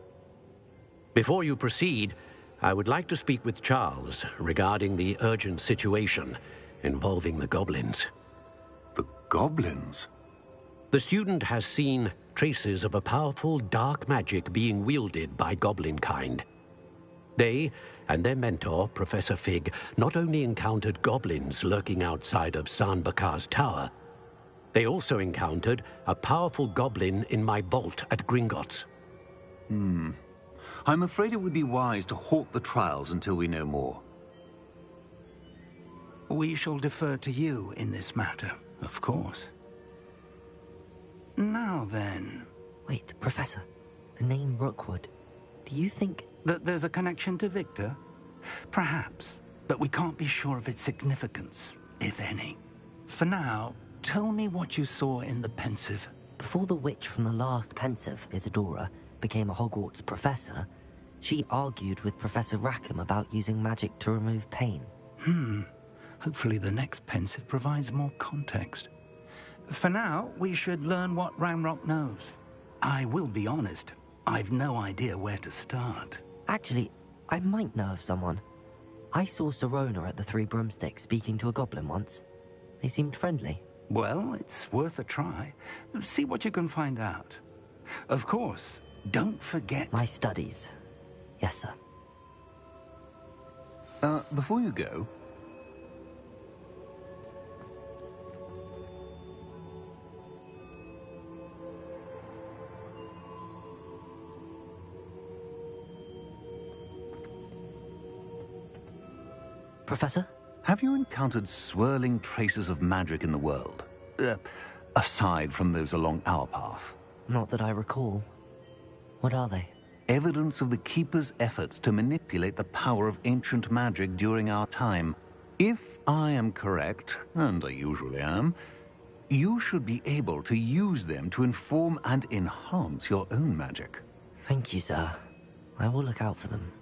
Before you proceed, I would like to speak with Charles regarding the urgent situation involving the goblins. The goblins? The student has seen traces of a powerful dark magic being wielded by goblin kind. They and their mentor, Professor Fig, not only encountered goblins lurking outside of San Bakar's tower, they also encountered a powerful goblin in my vault at Gringotts. I'm afraid it would be wise to halt the trials until we know more. We shall defer to you in this matter, of course. Now then... Wait, Professor. The name Rookwood. Do you think... that there's a connection to Victor? Perhaps, but we can't be sure of its significance, if any. For now, tell me what you saw in the pensive. Before the witch from the last pensive, Isadora, became a Hogwarts professor, she argued with Professor Rackham about using magic to remove pain. Hopefully the next pensive provides more context. For now, we should learn what Ranrock knows. I will be honest, I've no idea where to start. Actually, I might know of someone. I saw Serona at the Three Broomsticks speaking to a goblin once. They seemed friendly. Well, it's worth a try. See what you can find out. Of course, don't forget... my studies. Yes, sir. Before you go... Professor? Have you encountered swirling traces of magic in the world? Aside from those along our path? Not that I recall. What are they? Evidence of the Keeper's efforts to manipulate the power of ancient magic during our time. If I am correct, and I usually am, you should be able to use them to inform and enhance your own magic. Thank you, sir. I will look out for them.